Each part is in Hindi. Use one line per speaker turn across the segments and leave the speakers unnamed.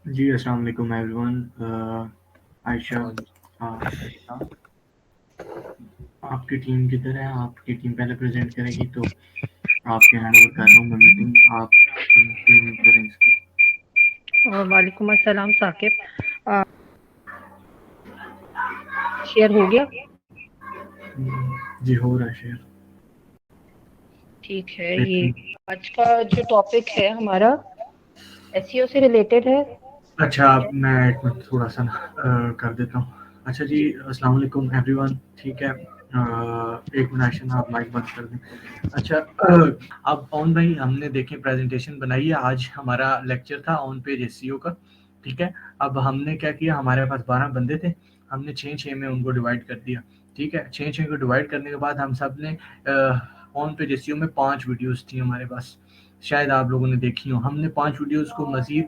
जी, अस्सलाम वालेकुम एवरीवन। आयशा,
हाँ जी।
आयशा, आपकी टीम किधर है? आपकी टीम पहले प्रेजेंट करेगी तो आपके हैंड ओवर कर रहा हूँ मैं मीटिंग। आप कंटिन्यू करें इसको।
वालेकुम अस्सलाम साकिब। शेयर हो गया?
जी, हो रहा है शेयर।
ठीक है। ये
बेहतरीन।
आज का जो टॉपिक है हमारा एसईओ से रिलेटेड है।
अच्छा,
ठीक
अब
है।
मैं एक मिनट थोड़ा सा ना कर देता हूँ। अच्छा जी,
जी।
अस्सलाम वालेकुम एवरीवन। ठीक है, एक मिनट आयशा, आप माइक बंद कर दें। अच्छा, अब ऑन भाई हमने देखें प्रेजेंटेशन बनाई है। आज हमारा लेक्चर था ऑन पेज एसईओ का। ठीक है, अब हमने क्या किया, हमारे पास 12 बंदे थे। हमने 6-6 में उनको डिवाइड कर दिया। ठीक है, 6-6 को डिवाइड करने के बाद हम सब ने ऑन पेज एसईओ में 5 वीडियोस थी हमारे पास। शायद आप लोगों ने देखी हो। हमने 5 वीडियोस को मज़ीद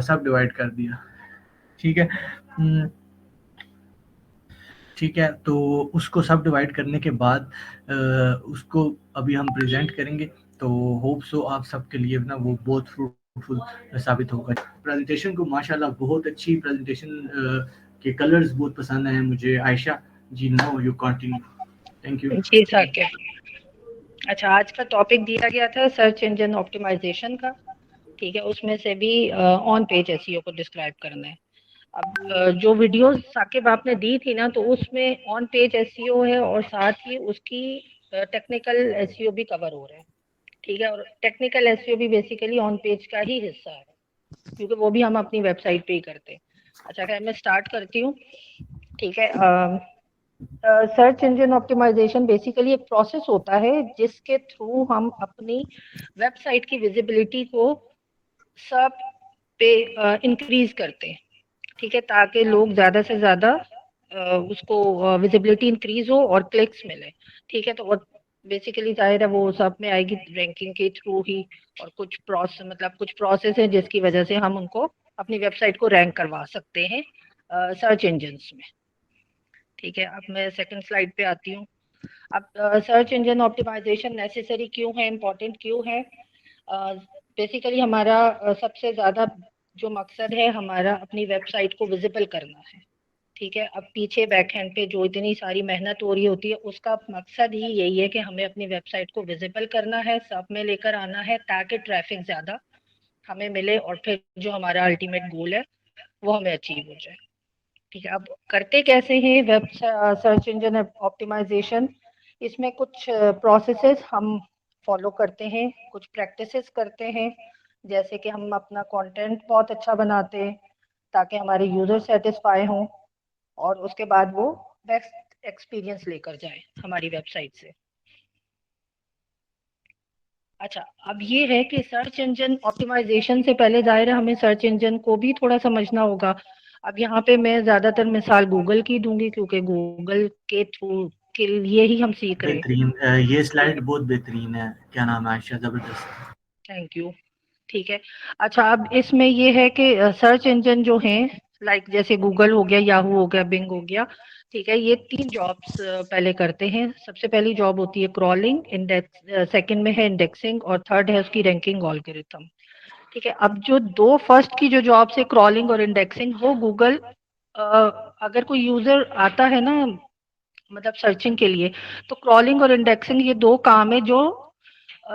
सब डिवाइड कर दिया। ठीक है। हम्म, ठीक है, तो उसको सब डिवाइड करने के बाद उसको अभी हम प्रेजेंट करेंगे। तो होप सो आप सबके लिए ना वो बहुत फ्रूटफुल साबित होगा। प्रेजेंटेशन को माशाल्लाह बहुत अच्छी प्रेजेंटेशन के कलर्स बहुत पसंद आए मुझे। Ayesha ji, now you continue. Thank you.
जी साकिब। अच्छा, आज का टॉपिक दिया गया था सर्च इंजन ऑप्टिमाइजेशन का। ठीक है, उसमें से भी ऑन पेज एसईओ को डिस्क्राइब करना है। अब जो वीडियोस साकिब आपने दी थी ना, तो उसमें ऑन पेज एसईओ है और साथ ही उसकी टेक्निकल एसईओ भी कवर हो रहा है। ठीक है, और टेक्निकल एसईओ भी बेसिकली ऑन पेज का ही हिस्सा है, क्योंकि वो भी हम अपनी वेबसाइट पे ही करते हैं। अच्छा, खैर मैं स्टार्ट करती हूँ। ठीक है। सर्च इंजन ऑप्टिमाइजेशन बेसिकली एक प्रोसेस होता है जिसके थ्रू हम अपनी वेबसाइट की विजिबिलिटी को सब पे इंक्रीज करते हैं। ठीक है, ताकि लोग ज़्यादा से ज़्यादा उसको विजिबिलिटी इंक्रीज हो और क्लिक्स मिले। ठीक है, तो और बेसिकली जाहिर है वो सब में आएगी रैंकिंग के थ्रू ही। और कुछ प्रोसेस मतलब कुछ प्रोसेस है जिसकी वजह से हम उनको अपनी वेबसाइट को रैंक करवा सकते हैं सर्च इंजन्स में। ठीक है, अब मैं सेकंड स्लाइड पे आती हूँ। अब सर्च इंजन ऑप्टिमाइजेशन नेसेसरी क्यों है, इम्पोर्टेंट क्यों है? बेसिकली हमारा सबसे ज़्यादा जो मकसद है हमारा अपनी वेबसाइट को विजिबल करना है। ठीक है, अब पीछे बैकएंड पे जो इतनी सारी मेहनत हो रही होती है उसका मकसद ही यही है कि हमें अपनी वेबसाइट को विजिबल करना है, सब में लेकर आना है, ताकि ट्रैफिक ज़्यादा हमें मिले और फिर जो हमारा अल्टीमेट गोल है वो हमें अचीव हो जाए। ठीक है, अब करते कैसे हैं वेब सर्च इंजन ऑप्टिमाइजेशन? इसमें कुछ प्रोसेसेस हम फॉलो करते हैं, कुछ प्रैक्टिसेस करते हैं। जैसे कि हम अपना कंटेंट बहुत अच्छा बनाते हैं ताकि हमारे यूजर सेटिस्फाई हों और उसके बाद वो बेस्ट एक्सपीरियंस लेकर जाए हमारी वेबसाइट से। अच्छा, अब ये है कि सर्च इंजन ऑप्टिमाइजेशन से पहले जाहिर है हमें सर्च इंजन को भी थोड़ा समझना होगा। अब यहाँ पे मैं ज्यादातर मिसाल गूगल की दूंगी क्योंकि गूगल के थ्रू के लिए ही हम सीख रहे हैं।
बेहतरीन, ये
ठीक
स्लाइड
है,
बहुत बेहतरीन है। क्या नाम है? आयशा, जबरदस्त।
Thank you. ठीक है। अच्छा, अब इसमें ये है कि सर्च इंजन जो हैं, लाइक जैसे गूगल हो गया, याहू हो गया, बिंग हो गया। ठीक है, ये 3 जॉब्स पहले करते हैं। सबसे पहली जॉब होती है क्रॉलिंग, इंडेक्स सेकंड में है इंडेक्सिंग और थर्ड है उसकी रैंकिंग एल्गोरिथम। ठीक है, अब जो 2 फर्स्ट की जो जॉब्स है क्रॉलिंग और इंडेक्सिंग, वो गूगल अगर कोई यूज़र आता है ना मतलब सर्चिंग के लिए, तो क्रॉलिंग और इंडेक्सिंग ये 2 काम है जो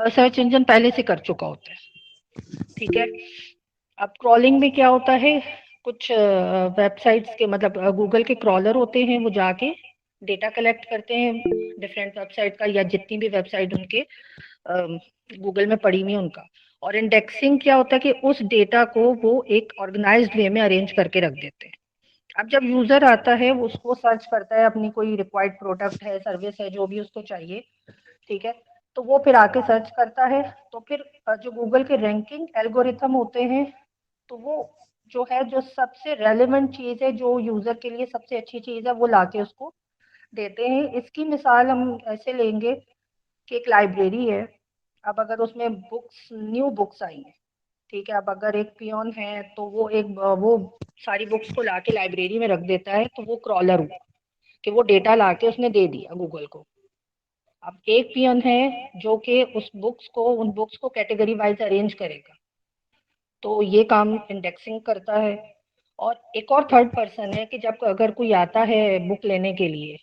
सर्च इंजन पहले से कर चुका होता है। ठीक है, अब क्रॉलिंग में क्या होता है, कुछ वेबसाइट्स के मतलब गूगल के क्रॉलर होते हैं, वो जाके डेटा कलेक्ट करते हैं डिफरेंट वेबसाइट का या जितनी भी वेबसाइट उनके गूगल में पड़ी हुई है उनका। और इंडेक्सिंग क्या होता है कि उस डेटा को वो एक ऑर्गेनाइज्ड वे में अरेंज करके रख देते हैं। अब जब यूजर आता है वो उसको सर्च करता है, अपनी कोई रिक्वायर्ड प्रोडक्ट है, सर्विस है, जो भी उसको चाहिए। ठीक है, तो वो फिर आके सर्च करता है। तो फिर जो गूगल के रैंकिंग एल्गोरिथम होते हैं, तो वो जो है जो सबसे रेलेवेंट चीज़ है, जो यूज़र के लिए सबसे अच्छी चीज़ है, वो लाके उसको देते हैं। इसकी मिसाल हम ऐसे लेंगे कि एक लाइब्रेरी है। अब अगर उसमें बुक्स, न्यू बुक्स आई हैं, ठीक है, अब अगर एक पियोन है तो वो सारी बुक्स को लाके लाइब्रेरी में रख देता है, तो वो क्रॉलर हुआ कि वो डेटा लाके उसने दे दिया गूगल को। अब एक पियन है जो कि उन बुक्स को कैटेगरी वाइज अरेंज करेगा। तो ये काम इंडेक्सिंग करता है। और एक और थर्ड पर्सन है कि जब अगर कोई आता है बुक लेने के लिए,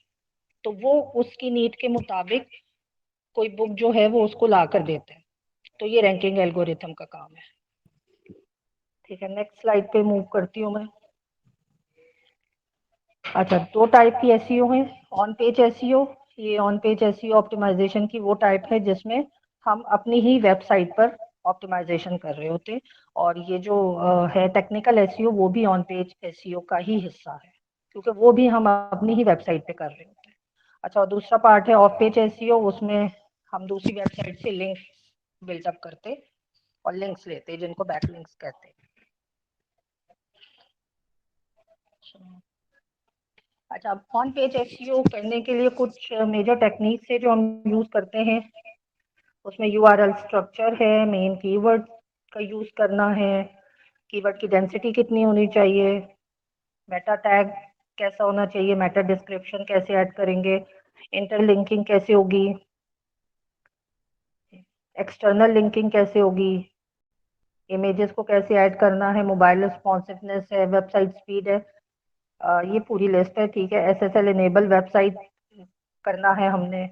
तो वो उसकी नीड के मुताबिक कोई बुक जो है वो उसको ला कर देता है। तो ये रैंकिंग एल्गोरिथम का काम है। ठीक है, नेक्स्ट स्लाइड पे मूव करती हूँ मैं। अच्छा, 2 टाइप की एसईओ है। ऑन पेज एसईओ, ये ऑन पेज एसईओ ऑप्टिमाइजेशन की वो टाइप है जिसमें हम अपनी ही वेबसाइट पर ऑप्टिमाइजेशन कर रहे होते हैं। और ये जो है टेक्निकल एसईओ, वो भी ऑन पेज एसईओ का ही हिस्सा है, क्योंकि वो भी हम अपनी ही वेबसाइट पे कर रहे होते हैं। अच्छा, और दूसरा पार्ट है ऑफ पेज एसईओ, उसमें हम दूसरी वेबसाइट से लिंक बिल्डअप करते और लिंक्स लेते, जिनको बैकलिंक्स कहते हैं। अच्छा, ऑन पेज एसईओ करने के लिए कुछ मेजर टेक्निक्स है जो हम यूज करते हैं। उसमें यूआरएल स्ट्रक्चर है, मेन कीवर्ड का यूज करना है, कीवर्ड की डेंसिटी कितनी होनी चाहिए, मेटा टैग कैसा होना चाहिए, मेटा डिस्क्रिप्शन कैसे ऐड करेंगे, इंटरलिंकिंग कैसे होगी, एक्सटर्नल लिंकिंग कैसे होगी, इमेजेस को कैसे ऐड करना है, मोबाइल रिस्पॉन्सिवनेस है, वेबसाइट स्पीड है। ये पूरी लिस्ट है। ठीक है, एसएसएल इनेबल वेबसाइट करना है हमने,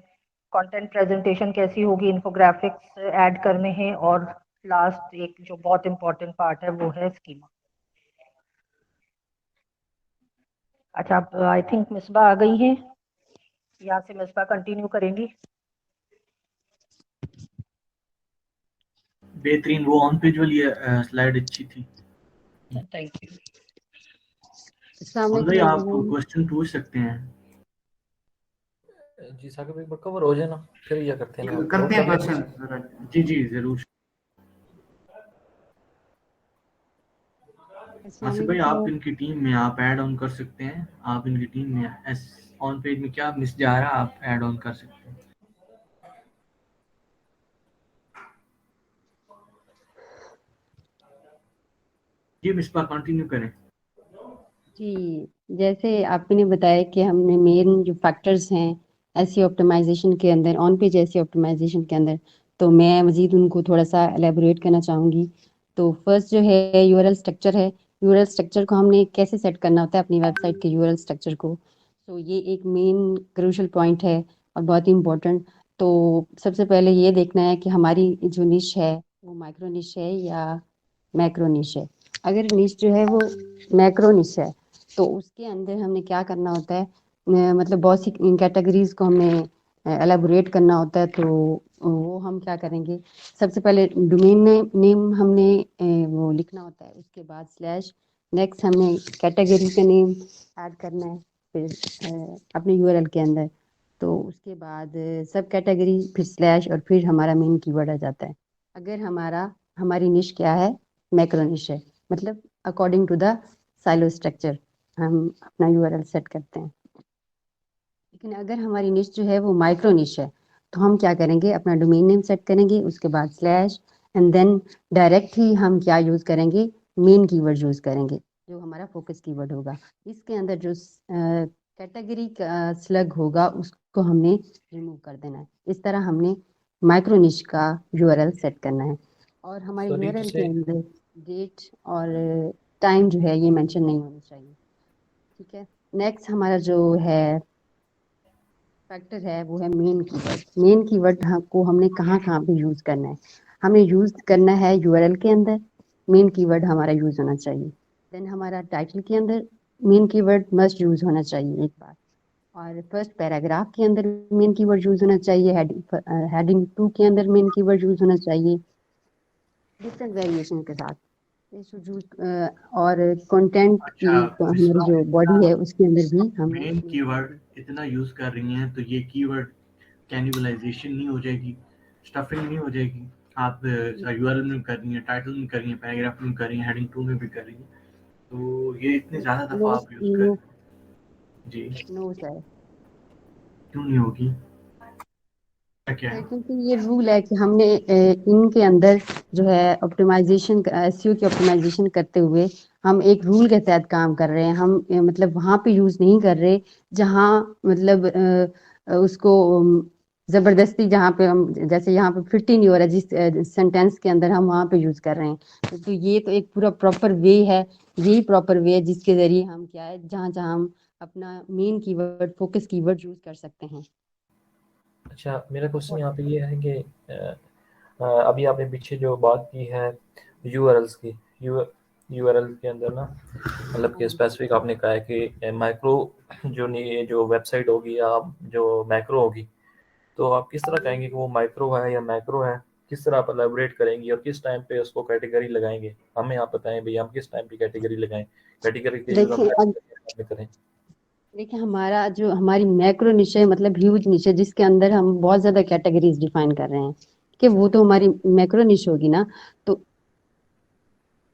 कंटेंट प्रेजेंटेशन कैसी होगी, इन्फोग्राफिक्स ऐड करने हैं, और लास्ट एक जो बहुत इंपॉर्टेंट पार्ट है वो है स्कीमा। अच्छा, अब आई थिंक मिसबा आ गई है, यहाँ से मिसबा कंटिन्यू करेंगी।
बेहतरीन, वो ऑन पेज वाली स्लाइड अच्छी थी।
Thank you.
भाई आप
एवरीवन।
क्वेश्चन पूछ सकते हैं।
जी साकिब, एक बार कवर हो जाए ना, फिर ये करते हैं ना,
करते हैं
कर लें
क्वेश्चन।
जी जी जरूर। आसिफ भाई, आप इनकी टीम में आप ऐड ऑन कर सकते हैं। आप इनकी टीम में ऑन पेज में क्या मिस जा रहा है, आप ऐड ऑन कर सकते हैं। जी मिसबा कंटिन्यू करें।
जी, जैसे आपने बताया कि हमने मेन जो फैक्टर्स हैं एसईओ ऑप्टिमाइजेशन के अंदर, ऑन पेज एसईओ ऑप्टिमाइजेशन के अंदर, तो मैं मज़ीद उनको थोड़ा सा एलेबोरेट करना चाहूँगी। तो फर्स्ट जो है यूआरएल स्ट्रक्चर है। यूआरएल स्ट्रक्चर को हमने कैसे सेट करना होता है अपनी वेबसाइट के यूआरएल स्ट्रक्चर को, तो ये एक मेन क्रूशियल पॉइंट है और बहुत ही इम्पोर्टेंट। तो सबसे पहले ये देखना है कि हमारी जो निश है वो माइक्रो निश है या मैक्रो निश है। अगर निश जो है वो मैक्रो निश है तो उसके अंदर हमने क्या करना होता है, मतलब बहुत सी कैटेगरीज को हमें एलेबोरेट करना होता है। तो वो हम क्या करेंगे, सबसे पहले डोमेन नेम हमने वो लिखना होता है, उसके बाद स्लैश, नेक्स्ट हमने कैटेगरी का नेम ऐड करना है फिर अपने यूआरएल के अंदर। तो उसके बाद सब कैटेगरी, फिर स्लैश, और फिर हमारा मेन कीवर्ड आ जाता है। अगर हमारी निश क्या है, मैक्रो निश है, मतलब according to the silo structure हम अपना यूआरएल सेट करते हैं। लेकिन अगर हमारी निश जो है वो माइक्रो निश है तो हम क्या करेंगे, अपना डोमेन नेम सेट करेंगे, उसके बाद स्लैश, एंड देन डायरेक्ट ही हम क्या यूज़ करेंगे, मेन कीवर्ड यूज़ करेंगे जो हमारा फोकस कीवर्ड होगा। इसके अंदर जो कैटेगरी का स्लग होगा उसको हमने रिमूव कर देना है। इस तरह हमने माइक्रो निश का यूआरएल सेट करना है। और हमारे
Sorry to
यूआरएल के
say-
अंदर डेट और टाइम जो है ये मेंशन नहीं होनी चाहिए। ठीक है, नेक्स्ट हमारा जो है फैक्टर है वो है मेन कीवर्ड। मेन कीवर्ड को हमने कहाँ कहाँ पे यूज़ करना है, हमें यूज़ करना है यूआरएल के अंदर, मेन कीवर्ड हमारा यूज़ होना चाहिए। देन हमारा टाइटल के अंदर मेन कीवर्ड मस्ट यूज़ होना चाहिए एक बार, और फर्स्ट पैराग्राफ के अंदर मेन कीवर्ड यूज़ होना चाहिए, हेडिंग 2 के अंदर मेन कीवर्ड यूज़ होना चाहिए, डिफरेंट वेरिएशन के साथ। और कंटेंट की
अच्छा,
हमारी जो बॉडी है उसके अंदर भी हमें
मेन कीवर्ड इतना यूज कर रही हैं तो ये कीवर्ड कैनिबलाइजेशन नहीं हो जाएगी, स्टफिंग नहीं हो जाएगी। आप यूआरएल में कर रही हैं, टाइटल में कर रही हैं, पैराग्राफ में कर रही हैं, हेडिंग 2 में भी कर रही हैं, तो ये इतनी ज्यादा
नो
दफा आप यूज कर
नो
रहे हैं। जी
नो सर,
क्यों नहीं होगी, क्या है?
क्योंकि ये रूल है कि हमने इनके अंदर जो है ऑप्टिमाइजेशन, एसईओ की ऑप्टिमाइजेशन करते हुए हम एक रूल के तहत काम कर रहे हैं। हम मतलब वहाँ पे यूज़ नहीं कर रहे जहाँ मतलब उसको जबरदस्ती जहाँ पे हम, जैसे यहाँ पे फिट ही नहीं हो रहा जिस सेंटेंस के अंदर हम वहाँ पे यूज कर रहे हैं। तो ये तो एक पूरा प्रॉपर वे है, यही प्रॉपर वे है जिसके जरिए हम क्या है, जहाँ जहाँ हम अपना main keyword, focus keyword use कर सकते हैं।
अच्छा, मेरा क्वेश्चन यहाँ पे ये है कि अभी आपने पीछे जो बात की है यूआरएल्स की, यूआरएल के अंदर ना, मतलब कि स्पेसिफिक आपने कहा है कि माइक्रो जो वेबसाइट होगी या जो मैक्रो होगी, तो आप किस तरह कहेंगे कि वो माइक्रो है या मैक्रो है? किस तरह आप एलेबोरेट करेंगे और किस टाइम पे उसको कैटेगरी लगाएंगे? हमें आप बताएं भाई, हम किस टाइम पे कैटेगरी लगाएं, कैटेगरी के यूज हम
देखिए
करें?
देखिए हमारा जो हमारी मैक्रो निश है, मतलब ह्यूज निश है, जिसके अंदर हम बहुत ज्यादा कैटेगरीज डिफाइन कर रहे हैं, कि वो तो हमारी मैक्रो निश होगी ना। तो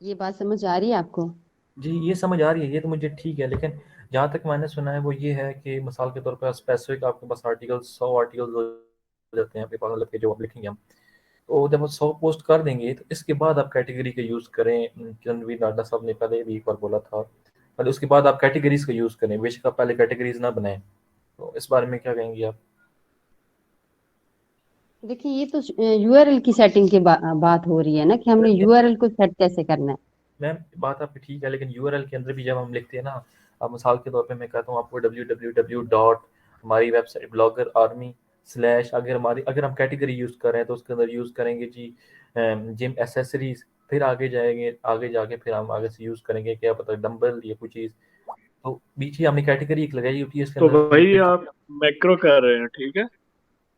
ये बात समझ आ रही है आपको?
जी, ये समझ आ रही है, ये तो मुझे ठीक है, लेकिन जहाँ तक मैंने सुना है वो ये है कि मिसाल के तौर पर स्पेसिफिक आपके पास आर्टिकल्स 100 आर्टिकल्स हो जाते हैं आपके पास, मतलब कि जो आप लिखेंगे हम, तो जब आप 100 पोस्ट कर देंगे तो इसके बाद आप कैटेगरी का यूज़ करें। रणवीर नाडा साहब ने पहले भी एक बार बोला था, पहले उसके बाद आप कैटेगरीज का यूज़ करें, बेशक आप पहले कैटेगरीज ना बनाएं। तो इस बारे में क्या कहेंगे आप?
देखिए ये तो यूआरएल की सेटिंग की बात हो रही है ना, कि हमने यूआरएल को सेट कैसे करना है।
मैम, बात आपकी ठीक है, लेकिन यूआरएल के अंदर भी जब हम लिखते हैं ना, अब मिसाल के तौर पे मैं कहता हूँ आपको www डॉट हमारी वेबसाइट ब्लॉगर आर्मी स्लैश, अगर हम कैटेगरी यूज़ कर रहे हैं तो उसके अंदर यूज़ करेंगे जी जिम एसेसरीज, फिर आगे जाएंगे, आगे जाके फिर हम आगे से यूज़ करेंगे क्या पता डंबल या कुछ चीज़, तो पीछे हमने कैटेगरी एक लगाई होती है इसके
तो
अंदर।
भाई आप मैक्रो कर रहे हैं, ठीक है,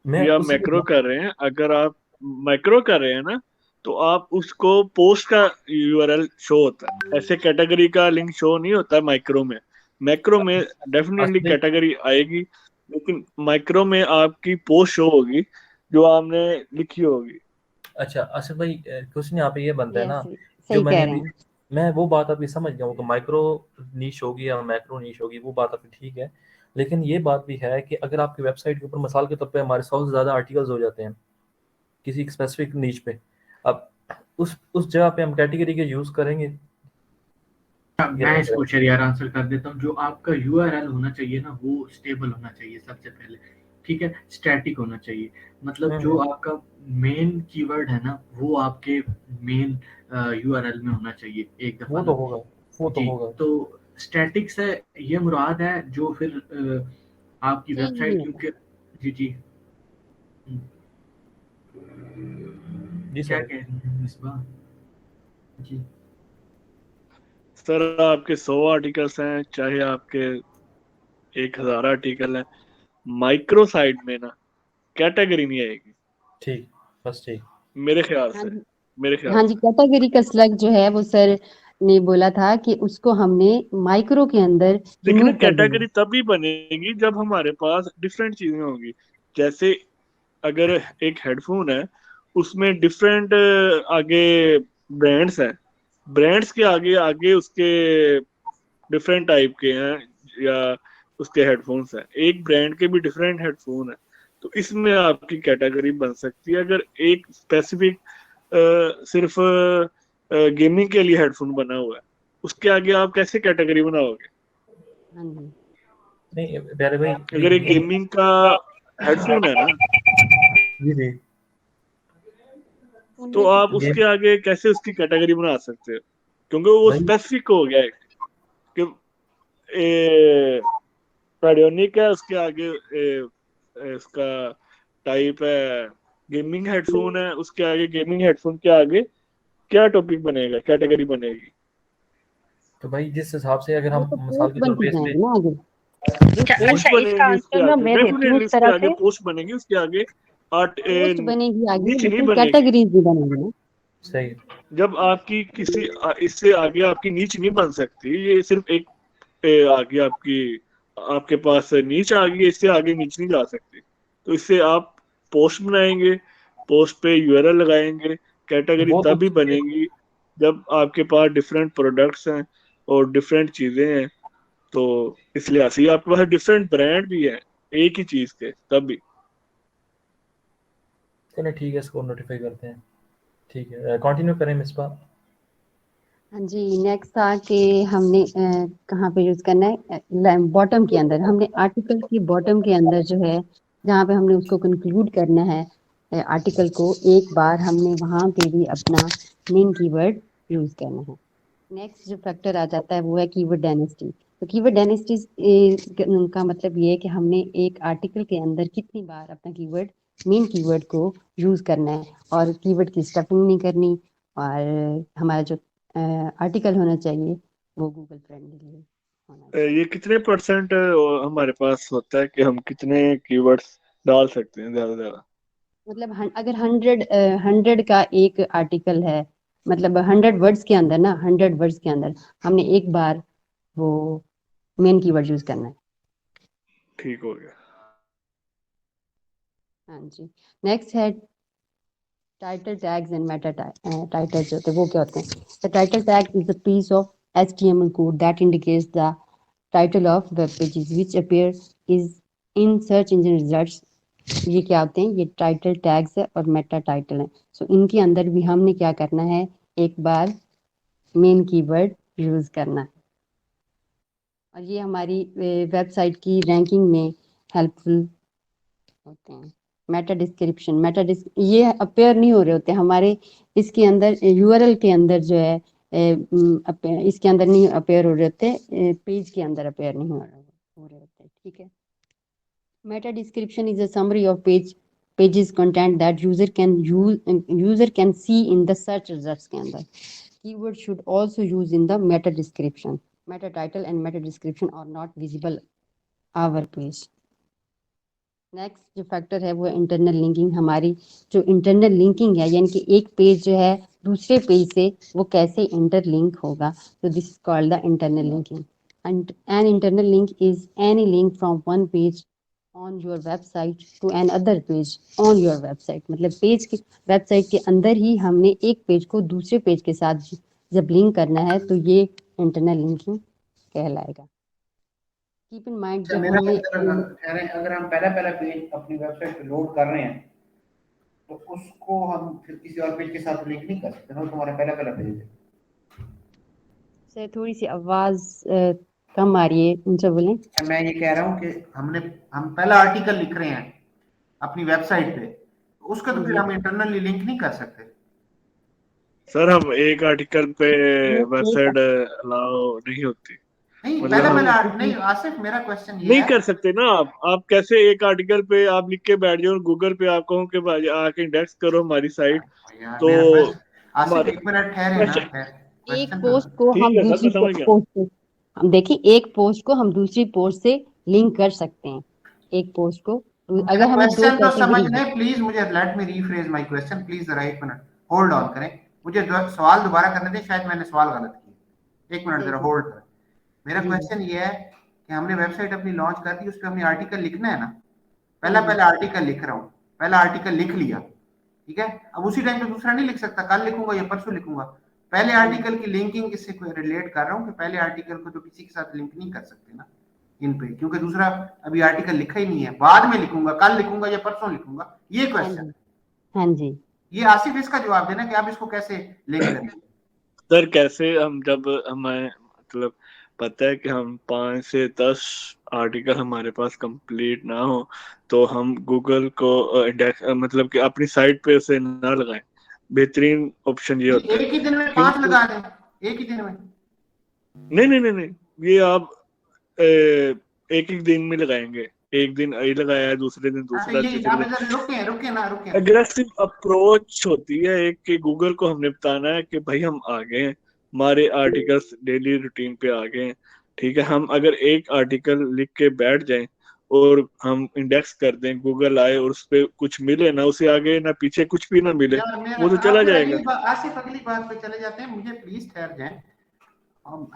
मैं
ये आप
उसी
मैक्रो कर रहे हैं। अगर आप मैक्रो कर रहे हैं ना, तो आप उसको पोस्ट का यूआरएल शो होता है, ऐसे कैटेगरी का लिंक शो नहीं होता मैक्रो में। मैक्रो में डेफिनेटली
असली
कैटेगरी आएगी, लेकिन मैक्रो में आपकी पोस्ट शो होगी जो आपने लिखी होगी।
अच्छा असद भाई, क्वेश्चन यहाँ पे ये बनता है ना,
यस,
जो
सही
मैंने
कह रहे
अभी,
हैं।
मैं वो बात अभी समझ गया हूँ कि माइक्रो नीश होगी या मैक्रो नीश होगी, वो बात आपकी ठीक है, लेकिन ये बात भी है कि अगर आपकी वेबसाइट के ऊपर मिसाल के तौर पे हमारे 100 से ज़्यादा आर्टिकल्स हो जाते हैं किसी स्पेसिफिक नीश पे, अब उस जगह पे हम कैटेगरी के यूज़ करेंगे?
मैं इसको शरियार आंसर कर देता हूँ। जो आपका यूआरएल होना चाहिए ना, वो स्टेबल होना चाहिए सबसे पहले, ठीक है, स्टैटिक होना चाहिए। मतलब जो आपका मेन कीवर्ड है ना, वो आपके मेन यूआरएल में होना चाहिए एक दफा
वो
ना।
तो होगा, वो तो
जी,
होगा।
तो स्टैटिक से ये मुराद है जो फिर आपकी
चेंज नहीं
वेबसाइट,
होता।
क्योंकि जी जी
जी
क्या
सर।
कह रही हैं मिसबा जी?
सर आपके 100 आर्टिकल्स हैं, चाहे आपके 1000 आर्टिकल हैं, माइक्रो साइट में ना कैटेगरी नहीं आएगी,
ठीक, बस ठीक।
मेरे ख्याल
हाँ
से,
जी,
मेरे ख्याल
हाँ
से।
जी, कैटेगरी का स्लग जो है वो सर ने बोला था कि उसको हमने माइक्रो के अंदर
लेकिन ना
रिमूव कर देना।
कैटेगरी तभी बनेगी जब हमारे पास डिफरेंट चीजें होंगी। जैसे अगर एक हेडफोन है, उसमें डिफरेंट आगे ब्रांड्स हैं, ब्रांड्स के आगे आगे उसके डिफरेंट टाइप के हैं, या उसके हेडफोन्स हैं, एक ब्रांड के भी डिफरेंट हेडफोन है, तो इसमें आपकी कैटेगरी बन सकती है। अगर एक स्पेसिफिक सिर्फ गेमिंग के लिए हेडफोन बना हुआ है, उसके आगे आप कैसे कैटेगरी बनाओगे?
हाँ जी,
नहीं प्यारे भाई,
अगर एक गेमिंग का हेडफोन है ना,
जी जी,
तो
उनमें से
आप उसके आगे कैसे उसकी कैटेगरी बना सकते हो? क्योंकि वो
भाई
स्पेसिफिक हो गया है कि पेडियोनिक है, उसके आगे इसका टाइप है गेमिंग हेडफोन है, उसके आगे गेमिंग हेडफोन के आगे क्या टॉपिक बनेगा, कैटेगरी बनेगी?
तो भाई जिस हिसाब से अगर
वो
हम
तो
मिसाल
पोस्ट
के तौर पे
बनती
इसलिए,
जाएंगे ना आगे।
जो पोस्ट
अच्छा, इसका
बनेगी उसके
आंसर ना
आगे,
मैं देती हूँ
डेफिनेटली
इस
उसके
तरह
आगे
से।
पोस्ट बनेगी, उसके आगे आर्ट
पोस्ट बनेगी आगे,
नीच नहीं
लेकिन
बनेगी।
कैटेगरीज भी बनेगी ना।
सही,
जब आपकी किसी इससे आगे आपकी नीच नहीं बन सकती, ये सिर्फ एक आगे आपकी, आपके पास नीच आ गई, इससे आगे नीच नहीं जा सकती, तो इससे आप पोस्ट बनाएंगे, पोस्ट पे यूआरएल लगाएंगे, कैटेगरी
वो तो
तभी
ठीक है।
बनेगी जब आपके पास डिफरेंट प्रोडक्ट्स हैं और डिफरेंट चीजें हैं। तो इस लिहाज से आपके पास डिफरेंट ब्रांड भी है एक ही चीज के, तभी।
चलिए ठीक है, इसको नोटिफाई करते हैं। ठीक है, कंटिन्यू करें मिसबा।
हाँ जी, नेक्स्ट था कि हमने कहाँ पे यूज करना है, बॉटम के अंदर हमने आर्टिकल की बॉटम के अंदर जो है जहाँ पे हमने उसको कंक्लूड करना है आर्टिकल को, एक बार हमने वहाँ पे भी अपना मेन कीवर्ड यूज करना है। नेक्स्ट जो फैक्टर आ जाता है वो है कीवर्ड डायनेस्टी। तो कीवर्ड डायनेस्टी का मतलब ये है कि हमने एक आर्टिकल के अंदर कितनी बार अपना कीवर्ड, मेन कीवर्ड को यूज करना है, और कीवर्ड की स्टफिंग नहीं करनी, और हमारा जो आर्टिकल होना चाहिए वो गूगल फ्रेंडली होना चाहिए।
ये कितने परसेंट हमारे पास होता है कि हम कितने कीवर्ड्स डाल सकते हैं ज्यादा से ज्यादा?
मतलब अगर 100 का एक आर्टिकल है, मतलब 100 वर्ड्स के अंदर ना, 100 वर्ड्स के अंदर हमने एक बार वो मेन कीवर्ड यूज करना है।
ठीक हो गया।
हाँ जी। नेक्स्ट है title tags and meta title जो होते हैं वो क्या होते हैं? The title tag is a piece of HTML code that indicates the title of web pages which appear is in search engine results. ये क्या होते हैं? ये टाइटल टैग्स है और मेटा टाइटल है। सो इनके अंदर भी हमने क्या करना है, एक बार मेन कीवर्ड यूज करना है, और ये हमारी वेबसाइट की रैंकिंग में हेल्पफुल होते हैं। मेटा ये अपेयर नहीं हो रहे होते हमारे इसके अंदर, URL के अंदर जो है इसके अंदर नहीं अपेयर हो रहे होते, पेज के अंदर अपेयर नहीं हो रहे होते। ठीक है। Meta description is a summary of pages content that user can see in the search results के अंदर। Keyword should also use in the meta description. Meta title and meta description are not visible our page. Next जो फैक्टर है वो इंटरनल लिंकिंग। हमारी जो इंटरनल लिंकिंग है, यानी कि एक पेज जो है दूसरे पेज से वो कैसे इंटरलिंक होगा, तो this is called the internal linking. And an internal link is any link from one page on your website to another page on your website. मतलब पेज के, वेबसाइट के अंदर ही हमने एक पेज को दूसरे पेज के साथ जब लिंक करना है तो ये इंटरनल लिंकिंग कहलाएगा। कीप इन माइंड
अच्छा,
जब
मेरा
हमने
अगर हम पहला पेज अपनी वेबसाइट पे लोड कर रहे हैं तो उसको हम फिर किसी और पेज के साथ लिंक नहीं कर सकते ना, वो तुम्हारा पहला पेज है।
से थोड़ी सी आवाज कम आ रही है, उनसे बोलें।
अच्छा, मैं ये कह रहा हूँ कि हम पहला आर्टिकल लिख रहे हैं अपनी वेबसाइट पे, उसका तो
हाँ
फिर
जी।
हम इंटरनली लिंक नहीं कर सकते।
सर हम एक आर्टिकल पे
ये
वेबसाइट अलाउ नहीं होती,
नहीं,
मतलब
पहला
हम
पहला नहीं आसिफ, मेरा क्वेश्चन ये
नहीं
है।
कर सकते ना। आप कैसे एक आर्टिकल पे आप लिख के बैठ जाओ और गूगल पे आप कहो कि भाई आके इंडेक्स करो हमारी साइट,
यार
तो
मेरा क्वेश्चन, आसिफ
हमारे
एक मिनट ठहरे ना,
क्वेश्चन
एक
क्वेश्चन तो
पोस्ट को
ठीक
हम
है सर,
दूसरी
मैं समझ गया।
पोस्ट से, हम देखिए एक पोस्ट को हम दूसरी पोस्ट से लिंक कर सकते हैं। एक पोस्ट को
मेरा
अगर हमें दो
क्वेश्चन तो
कैटेगरी है।
समझने, प्लीज मुझे let me rephrase my question, please जरा एक मिनट होल्ड ऑन करें, मुझे सवाल दोबारा करने दें, शायद मैंने सवाल गलत किया। एक मिनट जरा
जी
होल्ड करें। मेरा
जी
क्वेश्चन ये है कि हमने वेबसाइट अपनी लॉन्च कर दी, उस पर हमने आर्टिकल लिखना है ना,
हाँ
पहला
जी।
पहला आर्टिकल लिख रहा हूँ, पहला आर्टिकल लिख लिया, ठीक है, अब उसी टाइम पे दूसरा नहीं लिख सकता, कल लिखूंगा या परसों लिखूंगा। पहले आर्टिकल की लिंकिंग किससे रिलेट कर रहा हूँ कि पहले आर्टिकल को तो किसी के साथ लिंक नहीं कर सकते ना इन पे, क्योंकि दूसरा अभी आर्टिकल लिखा ही नहीं है, बाद में लिखूंगा, कल लिखूंगा या परसों लिखूंगा, ये
हाँ
क्वेश्चन।
जी। हाँ जी।
ये आसिफ इसका जवाब देना कि आप इसको कैसे लिंक करेंगे।
सर कैसे हम, जब हमें मतलब पता है कि हम 5 से 10 आर्टिकल हमारे पास कंप्लीट ना हो तो हम गूगल को इंडेक्स मतलब कि अपनी साइट पे उसे ना लगाएं, बेहतरीन ऑप्शन ये होता है।
एक ही दिन में 5
क्योंकि
लगा दें, एक ही दिन में।
नहीं नहीं नहीं नहीं, ये आप एक एक दिन में लगाएंगे, एक दिन ये लगाया, दूसरे दिन
हाँ, तो
दूसरा,
ये
तीसरे
आप
दिन।
इधर रुके ना रुके।
एग्रेसिव अप्रोच होती है एक कि गूगल को हमने बताना है कि भाई हम आ गए हैं, हमारे आर्टिकल्स डेली रूटीन पे आ गए हैं। ठीक है, हम अगर एक आर्टिकल लिख के बैठ जाएं और हम इंडेक्स कर दें, गूगल आए और उस पर कुछ मिले ना, उसे आगे ना पीछे कुछ भी ना मिले,
यार मेरा
वो तो
आप
चला
फिर
जाएगा।
आसिफ अगली बात पे चले जाते हैं, मुझे प्लीज ठहर जाएं।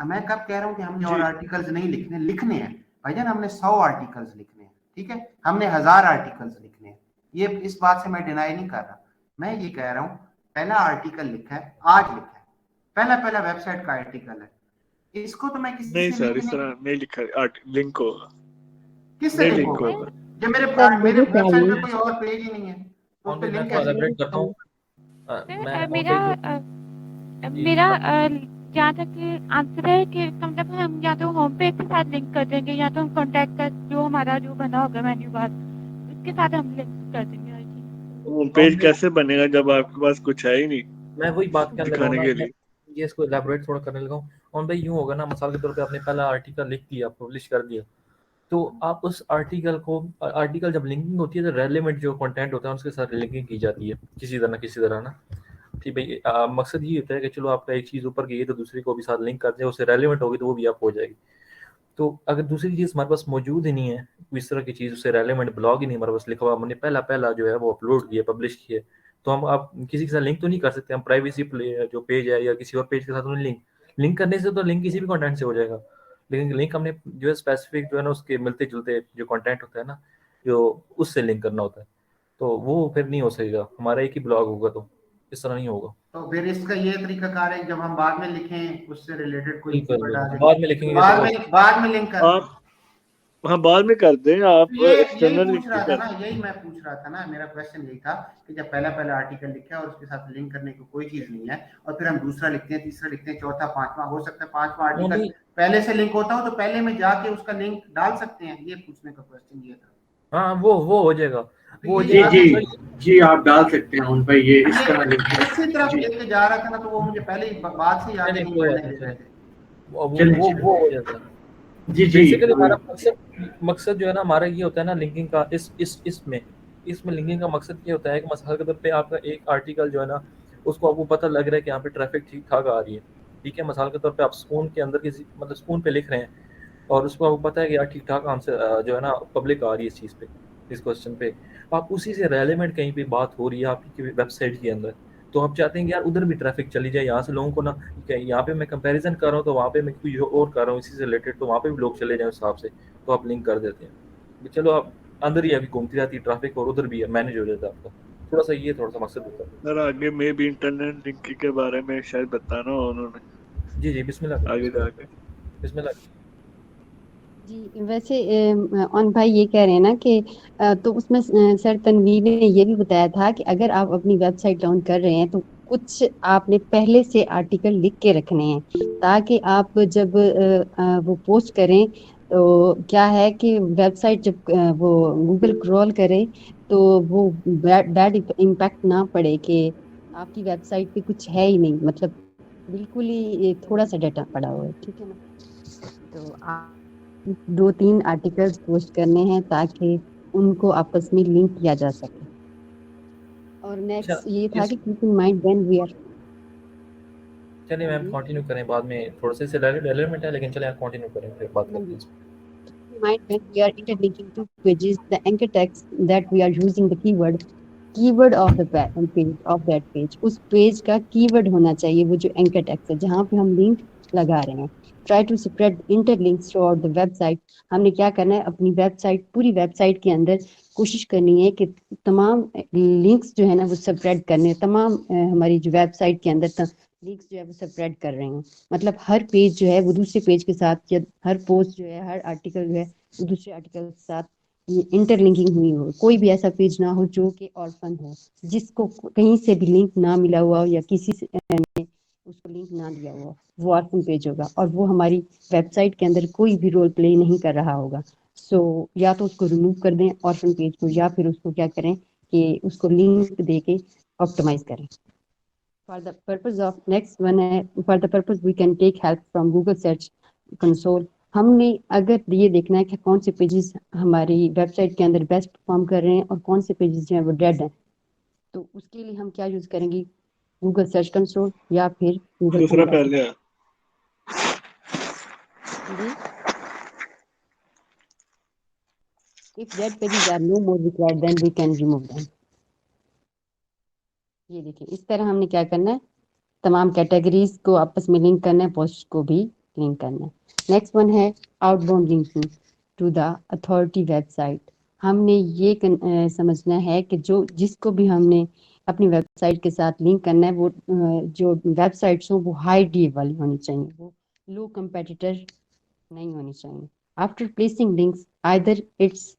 मैं कब कह रहा हूँ कि हमने और
जी
आर्टिकल्स नहीं लिखने, लिखने हैं भाईजान, हमने 100 आर्टिकल्स लिखने हैं, ठीक है, हमने 1000 आर्टिकल्स लिखने हैं, ये इस बात से मैं डिनाई नहीं कर रहा, मैं ये कह रहा हूँ पहला आर्टिकल लिखा है, आज लिखा है, पहला पहला वेबसाइट का आर्टिकल है, इसको तो मैं किसी
नहीं
से
सर,
लिंक
इस
नहीं,
तरह नहीं लिखा, लिंक होगा,
किससे
नहीं
लिंक
लिंक
होगा
होगा।
जब मेरे
सर
मेरे
देखिए क्या
वेबसाइट
ये
पे कोई और पेज ही नहीं है, तो उस
ऑन
पे
पे मैं
लिंक
थोड़ा
कैसे
एलाबरेट करता
होगा?
हूँ। मैं ऑन
मेरा
पे जी
मेरा
बताइए।
जहाँ तक आंसर है कि मतलब हम या तो होम पेज के साथ लिंक कर देंगे या तो हम कॉन्टैक्ट का जो हमारा जो बना होगा मेन्यू बार उसके साथ हम लिंक कर देंगे आई थिंक।
होम पेज कैसे बनेगा जब आपके पास कुछ है ही नहीं
मैं वही बात करने लगा हूँ
दिखाने
ना,
के
मैं
लिए?
ये इसको एलैबोरेट थोड़ा करने लगा हूँ। और भाई यूँ होगा ना, मिसाल के तौर पे आपने पहला आर्टिकल लिख दिया, पब्लिश कर दिया, तो आप उस आर्टिकल जब लिंकिंग होती है तो रेलेवेंट जो कंटेंट होता है उसके साथ लिंकिंग की जाती है किसी तरह ना। ठीक भाई, मकसद ये होता है कि चलो आपका एक चीज़ ऊपर गई है तो दूसरी को भी साथ लिंक कर दे, उससे रेलेवेंट होगी तो वो भी आप हो जाएगी। तो अगर दूसरी चीज़ हमारे पास मौजूद ही नहीं है, इस तरह की चीज़, उससे रेलेवेंट ब्लॉग ही नहीं हमारे पास लिखा हुआ, हमने पहला जो है वो अपलोड किया, पब्लिश किया, तो हम आप किसी के साथ लिंक तो नहीं कर सकते। हम प्राइवेसी जो पेज है या किसी और पेज के साथ उन्हें लिंक करने से तो लिंक किसी भी कंटेंट से हो जाएगा, लेकिन लिंक हमने जो है स्पेसिफिक जो है ना उसके मिलते जुलते जो कंटेंट होता है ना, जो उससे लिंक करना होता है, तो वो फिर नहीं हो सकेगा, हमारा एक ही ब्लॉग होगा, तो इस तरह नहीं होगा।
तो फिर इसका ये तरीकाकार है, जब हम बाद में लिखें उससे रिलेटेड कोई
बिल्कुल
कीवर्ड आ
बिल्कुल,
जाए
बाद में
तो
लिखेंगे तो
बाद में लिंक कर दें।
आप हाँ बाद में कर दें, आप
तो यही
एक्सटर्नल
पूछ रहा था
कर
ना,
दें।
यही मैं पूछ रहा था ना, मेरा क्वेश्चन यही था कि जब पहला आर्टिकल लिखा है और उसके साथ लिंक करने को कोई चीज नहीं है, और फिर हम दूसरा लिखते हैं, तीसरा लिखते हैं, चौथा, पांचवा, हो सकता है पांचवा आर्टिकल
ओनली
पहले से लिंक होता हो तो पहले में जाके उसका लिंक डाल सकते हैं, ये पूछने का क्वेश्चन ये था।
हाँ वो हो जाएगा,
तो
वो हो
ये
जाएगा।
जी आप डाल सकते हैं उन पर, ये इस
ये
तरह लिंक है।
इसी तरफ
जी
लेके जा रहा था ना, तो वो मुझे पहले ही बात से याद
नहीं
ही
नहीं,
नहीं
कोई
मैंने
बात नहीं,
ले रहे
चलें,
थे।
वो हो जाता है।
जी
बेसिकली हमारा मकसद जो है ना, हमारा ये होता है ना लिंकिंग का, इसमें लिंकिंग का मकसद ये होता है कि मसला के तौर पे आपका एक आर्टिकल जो है ना, उसको आपको पता लग रहा है कि यहाँ पे ट्रैफिक ठीक ठाक आ रही है, ठीक है। मिसाल के तौर पे आप स्पून के अंदर किसी मतलब स्पून पे लिख रहे हैं और उसको आपको पता है कि यार ठीक ठाक आंसर जो है ना पब्लिक आ रही है इस चीज़ पे, इस क्वेश्चन पे, आप उसी से रेलेवेंट कहीं पे बात हो रही है आपकी वेबसाइट के अंदर, तो आप चाहते हैं कि यार उधर भी ट्रैफिक चली जाए, यहाँ से लोगों को ना, यहाँ पे मैं कंपैरिजन कर रहा हूँ तो वहाँ पे मैं कुछ और कर रहा हूँ इसी से रिलेटेड, तो वहाँ पे भी लोग चले जाएं उस हिसाब से, तो आप लिंक कर देते हैं कि चलो आप अंदर ही अभी घूमती रहती है ट्रैफिक और उधर भी है, मैनेज हो जाता है आपका, थोड़ा सा मकसद होता है।
सर आगे में भी इंटरनेट लिंकिंग के बारे में शायद बताना हो उन्होंने
जी बिस्मिल्लाह
आगे जाके।
बिस्मिल्लाह।
जी वैसे ऑन भाई ये कह रहे हैं ना कि तो उसमें सर तनवीर ने ये भी बताया था कि अगर आप अपनी वेबसाइट लॉन्च कर रहे हैं तो कुछ आपने पहले से आर्टिकल लिख के रखने हैं, ताकि आप जब वो पोस्ट करें तो क्या है कि वेबसाइट जब वो गूगल क्रॉल करे तो वो बैड इम्पैक्ट ना पड़े कि आपकी वेबसाइट पे कुछ है ही नहीं, मतलब बिल्कुल ही थोड़ा सा डाटा पड़ा हुआ है, ठीक है ना। तो आप 2-3 आर्टिकल्स पोस्ट करने हैं ताकि उनको आपस में लिंक किया जा सके। और
अच्छा,
नेक्स्ट ये था
इस
कि keep in mind when we are
चलिए मैम कंटिन्यू करें, बाद में थोड़ा सा रेलेवेंट है, लेकिन चलिए आप कंटिन्यू करें, फिर बात करते हैं इस पे।
mind when we are interlinking two pages, the anchor text that we are using the keyword of the page of that page, उस पेज का कीवर्ड होना चाहिए, वो जो एंकर टेक्स्ट है जहाँ पे हम लिंक लगा रहे हैं। Try to spread interlinks throughout the website. हमने क्या करना है, अपनी वेबसाइट, पूरी वेबसाइट के अंदर कोशिश करनी है कि तमाम लिंक्स जो है ना वो स्प्रेड करने, तमाम हमारी जो वेबसाइट के अंदर लिंक्स जो है वो स्प्रेड कर रहे हैं। मतलब हर पेज जो है वो दूसरे पेज के साथ, या हर पोस्ट जो है, हर आर्टिकल जो है वो दूसरे आर्टिकल के साथ इंटरलिंकिंग हुई हो। कोई भी ऐसा पेज ना हो जो कि ऑर्फन हो, जिसको कहीं से भी लिंक ना मिला हुआ हो या किसी से ने उसको लिंक ना दिया हुआ, वो ऑर्फन पेज होगा और वो हमारी वेबसाइट के अंदर कोई भी रोल प्ले नहीं कर रहा होगा। सो या तो उसको रिमूव कर दें ऑर्फन पेज को, या फिर उसको क्या करें कि उसको लिंक दे के ऑप्टिमाइज करें। For the purpose of next one है, for the purpose we can take help from Google Search Console। हमने अगर ये देखना है कि कौन से पेजेस हमारी वेबसाइट के अंदर बेस्ट परफॉर्म कर रहे हैं और कौन से पेजेस जो हैं वो डेड हैं, तो उसके लिए हम क्या यूज करेंगे, गूगल सर्च कंसोल या फिर गूगल
दूसरा
एनालिटिक्स।
पहले है।
जी, if dead pages are no more required then we can remove them। ये देखिए इस तरह हमने क्या करना है, तमाम कैटेगरीज को आपस में लिंक करना है, पोस्ट को भी लिंक करना है। नेक्स्ट वन है outbound linking to the authority website. हमने ये समझना है कि जिसको भी हमने अपनी वेबसाइट के साथ लिंक करना है, वो जो वेबसाइट्स हो वो हाई डी वाली होनी चाहिए, वो लो कंपेटिटर नहीं होनी चाहिए। After placing links either it's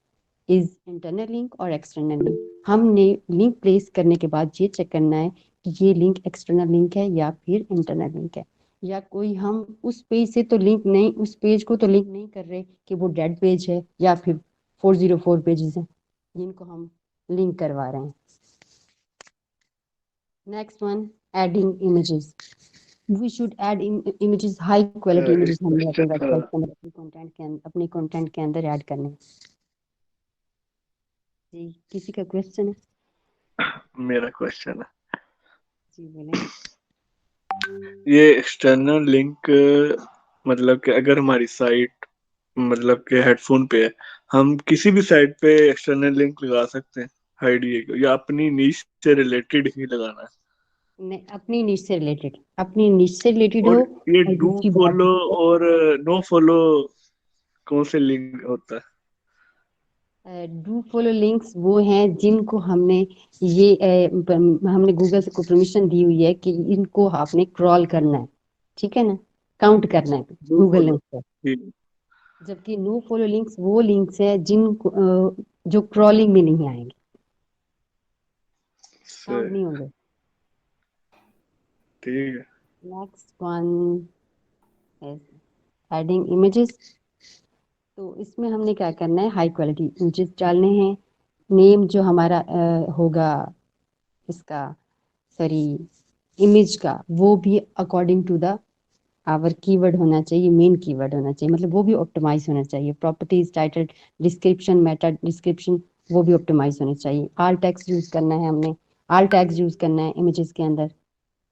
is internal link और एक्सटर्नल लिंक। हमने लिंक प्लेस करने के बाद ये चेक करना है कि ये लिंक एक्सटर्नल लिंक है या फिर इंटरनल लिंक है, या कोई हम उस पेज से तो लिंक नहीं, उस पेज को तो लिंक नहीं कर रहे कि वो डेड पेज है या फिर 404 पेजेस हैं। जिनको हम लिंक करवा रहे हैं। Next one, adding images. We should add images, high quality
एक
इमेजेस हमने अपनी
क्वेश्चन था
वेबसाइट के अंदर अपने कंटेंट के अंदर ऐड करने हैं। जी, किसी का क्वेश्चन है?
मेरा क्वेश्चन है,
जी बोले।
ये एक्सटर्नल लिंक मतलब कि अगर हमारी साइट मतलब कि हेडफोन पे है, हम किसी भी साइट पे एक्सटर्नल लिंक लगा सकते हैं आईडी, या अपनी नीश से रिलेटेड ही लगाना है?
नहीं, अपनी निश से रिलेटेड, अपनी निश से रिलेटेड हो।
और ये
और
डू
दूसरी बात
फॉलो और नो फॉलो कौन से लिंक होता है?
डू फॉलो लिंक्स वो हैं जिनको हमने हमने गूगल को परमिशन दी हुई है कि इनको आपने क्रॉल करना है, ठीक है ना, काउंट करना है
डू
गूगल
फॉलो,
लिंक पर।
ठीक
जबकि नो फॉलो लिंक्स वो लिंक्स हैं जिनको जो क्रॉलिंग में नहीं आएंगे,
से
काउंट नहीं होंगे।
ठीक है।
Next one is adding images. तो इसमें हमने क्या करना है, हाई क्वालिटी इमेजेस डालने हैं। नेम जो हमारा होगा इसका, सॉरी, इमेज का, वो भी according to the our keyword होना चाहिए, मेन कीवर्ड होना चाहिए, मतलब वो भी ऑप्टिमाइज होना चाहिए। Properties, title, description, Meta description, वो भी ऑप्टिमाइज होने चाहिए। आल टैग्स यूज करना है हमने, आल टैग्स यूज करना है इमेजेस के अंदर।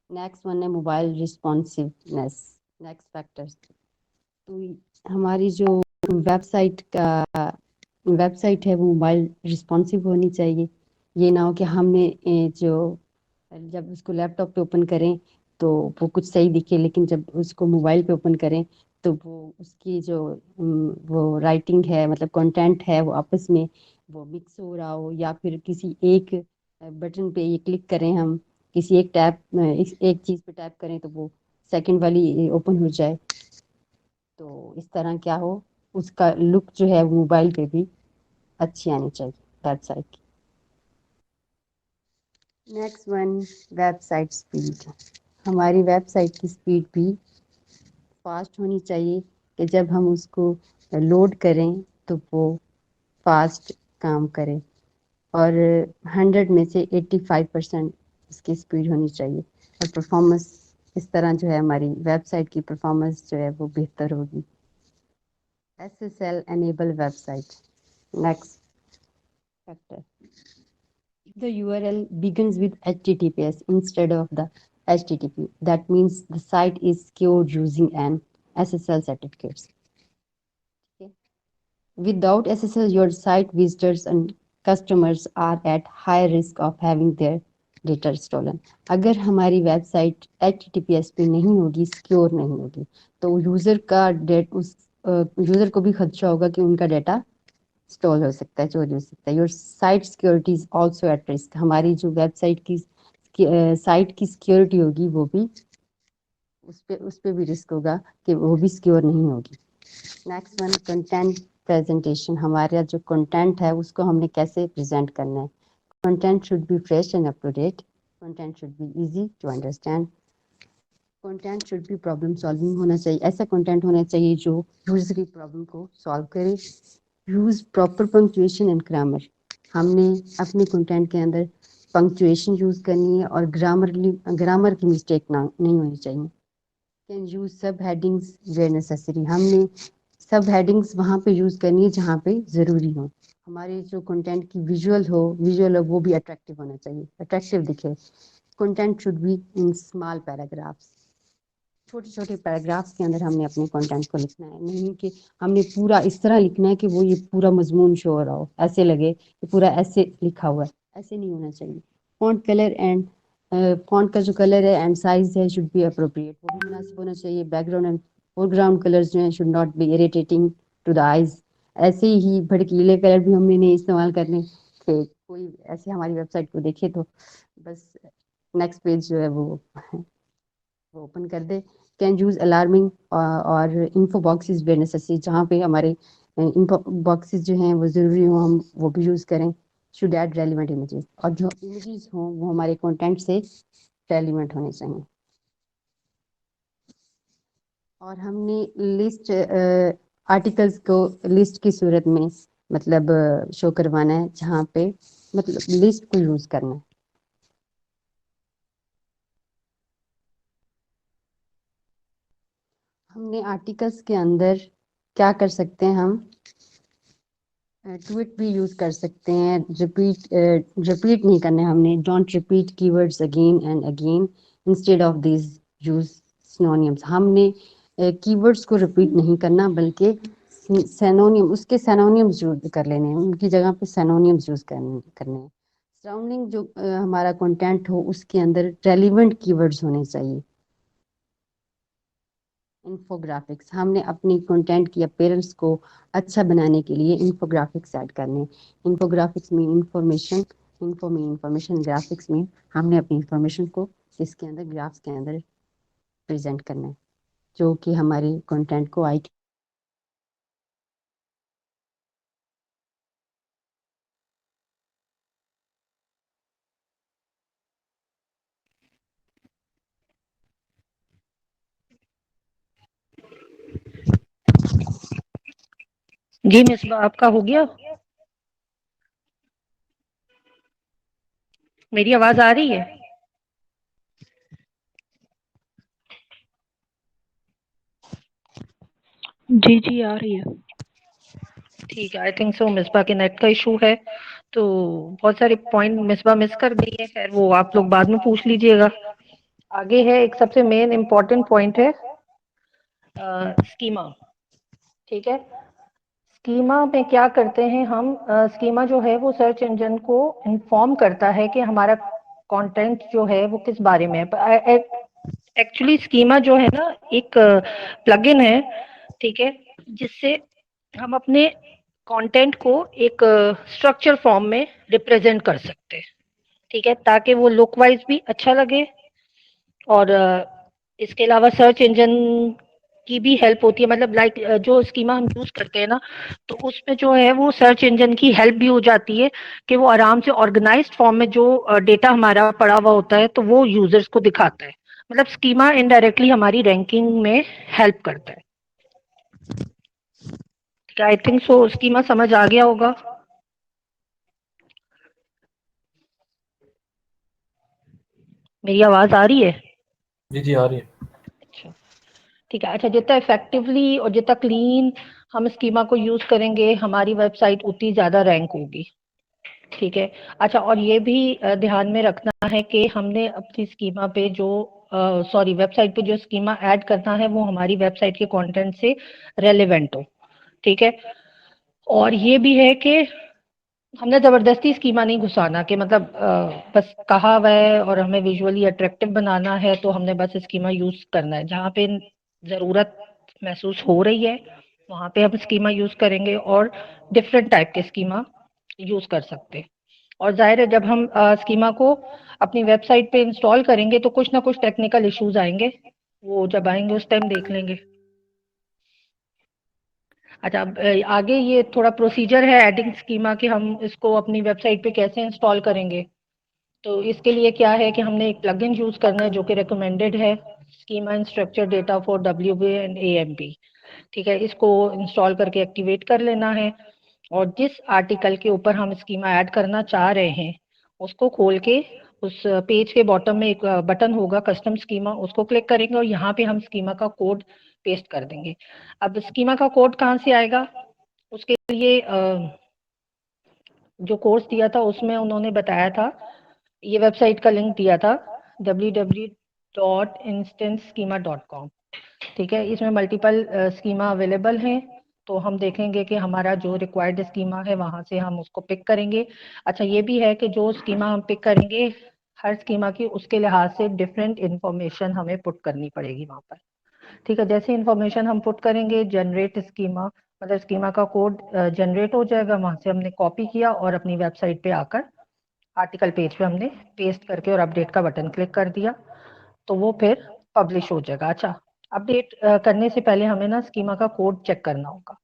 नेक्स्ट वन है मोबाइल रिस्पॉन्सिवनेस। नेक्स्ट फैक्टर्स, तो हमारी जो वेबसाइट है वो मोबाइल रिस्पॉन्सिव होनी चाहिए। ये ना हो कि हमने जो जब उसको लैपटॉप पे ओपन करें तो वो कुछ सही दिखे, लेकिन जब उसको मोबाइल पे ओपन करें तो वो उसकी जो वो राइटिंग है, मतलब कंटेंट है, वो आपस में वो मिक्स हो रहा हो, या फिर किसी एक बटन पे ये क्लिक करें हम, किसी एक एक चीज़ पे टैप करें तो वो सेकंड वाली ओपन हो जाए। तो इस तरह क्या हो, उसका लुक जो है वो मोबाइल पे भी अच्छी आनी चाहिए वेबसाइट की। Next one, website speed. हमारी वेबसाइट की स्पीड भी फास्ट होनी चाहिए कि जब हम उसको लोड करें तो वो फास्ट काम करे। और 100 में से 85% इसकी स्पीड होनी चाहिए। और परफॉर्मेंस, इस तरह जो है हमारी वेबसाइट की परफॉर्मेंस जो है वो बेहतर होगी। SSL enable website. Next factor. If the URL begins with HTTPS instead of the HTTP, that means the site is secured using an SSL certificate. Okay. Without SSL, your site visitors and customers are at high risk of having their data stolen. अगर हमारी वेबसाइट HTTPS पे नहीं होगी, सिक्योर नहीं होगी, तो यूजर को भी खदशा होगा कि उनका डाटा स्टॉल हो सकता है, चोरी हो सकता है। Your site security is also at risk. हमारी जो वेबसाइट की साइट की सिक्योरिटी होगी वो भी उस पे भी रिस्क होगा कि वो भी सिक्योर नहीं होगी। Next one, content presentation. हमारा जो कंटेंट है उसको हमने कैसे प्रेजेंट करना है। Content should be fresh and up to date. Content should be easy to understand. Content should be problem solving होना चाहिए। ऐसा कंटेंट होना चाहिए जो यूजर की प्रॉब्लम को सॉल्व करे। Use proper punctuation and grammar. हमने अपने कंटेंट के अंदर पंक्चुएशन यूज करनी है और ग्रामर की मिस्टेक नहीं होनी चाहिए। कैन यूज सब हेडिंग्स वेयर नेसेसरी। हमने सब हेडिंग्स वहाँ पे यूज करनी है जहाँ पे ज़रूरी हो। हमारे जो कंटेंट की विजुअल हो वो भी अट्रैक्टिव होना चाहिए, अट्रैक्टिव दिखे। Content should be in small paragraphs. छोटे छोटे पैराग्राफ्स के अंदर हमने अपने कंटेंट को लिखना है, नहीं कि हमने पूरा इस तरह लिखना है कि वो ये पूरा मजमून शो हो रहा हो, ऐसे लगे कि पूरा ऐसे लिखा हुआ है। ऐसे नहीं होना चाहिए। फॉन्ट कलर एंड फॉन्ट का जो कलर है एंड साइज है शुड बी अप्रोप्रिएट, वो भी मुनासिब होना चाहिए। बैकग्राउंड एंड फोरग्राउंड कलर्स जो हैं should not be irritating to the eyes. ऐसे ही भड़कीले कलर भी हमने नहीं इस्तेमाल करने कि कोई ऐसे हमारी वेबसाइट को देखे तो बस नेक्स्ट पेज जो है वो ओपन कर दे। कैन यूज अलार्मिंग और इन्फो बॉक्सेस वेयर नेसेसरी। जहाँ पे हमारे इन्फो बॉक्सेस जो हैं वो ज़रूरी हो हम वो भी यूज़ करें। शुड ऐड रेलिवेंट इमेजेस, और जो इमेजेस हों वो हमारे कंटेंट से रेलिवेंट होने चाहिए। और हमने लिस्ट आर्टिकल्स को लिस्ट की सूरत में मतलब शो करवाना है, जहाँ पे मतलब लिस्ट को यूज करना है। हमने आर्टिकल्स के अंदर क्या कर सकते हैं, हम ट्वीट भी यूज कर सकते हैं। रिपीट नहीं करना है हमने। Don't repeat keywords again and again, instead of this use synonyms. हमने कीवर्ड्स को रिपीट नहीं करना, बल्कि सैनोनियम, उसके सैनोनियम्स यूज कर लेने हैं, उनकी जगह पे सैनोनियम्स यूज करने हैं। सराउंडिंग जो हमारा कंटेंट हो, उसके अंदर रेलिवेंट कीवर्ड्स होने चाहिए। इन्फोग्राफिक्स, हमने अपनी कंटेंट की अपीयरेंस को अच्छा बनाने के लिए इन्फोग्राफिक्स ऐड करने। इन्फोग्राफिक्स में इंफॉर्मेशन, इंफॉर्मेशन, ग्राफिक्स में हमने अपनी इंफॉर्मेशन को इसके अंदर ग्राफ्स के अंदर प्रेजेंट करना है, जो कि हमारी कंटेंट को आई
जी मिसबा, आपका हो गया? मेरी आवाज आ रही है?
जी जी आ रही है।
ठीक है, आई थिंक सो मिसबा के नेट का इशू है, तो बहुत सारे पॉइंट मिसबा मिस कर गई है। खैर वो आप लोग बाद में पूछ लीजिएगा। आगे है एक सबसे मेन इम्पोर्टेंट पॉइंट है स्कीमा। ठीक है, स्कीमा में क्या करते हैं हम? स्कीमा जो है वो सर्च इंजन को इन्फॉर्म करता है कि हमारा कंटेंट जो है वो किस बारे में है। एक्चुअली स्कीमा जो है ना, एक प्लगइन है, ठीक है, जिससे हम अपने कंटेंट को एक स्ट्रक्चर फॉर्म में रिप्रेजेंट कर सकते हैं, ठीक है, ताकि वो लुक वाइज भी अच्छा लगे। और इसके अलावा सर्च इंजन की भी हेल्प होती है, मतलब लाइक जो स्कीमा हम यूज करते हैं ना, तो उसमें जो है वो सर्च इंजन की हेल्प भी हो जाती है कि वो आराम से ऑर्गेनाइज्ड फॉर्म में जो डेटा हमारा पड़ा हुआ होता है तो वो यूजर्स को दिखाता है। मतलब स्कीमा इनडायरेक्टली हमारी रैंकिंग में हेल्प करता है। आई थिंक सो स्कीमा समझ आ गया होगा। मेरी आवाज आ रही है?
जी जी आ रही है।
अच्छा, ठीक है। अच्छा, जितना इफेक्टिवली और जितना क्लीन हम स्कीमा को यूज करेंगे, हमारी वेबसाइट उतनी ज्यादा रैंक होगी, ठीक है। अच्छा, और ये भी ध्यान में रखना है कि हमने अपनी स्कीमा पे जो सॉरी वेबसाइट पे जो स्कीमा ऐड करना है वो हमारी वेबसाइट के कंटेंट से रेलेवेंट हो, ठीक है। और ये भी है कि हमने जबरदस्ती स्कीमा नहीं घुसाना कि मतलब बस कहा हुआ है और हमें विजुअली अट्रैक्टिव बनाना है तो हमने बस स्कीमा यूज करना है। जहाँ पे जरूरत महसूस हो रही है वहां पे हम स्कीमा यूज करेंगे और डिफरेंट टाइप के स्कीमा यूज कर सकते हैं। और जाहिर है जब हम स्कीमा को अपनी वेबसाइट पे इंस्टॉल करेंगे तो कुछ ना कुछ टेक्निकल इश्यूज आएंगे, वो जब आएंगे उस टाइम देख लेंगे। अच्छा, अब आगे ये थोड़ा प्रोसीजर है एडिंग स्कीमा कि हम इसको अपनी वेबसाइट पे कैसे इंस्टॉल करेंगे। तो इसके लिए क्या है कि हमने एक प्लगइन यूज करना है जो कि रिकमेंडेड है, schema and structure data for WP and AMP, ठीक है। इसको इंस्टॉल करके एक्टिवेट कर लेना है और जिस आर्टिकल के ऊपर हम स्कीमा ऐड करना चाह रहे हैं उसको खोल के उस पेज के बॉटम में एक बटन होगा कस्टम स्कीमा, उसको क्लिक करेंगे और यहाँ पे हम स्कीमा का कोड पेस्ट कर देंगे। अब स्कीमा का कोड कहाँ से आएगा? उसके लिए जो कोर्स दिया था उसमें उन्होंने बताया था, ये वेबसाइट का लिंक दिया था www.instantschema.com, ठीक है। इसमें मल्टीपल स्कीमा अवेलेबल हैं, तो हम देखेंगे कि हमारा जो रिक्वायर्ड स्कीमा है वहां से हम उसको पिक करेंगे। अच्छा, ये भी है कि जो स्कीमा हम पिक करेंगे हर स्कीमा की उसके लिहाज से डिफरेंट इंफॉर्मेशन हमें पुट करनी पड़ेगी वहां पर, ठीक है। जैसे इंफॉर्मेशन हम पुट करेंगे जनरेट स्कीमा, मतलब स्कीमा का कोड जनरेट हो जाएगा, वहां से हमने कॉपी किया और अपनी वेबसाइट पे आकर आर्टिकल पेज पे हमने पेस्ट करके और अपडेट का बटन क्लिक कर दिया तो वो फिर पब्लिश हो जाएगा। अच्छा, अपडेट करने से पहले हमें ना स्कीमा का कोड चेक करना होगा,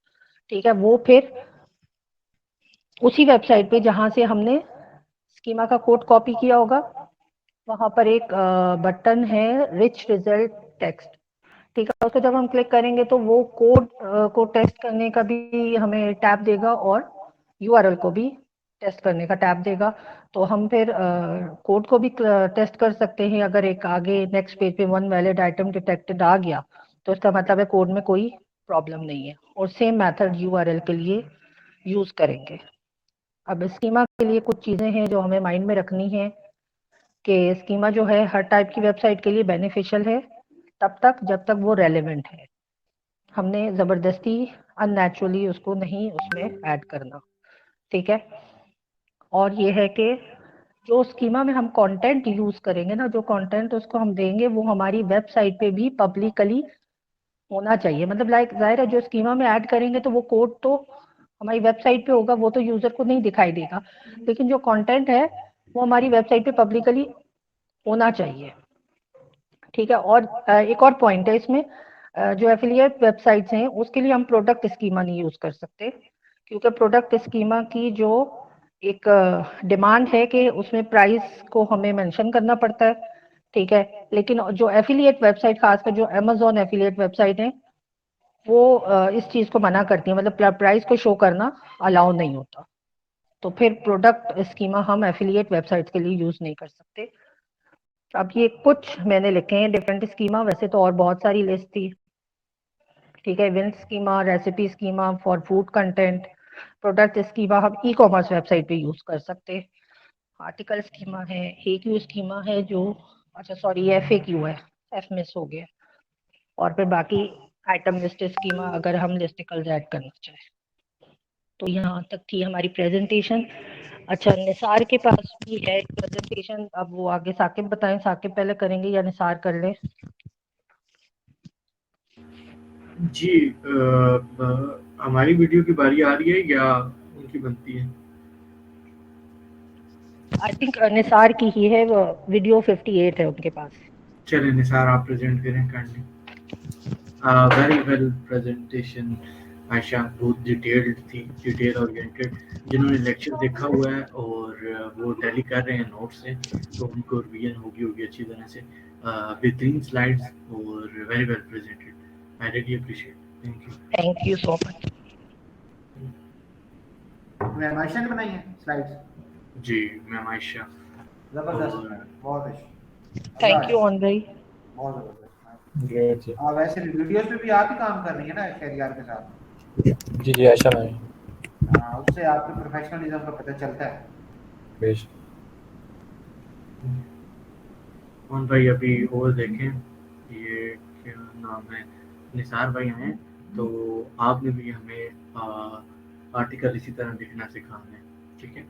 ठीक है। वो फिर उसी वेबसाइट पे जहां से हमने स्कीमा का कोड कॉपी किया होगा वहां पर एक बटन है रिच रिजल्ट टेक्स्ट, ठीक है। उसको जब हम क्लिक करेंगे तो वो कोड को टेस्ट करने का भी हमें टैब देगा और यूआरएल को भी टेस्ट करने का टैब देगा। तो हम फिर कोड को भी टेस्ट कर सकते हैं। अगर एक आगे नेक्स्ट पेज पे वन वैलिड आइटम डिटेक्टेड आ गया तो इसका मतलब है कोड में कोई प्रॉब्लम नहीं है, और सेम मेथड यूआरएल के लिए यूज करेंगे। अब स्कीमा के लिए कुछ चीजें हैं जो हमें माइंड में रखनी है कि स्कीमा जो है हर टाइप की वेबसाइट के लिए बेनिफिशियल है तब तक जब तक वो रेलेवेंट है। हमने जबरदस्ती अननेचुरली उसको नहीं उसमें ऐड करना, ठीक है। और ये है कि जो स्कीमा में हम कंटेंट यूज करेंगे ना, जो कंटेंट उसको हम देंगे वो हमारी वेबसाइट पे भी पब्लिकली होना चाहिए। मतलब लाइक जाहिर है जो स्कीमा में ऐड करेंगे तो वो कोड तो हमारी वेबसाइट पे होगा, वो तो यूजर को नहीं दिखाई देगा, लेकिन जो कंटेंट है वो हमारी वेबसाइट पे पब्लिकली होना चाहिए, ठीक है। और एक और पॉइंट है इसमें, जो एफिलिएट वेबसाइट्स हैं उसके लिए हम प्रोडक्ट स्कीमा नहीं यूज कर सकते, क्योंकि प्रोडक्ट स्कीमा की जो एक डिमांड है कि उसमें प्राइस को हमें मेंशन करना पड़ता है, ठीक है। लेकिन जो एफिलिएट वेबसाइट, खासकर जो अमेजोन एफिलिएट वेबसाइट है, वो इस चीज को मना करती है, मतलब प्राइस को शो करना अलाउ नहीं होता। तो फिर प्रोडक्ट स्कीमा हम एफिलिएट वेबसाइट के लिए यूज नहीं कर सकते। अब ये कुछ मैंने लिखे हैं डिफरेंट स्कीमा, वैसे तो और बहुत सारी लिस्ट थी, ठीक है। Event schema, recipe schema for food content, product schema हम ई कॉमर्स वेबसाइट पे यूज कर सकते हैं, आर्टिकल स्कीमा है, AQ स्कीमा है जो, अच्छा सॉरी ये FAQ है, एफ मिस हो गया, और फिर बाकी आइटम लिस्ट स्कीमा अगर हम लिस्टिकल्स ऐड करना चाहें। तो यहाँ तक थी हमारी प्रेजेंटेशन। अच्छा, निसार के पास भी है एक प्रेजेंटेशन, अब वो आगे साकिब बताएं, साकिब पहले करेंगे या निसार कर ले?
जी हमारी वीडियो की बारी आ रही है या उनकी बनती है?
आई थिंक निसार की ही है, वो वीडियो 58 है उनके पास।
चलिए निसार आप प्रेजेंट करें kindly. Very well presentation Ayesha, बहुत डिटेल्ड थी, डिटेल ओरिएंटेड। जिन्होंने लेक्चर देखा हुआ है और वो टैली कर रहे हैं नोट्स से, तो उनको रिवीजन होगी अच्छी तरह से। बेहतरीन स्लाइड्स और very well presented, I really appreciate,
thank you so much.
Ma'am Ayesha ने बनाई है स्लाइड्स?
जी मैम आयशा,
जबरदस्त, बहुत अच्छी।
थैंक यू ऑन भाई,
बहुत जबरदस्त।
ग्रेट जी।
वैसे वीडियोस पे भी आप ही काम कर रही है ना शहरियार के साथ?
जी जी आयशा मैम।
उससे आपके प्रोफेशनलिज्म का पता चलता है।
बेश
कौन भाई अभी और देखें, ये क्या नाम है, निसार भाई हैं, तो आपने भी हमें आर्टिकल इसी तरह लिखना सिखाना है, ठीक है।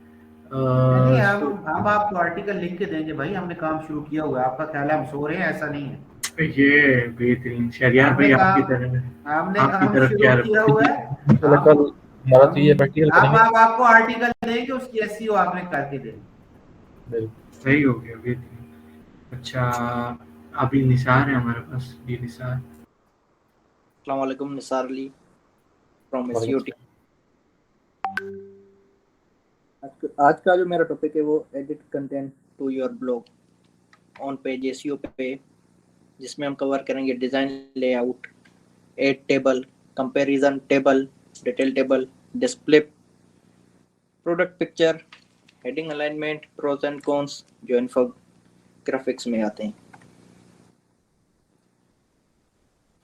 नहीं,
तो
हम आपको आर्टिकल लिख के देंगे भाई, हमने काम शुरू किया हुआ है। आपका ख्याल है हम सो रहे हैं? ऐसा नहीं है।
ये बेहतरीन शहरियार भाई, आपकी
हमने
आपकी
काम
तरफ
शुरू
क्या
किया हुआ है।
कल हमारा तो ये प्रैक्टिकल
हम
करेंगे।
आपको आर्टिकल देंगे, उसकी SEO आपने करके देनी।
बिल्कुल
सही हो गया, बेहतरीन। अच्छा अभी निसार है हमारे पास, जी निसार।
अस्सलाम वालेकुम, निसार अली फ्रॉम
वालेकुम
SEO टीम। आज का जो मेरा टॉपिक है वो edit content to your blog on page SEO पे, जिसमें हम कवर करेंगे design, layout, add table, comparison table, detail table, display, product picture, heading alignment, pros and cons जो इन्फोग्राफिक्स में आते हैं।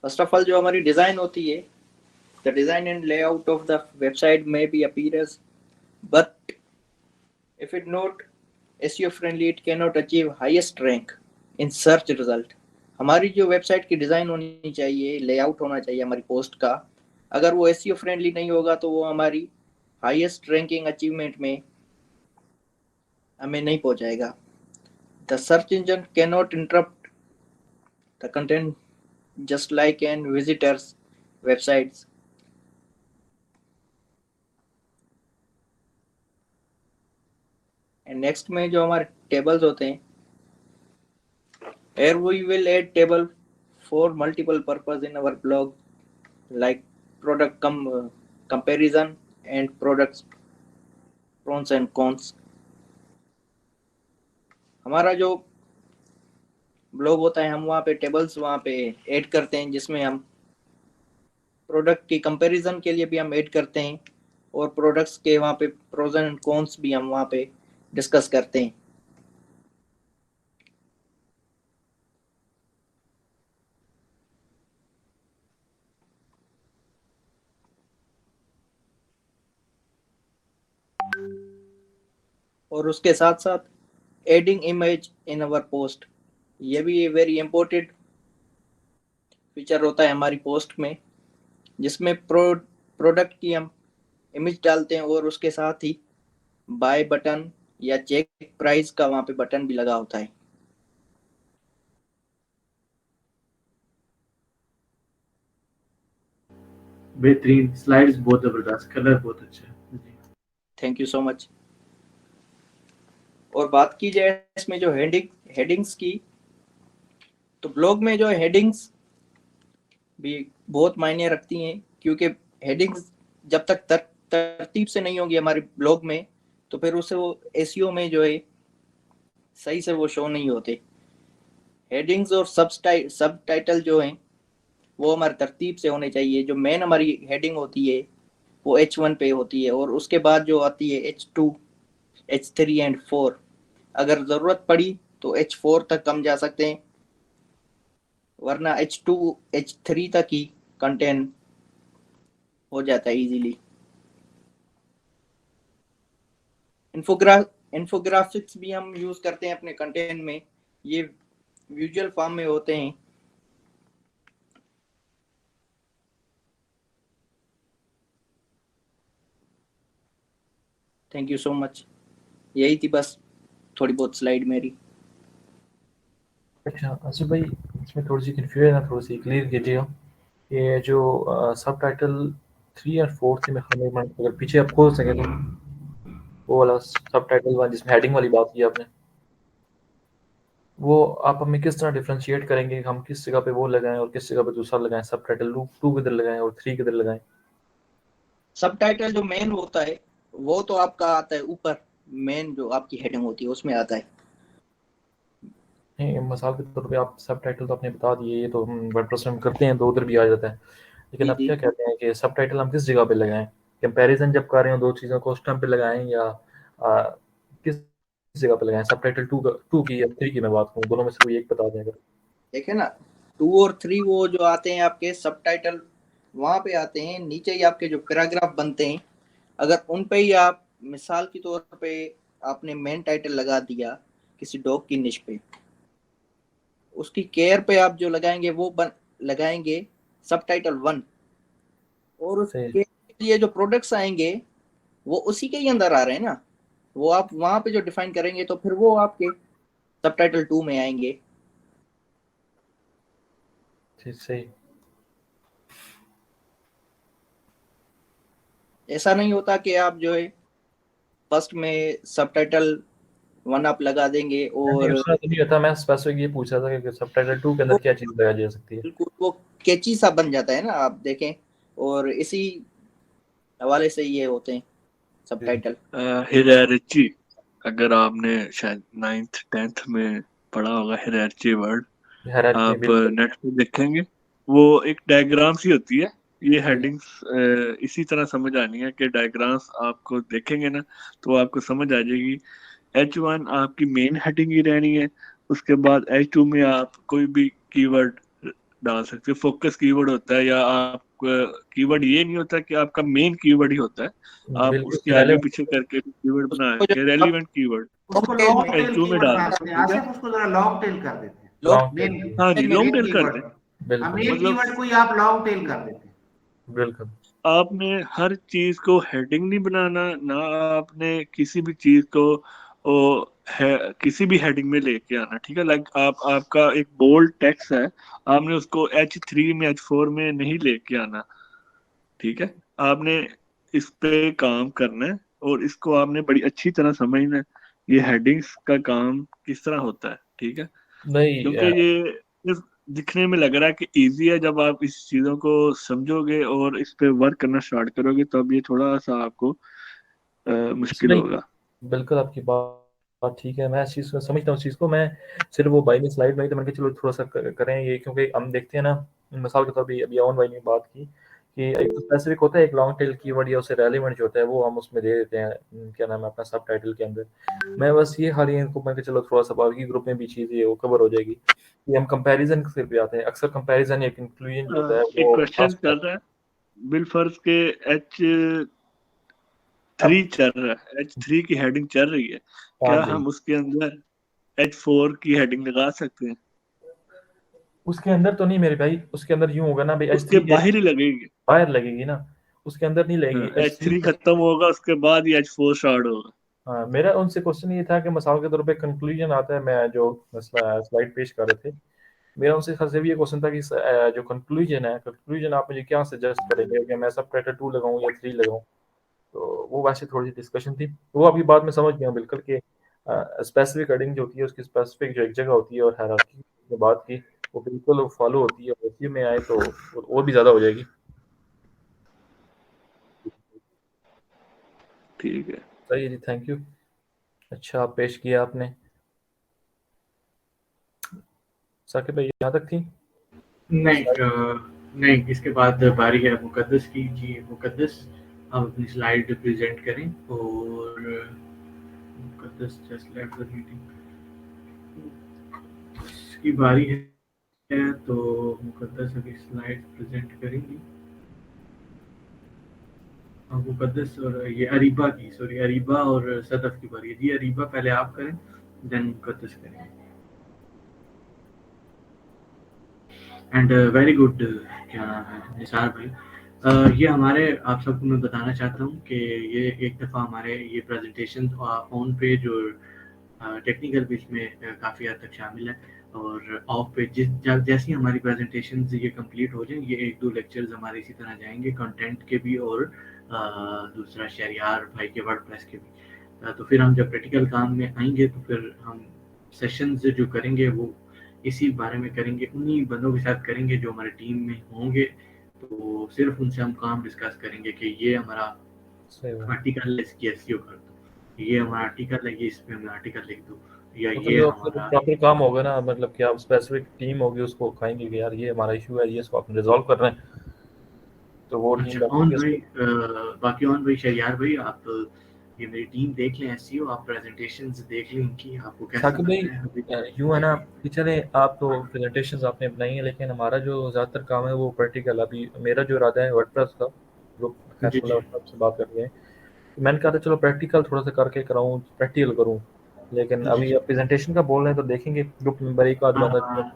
फर्स्ट ऑफ ऑल जो हमारी डिज़ाइन होती है, the design and layout of the website may be appears, but if it not SEO friendly, it cannot achieve highest rank in search result. हमारी जो वेबसाइट की डिज़ाइन होनी चाहिए, लेआउट होना चाहिए हमारी पोस्ट का, अगर वो SEO फ्रेंडली नहीं होगा तो वो हमारी हाईएस्ट रैंकिंग अचीवमेंट में हमें नहीं पहुंचाएगा। The search engine cannot interrupt the content just like an visitors websites. And next में जो हमारे टेबल्स होते हैं, here we will add table for multiple purpose in our blog, like product comparison and products pros and cons. हमारा जो ब्लॉग होता है, हम वहाँ पे टेबल्स वहाँ पे ऐड करते हैं, जिसमें हम प्रोडक्ट की कंपैरिजन के लिए भी हम ऐड करते हैं, और प्रोडक्ट्स के वहाँ पे प्रोज एंड कॉन्स भी हम वहाँ पे डिस्कस करते हैं। और उसके साथ साथ adding image in our post, ये भी वेरी इंपॉर्टेंट फीचर होता है हमारी पोस्ट में, जिसमें प्रोडक्ट की हम इमेज डालते हैं और उसके साथ ही बाय बटन या चेक प्राइस का वहाँ पे बटन भी लगा होता है।
बेहतरीन स्लाइड्स, बहुत जबरदस्त, कलर बहुत अच्छा है।
Thank you so much. और बात की जाए इसमें जो हेडिंग्स की, तो ब्लॉग में जो हेडिंग्स भी बहुत मायने रखती हैं, क्योंकि हेडिंग्स जब तक तरतीब से नहीं होगी हमारे ब्लॉग में, तो फिर उसे वो एसईओ में जो है सही से वो शो नहीं होते। हेडिंग्स और सब टाइटल जो हैं वो हमारे तरतीब से होने चाहिए। जो मेन हमारी हेडिंग होती है वो H1 पे होती है, और उसके बाद जो आती है H2, H3 एंड 4। अगर ज़रूरत पड़ी तो H4 तक हम जा सकते हैं, वरना H2, H3 तक ही कंटेंट हो जाता है इजीली। इन्फोग्राफिक्स भी हम यूज करते हैं अपने कंटेंट में, ये विजुअल फॉर्म में होते हैं। Thank you so much. यही थी बस थोड़ी बहुत स्लाइड मेरी।
अच्छा आसिफ भाई, इसमें थोड़ी सी कन्फ्यूजन है, थोड़ी सी क्लियर कीजिएगा। ये जो सब टाइटल 3 और 4 से मैं अगर पीछे आप खोल सकें तो वो वाला सब टाइटल वाला जिसमें हेडिंग वाली बात की आपने, वो आप हमें किस तरह डिफरेंशिएट करेंगे, हम किस जगह पे वो लगाएं और किस जगह पे दूसरा लगाएं, सब टाइटल 2 किधर लगाएं और 3 किधर लगाएं?
सब टाइटल जो मेन होता है वो तो आपका आता है ऊपर, मेन जो आपकी हेडिंग होती है उसमें आता है।
नहीं, मिसाल के तौर पे आप सब टाइटल तो आपने बता दिए, ये तो हम वर्डप्रेस में करते हैं तो उधर भी आ जाता है, लेकिन
जी
आप
जी।
क्या कहते हैं कि सब टाइटल हम किस जगह पे लगाएं? कंपैरिजन जब कर रहे हो दो चीज़ों को उस टाइम पे लगाएं, या किस जगह पे लगाएं? सब टाइटल 2 की या 3 की मैं बात करूँ, दोनों में से कोई एक बता दें अगर।
देखे ना, 2 और 3 वो जो आते हैं आपके सब टाइटल वहां पे आते हैं, नीचे ही आपके जो पैराग्राफ बनते हैं, अगर उन पे ही आप मिसाल के तौर पे आपने मेन टाइटल लगा दिया किसी डॉग की निश पे, उसकी केयर पे आप जो लगाएंगे वो लगाएंगे सब टाइटल 1, और उसके लिए जो प्रोडक्ट्स आएंगे वो उसी के ही अंदर आ रहे हैं ना, वो आप वहां पे जो डिफाइन करेंगे तो फिर वो आपके सब टाइटल 2 में आएंगे।
सही।
ऐसा नहीं होता कि आप जो है फर्स्ट में सब टाइटल 1 आप लगा देंगे
नहीं,
और
उसका तो नहीं होता, मैं स्पेसिफिक ये पूछ रहा था कि सब टाइटल 2 के अंदर क्या चीज़ लगाई जा सकती है।
बिल्कुल वो कैची सा बन जाता है ना, आप देखें, और इसी हवाले से ये होते हैं सब टाइटल।
हियरार्ची, अगर आपने शायद 9th 10th में पढ़ा होगा हियरार्ची वर्ड, आप नेट पे देखेंगे वो एक डायग्राम सी होती है। ये हेडिंग्स इसी तरह समझ आनी है कि डायग्राम्स आपको देखेंगे ना तो आपको समझ आ जाएगी। H1 आपकी मेन हेडिंग ही रहनी है, उसके बाद H2 में आप कोई भी कीवर्ड डाल सकते हो। फोकस कीवर्ड होता है, या आप कीवर्ड ये नहीं होता कि आपका मेन कीवर्ड ही होता है, आप उसके आगे पीछे करके कीवर्ड बना के रेलेवेंट कीवर्ड
उसको लॉन्ग टेल
H2 में
कीवर्ड
डाल
बना
सकते
देते
हो।
हैं,
ठीक है,
आसिफ उसको जरा लॉन्ग टेल कर देते हैं।
लॉन्ग
हाँ जी, लॉन्ग टेल कर दें।
मेन
मतलब
कीवर्ड को ही आप लॉन्ग टेल कर देते हैं।
बिल्कुल।
आपने हर चीज को हेडिंग नहीं बनाना, ना आपने किसी भी चीज को ओ, किसी भी हेडिंग में लेके आना। ठीक है, लाइक आपका एक बोल्ड टेक्स्ट है, आपने उसको H3 में H4 में नहीं लेके आना। ठीक है, आपने इस पे काम करना है और इसको आपने बड़ी अच्छी तरह समझना है, ये हेडिंग्स का काम किस तरह होता है। ठीक है,
नहीं
क्योंकि ये सिर्फ दिखने में लग रहा है कि इजी है, जब आप इस चीज़ों को समझोगे और इस पे वर्क करना स्टार्ट करोगे तब ये थोड़ा सा आपको मुश्किल
नहीं,
होगा।
बिल्कुल आपकी बात ठीक है, मैं इस चीज़ को समझता हूँ। इस चीज़ को मैं सिर्फ वो बाई में स्लाइड में ही तो मैंने कहा चलो थोड़ा सा करें ये, क्योंकि हम देखते हैं ना, मिसाल के तौर पर अभी ओवन भाई ने बात की कि एक तो स्पेसिफिक होता है, एक लॉन्ग टेल कीवर्ड या उससे रेलेवेंट जो होता है वो हम उसमें दे देते हैं, क्या नाम है, अपना सब टाइटल के अंदर। मैं बस ये खाली इनको मैं चलो थोड़ा सा बाकी ग्रुप में भी चीज़ें वो कवर हो जाएगी कि हम कंपैरिजन से भी आते हैं। अक्सर कंपैरिजन या कंक्लूजन जो होता है
एक
वो
क्वेश्चन चल रहा है, बिलफर्ज के H3 चल रहा है, H3 की हेडिंग चल रही है,
हाँ
क्या
जी,
हम उसके अंदर H4 की हेडिंग लगा सकते हैं?
उसके अंदर तो नहीं मेरे भाई, उसके अंदर यूं होगा ना भाई,
उसके
H3
बाहर ही लगेगी।
बाहर लगेगी ना, उसके अंदर नहीं लगेगी। H3
H3 खत्म होगा, उसके बाद ही H4 स्टार्ट होगा।
हाँ, मेरा उनसे क्वेश्चन ये था कि मिसाल के तौर पे कंक्लूजन आता है, मैं जो मसला स्लाइड पेश कर रहे थे, मेरा उनसे खास ये क्वेश्चन था कि जो कंक्लूजन है, कंक्लूजन आप मुझे क्या सजेस्ट करेंगे कि मैं सब टाइटल 2 लगाऊं या 3 लगाऊं? तो वो वैसे थोड़ी सी डिस्कशन थी, वो अभी बाद में समझ गया बिल्कुल कि स्पेसिफिक हेडिंग जो होती है उसकी स्पेसिफिक जो एक जगह होती है और हायरार्की की बात की वो बिल्कुल फॉलो होती है, और इसी में आए तो और भी ज़्यादा हो जाएगी।
ठीक है।
सही है जी, थैंक यू। अच्छा आप पेश किया आपने। साकिब भाई यहाँ तक थी
नहीं
स्लाइड?
नहीं, इसके बाद बारी है मुकद्दस की। जी मुकद्दस, आप अपनी स्लाइड प्रेजेंट करें। और मुकद्दस जस्ट लेफ्ट द मीटिंग, इसकी बारी है तो मुकद्दस अभी स्लाइड प्रेजेंट करेंगी। मुकद्दस और ये अरीबा की, सॉरी अरीबा और सदफ की बारी है। जी अरीबा पहले आप करें, देन मुकद्दस करेंगे। एंड वेरी गुड, क्या नाम है, निसार भाई। ये हमारे, आप सबको मैं बताना चाहता हूँ कि ये एक दफ़ा हमारे ये प्रेजेंटेशन ऑन पेज और टेक्निकल पेज में काफ़ी हद तक शामिल है। और ऑफ पेज जैसी हमारी प्रेजेंटेशन ये कंप्लीट हो जाए, ये एक दो लेक्चर्स हमारे इसी तरह जाएंगे, कंटेंट के भी और दूसरा शहरियार भाई के वर्डप्रेस के भी। तो फिर हम जब प्रैक्टिकल काम में आएंगे तो फिर हम सेशंस जो करेंगे वो इसी बारे में करेंगे, उन्हीं बंदों के साथ करेंगे जो हमारे टीम में होंगे। तो सिर्फ उनसे हम काम डिस्कस करेंगे कि ये हमारा
सही बात।
आर्टिकल है, इसकी एसईओ कर दो, ये हमारा आर्टिकल है, ये इस पे हमें आर्टिकल लिख दो, या
मतलब
ये
जो
हमारा।
प्रॉपर काम होगा ना, मतलब कि आप स्पेसिफिक टीम होगी उसको खाएंगे कि यार ये हमारा इशू है, ये इसको आपने रिजॉल्व कर रहे हैं, तो वो टीम
अच्छा ऑन
बैठेगी
भाई,
उसको।
बाकी ऑन भाई शहरियार भाई, आप ये मेरी टीम देख लें एसईओ, आप प्रेजेंटेशंस देख लें इनकी, आपको कैसा
साकिब
लग
भाई
रहा है अभी।
यूँ है ना
जी
कि चले, आप तो प्रेजेंटेशंस आपने बनाई है, लेकिन हमारा जो ज़्यादातर काम है वो प्रैक्टिकल। अभी मेरा जो इरादा है वर्डप्रेस का, ग्रुप खैर
जी
खुला
जी।
से बात कर रहे हैं, तो मैंने कहा था चलो प्रैक्टिकल थोड़ा सा करके कराऊँ, प्रैक्टिकल करूँ, लेकिन
जी
अभी
जी।
अब प्रेजेंटेशन का बोल रहे हैं तो देखेंगे ग्रुप मेंबर एक आध बंदा
अब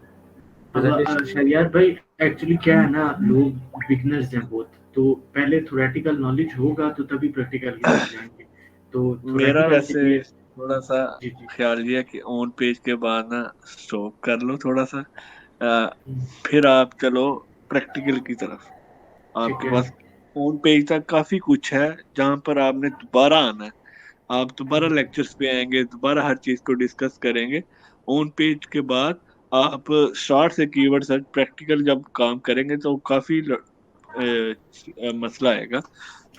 प्रेजेंटेशन।
शरियार भाई, एक्चुअली क्या है ना, लोग बिगनर्स हैं बहुत, तो पहले थोरेटिकल नॉलेज होगा तो तभी प्रैक्टिकल की तरफ जाएंगे। तो
मेरा
थोरेटिकल के
वैसे
लिए।
थोड़ा सा
जी जी।
ख्याल ये है कि ऑन पेज के बाद ना स्टॉप कर लो थोड़ा सा,
हम्म,
फिर आप चलो प्रैक्टिकल की तरफ।
ठीक
आपके
है।
पास ऑन पेज तक काफी कुछ है जहाँ पर आपने दोबारा आना है, आप दोबारा लेक्चर्स पे आएंगे, दोबारा हर चीज को डिस्कस करेंगे। ऑन पेज के बाद आप शॉर्ट से कीवर्ड सर्च, प्रैक्टिकल जब काम करेंगे तो काफी मसला आएगा,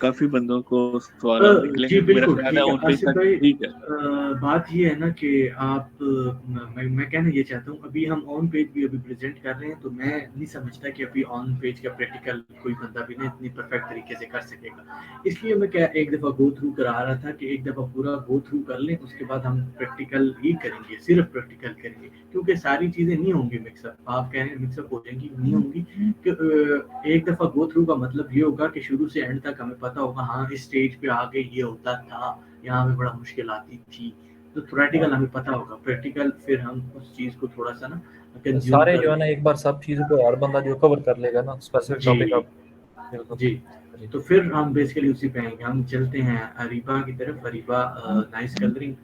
काफी बंदों को सवाल
जी
निकलेंगे। तो मेरा
बिल्कुल
ख्याल है
ठीक है
ऑन पेज
आसिफ
तक
भाई।
ठीक है।
बात ये है ना कि आप मैं कहना ये चाहता हूँ, अभी हम ऑन पेज भी अभी प्रेजेंट कर रहे हैं, तो मैं नहीं समझता कि अभी ऑन पेज का प्रैक्टिकल कोई बंदा भी ना इतनी परफेक्ट तरीके से कर सकेगा। इसलिए मैं क्या एक दफ़ा गो थ्रू करा रहा था कि एक दफ़ा पूरा गो थ्रू कर लें, उसके बाद हम प्रैक्टिकल ही करेंगे, सिर्फ प्रैक्टिकल करेंगे, क्योंकि सारी चीज़ें नहीं होंगी मिक्सअप। आप कह रहे हैं मिक्सअप हो जाएंगी, नहीं होंगी। कि एक दफ़ा गो थ्रू का मतलब ये होगा कि शुरू से एंड तक हमें पता होगा, हाँ इस स्टेज पे आगे ये होता था, यहाँ हमें बड़ा मुश्किल आती थी। तो थोरेटिकल हमें पता होगा, प्रैक्टिकल फिर हम उस चीज़ को थोड़ा सा ना कंज्यूम
सारे
कर
जो है ना
लेंगे।
एक बार सब चीज़ों को हर बंदा जो कवर कर लेगा ना स्पेसिफिक
जी
टॉपिक, आप बिल्कुल।
जी। तो फिर हम बेसिकली उसी पे आएंगे। हम चलते हैं अरीबा की तरफ। Ariba, nice colouring.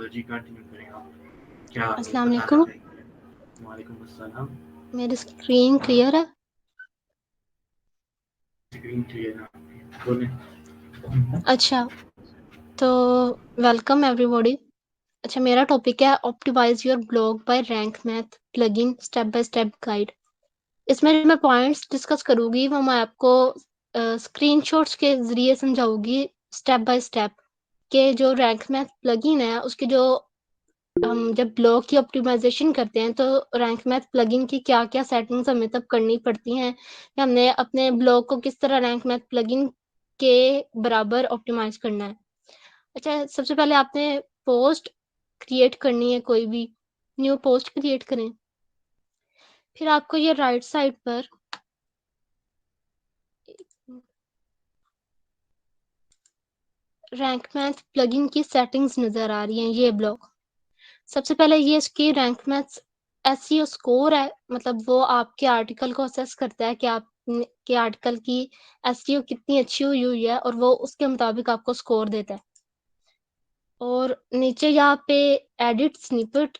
जी कंटिन्यू करें आप, क्या
अस्सलाम
बताना
वालेकुम।
चाहेंगे। वालेकुम अस्सलाम।
मेरी स्क्रीन क्लियर है?
स्क्रीन क्लियर है आपकी, बोलें।
अच्छा, तो वेलकम एवरीबॉडी। अच्छा, मेरा टॉपिक है optimise your blog by Rank Math plugin step by step guide. इसमें जो मैं पॉइंट्स डिस्कस करूंगी वो मैं आपको स्क्रीनशॉट्स के जरिए समझाऊंगी, स्टेप बाय स्टेप, के जो रैंक मैथ प्लगइन है उसके जो हम जब ब्लॉग की ऑप्टिमाइजेशन करते हैं तो रैंक मैथ प्लगइन की क्या-क्या सेटिंग्स हमें तब करनी पड़ती हैं कि हमने अपने ब्लॉग को किस तरह रैंक मैथ प्लगइन के बराबर ऑप्टिमाइज करना है। अच्छा, सबसे पहले आपने पोस्ट क्रिएट करनी है, कोई भी न्यू पोस्ट क्रिएट करें। फिर आपको ये राइट साइड पर रैंक मैथ प्लगइन की सेटिंग्स नज़र आ रही हैं, ये ब्लॉग। सबसे पहले ये इसकी रैंक मैथ्स एसईओ स्कोर है, मतलब वो आपके आर्टिकल को असेस करता है कि आप के आर्टिकल की एसईओ कितनी अच्छी हुई हुई है और वो उसके मुताबिक आपको स्कोर देता है। और नीचे यहाँ पे एडिट स्निपेट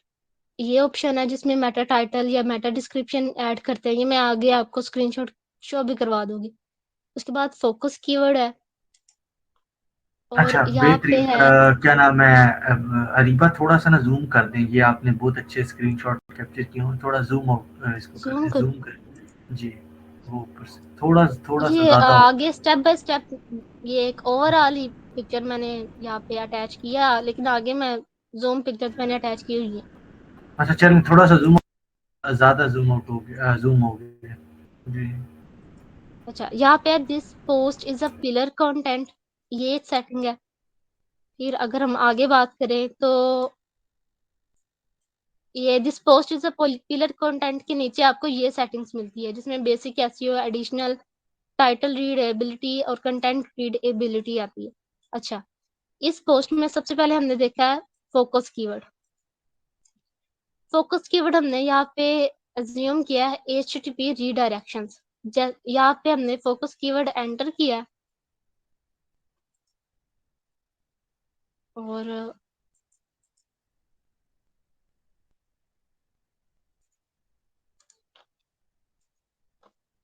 ये ऑप्शन है जिसमें मेटा टाइटल या मेटा डिस्क्रिप्शन ऐड करते हैं। ये मैं आगे आपको स्क्रीनशॉट शो भी करवा दूंगी। उसके बाद फोकस कीवर्ड है और
अच्छा,
यहाँ पे
बेहतरीन।
है
क्या नाम है, अरीबा थोड़ा सा ना जूम कर दें, ये आपने बहुत अच्छे स्क्रीनशॉट कैप्चर किए हैं, थोड़ा जूम इसको कर
जूम
दें,
कर
जूम कर जी, वो ऊपर से थोड़ा थोड़ा सा
ये
ज्यादा हो।
आगे स्टेप बाय स्टेप ये एक ओवरऑल ही पिक्चर मैंने यहाँ पे अटैच किया, लेकिन आगे मैं जूम पिक्चर मैंने अटैच की हुई है।
अच्छा चलिए, थोड़ा सा जूम, ज्यादा जूम आउट हो गया, जूम हो गया जी।
अच्छा, यहाँ पे this post is a pillar content, ये एक सेटिंग है। फिर अगर हम आगे बात करें तो ये this post is a pillar content के नीचे आपको ये सेटिंग्स मिलती है जिसमें basic SEO, additional, title readability और कंटेंट रीडेबिलिटी आती है। अच्छा, इस पोस्ट में सबसे पहले हमने देखा है फोकस कीवर्ड। फोकस कीवर्ड हमने यहाँ पे अज्यूम किया है HTTP रीडायरेक्शंस। यहाँ पे हमने फोकस कीवर्ड एंटर किया और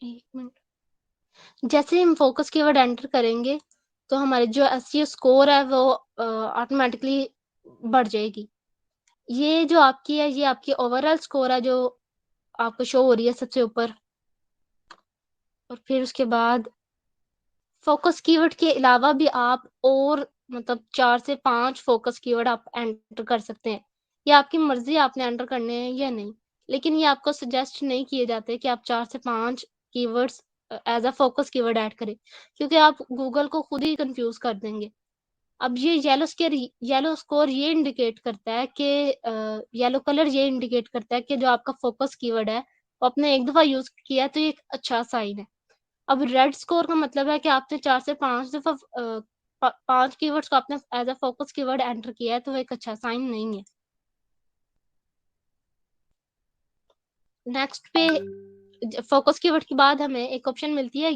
एक मिनट, जैसे हम फोकस कीवर्ड एंटर करेंगे तो हमारे जो एसईओ स्कोर है वो ऑटोमेटिकली बढ़ जाएगी। ये जो आपकी है ये आपकी ओवरऑल स्कोर है जो आपको शो हो रही है सबसे ऊपर। और फिर उसके बाद फोकस कीवर्ड के अलावा भी आप और मतलब 4 से 5 फोकस कीवर्ड आप एंटर कर सकते हैं। ये आपकी मर्जी आपने एंटर करने हैं या नहीं, लेकिन ये आपको सजेस्ट नहीं किए जाते कि आप 4 से 5 keywords as a focus keyword add करें, क्योंकि आप गूगल को खुद ही कंफ्यूज कर देंगे। अब ये येलो स्कोर ये इंडिकेट करता है कि येलो कलर ये इंडिकेट करता है कि जो आपका फोकस कीवर्ड है वो आपने एक दफा यूज किया है तो ये एक अच्छा साइन है। अब रेड स्कोर का मतलब है कि आपने 4 से 5 दफा 5 कीवर्ड्स को आपने as a focus keyword enter किया है तो वो एक अच्छा साइन नहीं है। नेक्स्ट पे फोकस कीवर्ड के बाद हमें एक ऑप्शन मिलती है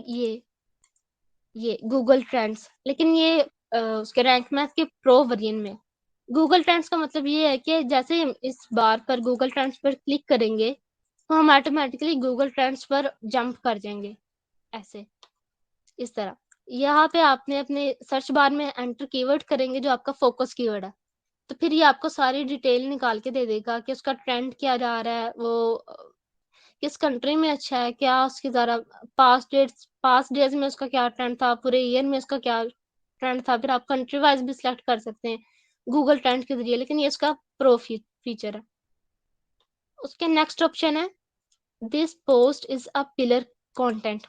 ये गूगल ट्रेंड्स, लेकिन ये उसके रैंक मैथ के प्रो वर्जन में। गूगल ट्रेंड्स का मतलब ये है कि जैसे ही हम इस बार पर गूगल ट्रेंड्स पर क्लिक करेंगे तो हम ऑटोमेटिकली गूगल ट्रेंड्स पर जंप कर जाएंगे, ऐसे इस तरह। यहाँ पे आपने अपने सर्च बार में एंटर कीवर्ड करेंगे जो आपका फोकस कीवर्ड है, तो फिर ये आपको सारी डिटेल निकाल के दे देगा कि उसका ट्रेंड क्या जा रहा है, वो किस कंट्री में अच्छा है, क्या उसकी ज़रा पास्ट डेज में उसका क्या ट्रेंड था, पूरे ईयर में उसका क्या ट्रेंड था। फिर आप कंट्री वाइज भी सिलेक्ट कर सकते हैं गूगल ट्रेंड के जरिए, लेकिन ये उसका प्रो फीचर है। उसके नेक्स्ट ऑप्शन है this post is a pillar content.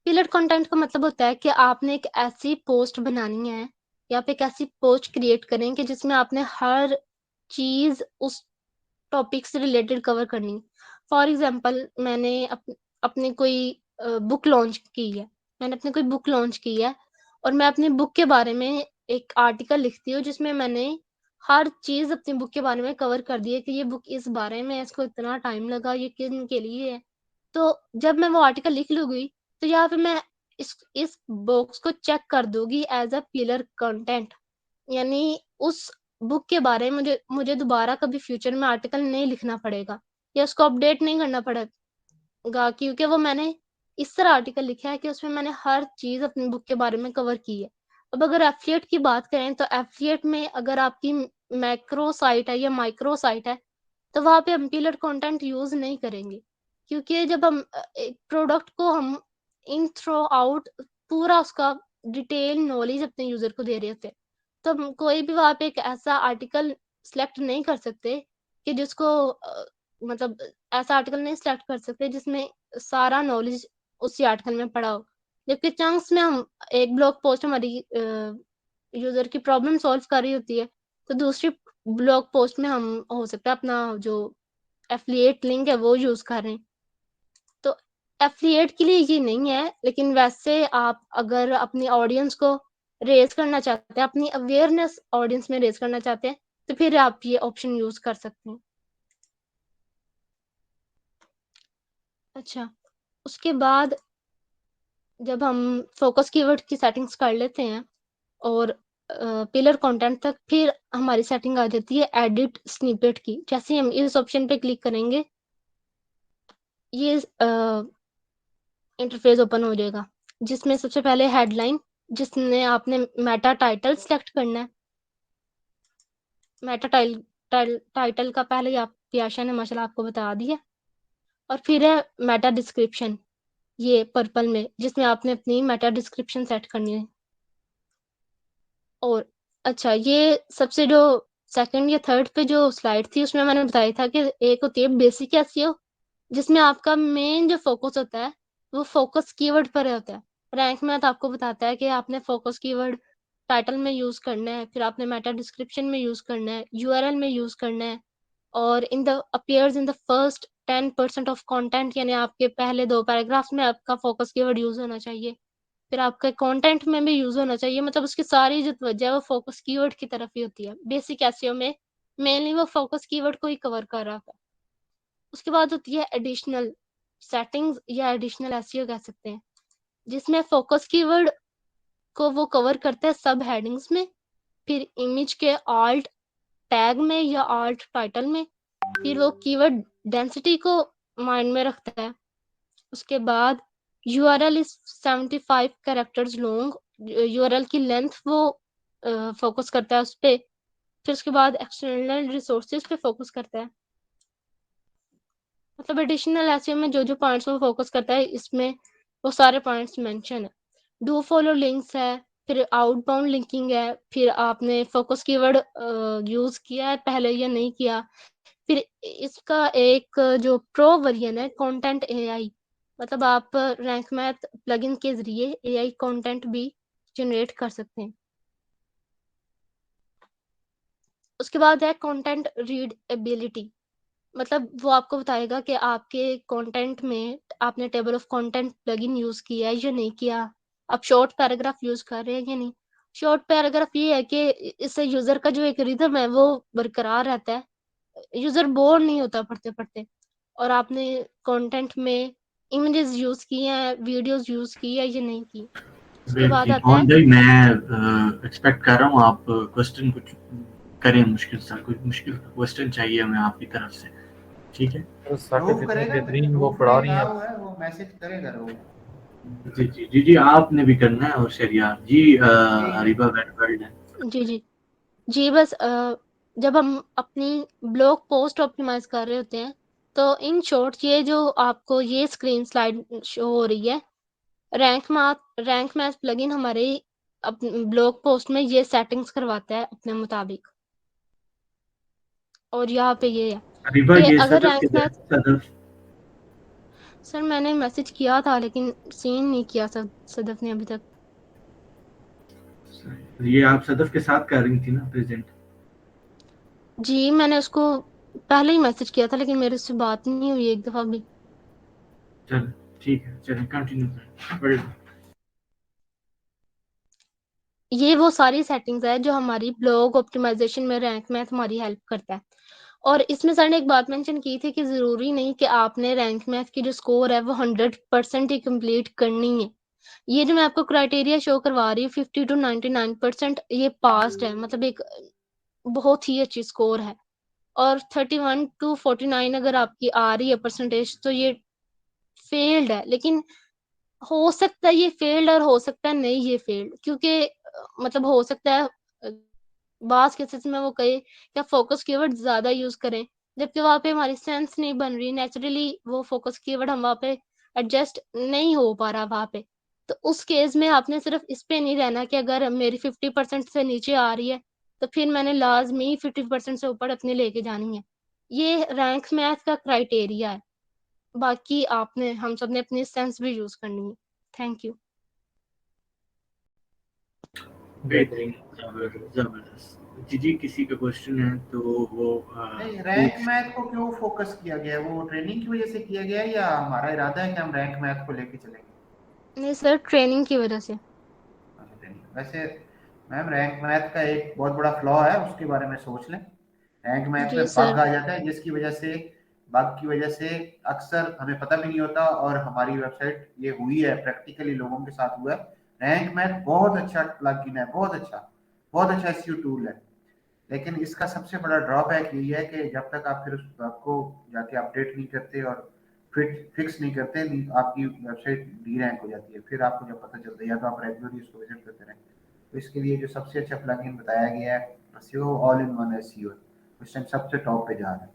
Pillar content का मतलब होता है कि आपने एक ऐसी पोस्ट बनानी है या आप एक ऐसी पोस्ट क्रिएट करें कि जिसमें आपने हर चीज उस टॉपिक से रिलेटेड कवर करनी। फॉर एग्जांपल मैंने अपनी कोई बुक लॉन्च की है, मैंने अपनी कोई बुक लॉन्च की है और मैं अपनी बुक के बारे में एक आर्टिकल लिखती हूँ जिसमें मैंने हर चीज अपनी बुक के बारे में कवर कर दी है कि ये बुक इस बारे में है, इसको इतना टाइम लगा, ये किन के लिए है। तो जब मैं वो आर्टिकल लिख लूंगी तो यहाँ पे मैं इस बॉक्स को चेक कर दूंगी एज अ पिलर कंटेंट, यानी उस बुक के बारे में मुझे मुझे दोबारा कभी फ्यूचर में आर्टिकल नहीं लिखना पड़ेगा या उसको अपडेट नहीं करना पड़ेगा, क्योंकि वो मैंने इस तरह आर्टिकल लिखा है कि उसमें मैंने हर चीज अपनी बुक के बारे में कवर की है। अब अगर एफिलिएट की बात करें तो एफिलिएट में अगर आपकी मैक्रो साइट है या माइक्रो साइट है तो वहां पे हम पिलर कंटेंट यूज नहीं करेंगे, क्योंकि जब हम एक प्रोडक्ट को हम इन थ्रू आउट पूरा उसका डिटेल नॉलेज अपने यूजर को दे रहे होते हैं तो हम कोई भी वहां पे एक ऐसा आर्टिकल सिलेक्ट नहीं कर सकते कि जिसको मतलब ऐसा आर्टिकल नहीं सिलेक्ट कर सकते जिसमें सारा नॉलेज उसी आर्टिकल में पड़ा हो। जबकि चंक्स में हम एक ब्लॉग पोस्ट हमारी यूजर की प्रॉब्लम सॉल्व कर रही होती है, तो दूसरी ब्लॉग पोस्ट में हम हो सकता है अपना जो एफिलिएट लिंक है वो यूज कर रहे हैं। तो एफिलिएट के लिए ये नहीं है, लेकिन वैसे आप अगर अपनी ऑडियंस को रेज करना चाहते हैं, अपनी अवेयरनेस ऑडियंस में रेज करना चाहते हैं, तो फिर आप ये ऑप्शन यूज कर सकते हैं। अच्छा, उसके बाद जब हम फोकस कीवर्ड की सेटिंग्स कर लेते हैं और पिलर कंटेंट तक, फिर हमारी सेटिंग आ जाती है एडिट स्निपेट की। जैसे हम इस ऑप्शन पे क्लिक करेंगे, ये इंटरफेस ओपन हो जाएगा, जिसमें सबसे पहले हेडलाइन, जिसमें आपने मेटा टाइटल सिलेक्ट करना है। मेटा टाइटल का पहले ही आप पियाशा ने माशाल्लाह आपको बता दिया। और फिर है मेटा डिस्क्रिप्शन, ये पर्पल में, जिसमें आपने अपनी मेटा डिस्क्रिप्शन सेट करनी है। और अच्छा, ये सबसे जो सेकंड या थर्ड पे जो स्लाइड थी उसमें मैंने बताया था कि एक होती है बेसिक एसईओ, जिसमें आपका मेन जो फोकस होता है वो फोकस कीवर्ड पर होता है। रैंक मैथ आपको बताता है कि आपने फोकस कीवर्ड टाइटल में यूज करना है, फिर आपने मेटा डिस्क्रिप्शन में यूज करना है, यूआरएल में यूज करना है, और in the appears in the first 10% of content, यानी आपके पहले 2 पैराग्राफ्स में आपका फोकस कीवर्ड यूज होना चाहिए। फिर आपके कंटेंट में भी यूज होना चाहिए, मतलब उसकी सारी जो तवज्जो है वो फोकस कीवर्ड की तरफ ही होती है। बेसिक एसईओ में मेनली वो फोकस कीवर्ड को ही कवर कर रहा था। उसके बाद होती है एडिशनल सेटिंग्स या एडिशनल एसईओ कह सकते हैं, जिसमें फोकस कीवर्ड को वो कवर करता है सब हेडिंग्स में, फिर इमेज के आल्ट टैग में या आल्ट टाइटल में, फिर वो कीवर्ड डेंसिटी को माइंड में रखता है। उसके बाद URL is 75 characters long, URL की लेंथ वो फोकस करता है उस पे। फिर उसके बाद एक्सटर्नल रिसोर्सेज पे फोकस करता है। मतलब एडिशनल एसईओ में जो जो पॉइंट्स वो फोकस करता है, इसमें वो सारे पॉइंट्स मेंशन है। डू फॉलो लिंक्स है, फिर आउटबाउंड लिंकिंग है, फिर आपने फोकस कीवर्ड यूज किया है पहले या नहीं किया। फिर इसका एक जो प्रो वर्जन है कंटेंट एआई, मतलब आप रैंक मैथ प्लगइन के जरिए एआई कंटेंट भी जनरेट कर सकते हैं। उसके बाद है कंटेंट रीड एबिलिटी, मतलब वो आपको बताएगा कि आपके कंटेंट में आपने table of content plugin use किया है या नहीं किया, आप शॉर्ट पैराग्राफ यूज कर रहे हैं या नहीं। शॉर्ट पैराग्राफ ये है कि इससे यूजर का जो एक रिदम है वो बरकरार रहता है, यूजर बोर नहीं होता पढ़ते पढ़ते। और आपने कंटेंट में इमेजेस यूज की हैं, वीडियोस यूज की है या नहीं की। उसके बाद
वेल
आता है,
ऑन भाई, मैं एक्सपेक्ट कर रहा हूँ आप क्वेश्चन कुछ करें मुश्किल सा, कुछ मुश्किल क्वेश्चन चाहिए हमें आपकी तरफ से, ठीक है?
तो साकिब
रोक
इतनी
करेगा,
बेहतरीन वो
रोक
पढ़ा
ने
रही
कहा
हैं।
हुआ है वो मैसेज करेगा रोक।
जी जी जी जी, आपने भी करना है और शरियार जी, हरीबा वेटवर्ल्ड है।
जी जी जी, बस जब हम अपनी ब्लॉग पोस्ट ऑप्टिमाइज कर रहे होते हैं, तो इन शॉर्ट ये जो आपको ये स्क्रीन स्लाइड शो हो रही है, रैंक मैथ प्लगइन हमारे ब्लॉग पोस्ट में ये सेटिंग्स करवाता है अपने मुताबिक। और यहाँ पे ये है
हरीबा,
कि
ये
अगर
सदफ
रैंक
किधर है?
मैथ,
सदफ,
सर मैंने मैसेज किया था लेकिन सीन नहीं किया सदफ ने अभी तक।
ये आप सदफ के साथ कर रही थी ना प्रेजेंट?
जी, मैंने उसको पहले ही मैसेज किया था लेकिन मेरे से बात नहीं हुई एक दफा भी।
चल ठीक है, चलें कंटिन्यू करें।
ये वो सारी सेटिंग्स है जो हमारी ब्लॉग ऑप्टिमाइजेशन में रैंक मैथ हमारी हेल्प करता है। और इसमें सर ने एक बात मेंशन की थी कि जरूरी नहीं कि आपने रैंक मैथ की जो स्कोर है वो 100% ही कंप्लीट करनी है। ये जो मैं आपको क्राइटेरिया शो करवा रही हूँ 50 to 99%, ये पास्ड है, मतलब एक बहुत ही अच्छी स्कोर है। और 31 to 49 अगर आपकी आ रही है परसेंटेज, तो ये फेल्ड है। लेकिन हो सकता है ये फेल्ड और हो सकता है नहीं ये फेल्ड, क्योंकि मतलब हो सकता है बास केसेस में वो कहे क्या फोकस कीवर्ड ज्यादा यूज करें, जबकि वहां पे हमारी सेंस नहीं बन रही, नेचुरली वो फोकस कीवर्ड हम वहां पे एडजस्ट नहीं हो पा रहा वहां पे। तो उस केस में आपने सिर्फ इस पे नहीं रहना कि अगर मेरी 50% से नीचे आ रही है तो फिर मैंने लाजमी 50% से ऊपर अपने लेके जानी है। ये रैंक मैथ का क्राइटेरिया है। बाकी आपने हम सब ने अपनी सेंस भी यूज करनी है। Thank you.
बेहतरीन।
जबरदस्त। जी किसी का क्वेश्चन है तो वो
नहीं, रैंक मैथ को क्यों फोकस किया गया है? वो ट्रेनिंग की वजह से किया गया है या हमारा इरादा है कि हम रैंक मैथ को लेके चलेंगे?
नहीं सर, ट्रेनिंग की वजह से।
अच्छा, ट्रेनिंग। वैसे मैम रैंक मैथ का एक बहुत बड़ा फ्लॉ है, उसके बारे में सोच लें। रैंक मैथ
जी
में
सर।
बग आ जाता है बग की वजह से अक्सर हमें पता भी नहीं होता, और हमारी वेबसाइट ये हुई है, प्रैक्टिकली लोगों के साथ हुआ है। रैंक मैथ बहुत अच्छा प्लगइन है, बहुत अच्छा एसईओ टूल है, लेकिन इसका सबसे बड़ा ड्रॉबैक यही है कि जब तक आप फिर उस बग को जाके अपडेट नहीं करते और फिक्स नहीं करते, आपकी वेबसाइट डी रैंक हो जाती है। फिर आपको जब पता चलता है, या तो आप रेगुलरली उसको विजिट करते रहें। तो इसके लिए जो सबसे अच्छा प्लगइन बताया गया है SEO all in one SEO, उस टाइम सबसे टॉप पे जा रहा है।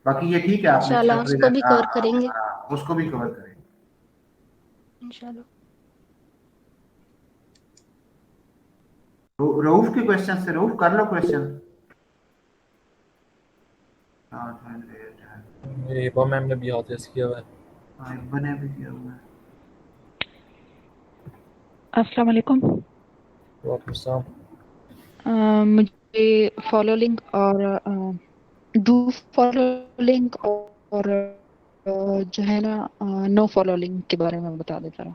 बाकी ये ठीक है, आपने अच्छा
इंशाल्लाह उसको भी कवर करेंगे।
उसको भी कवर करें।
इंशाल्लाह।
रऊफ के क्वेश्चन से, रऊफ कर लो क्वेश्चन।
ये इबा मैम ने भी हाथ रेस किया हुआ है।
बने भी किया हुआ है।
अस्सलाम वालेकुम।
वालेकुम सलाम।
मुझे फॉलो लिंक और डू फॉलो लिंक और जो है ना नो फॉलो लिंक के बारे में बता देता रहा।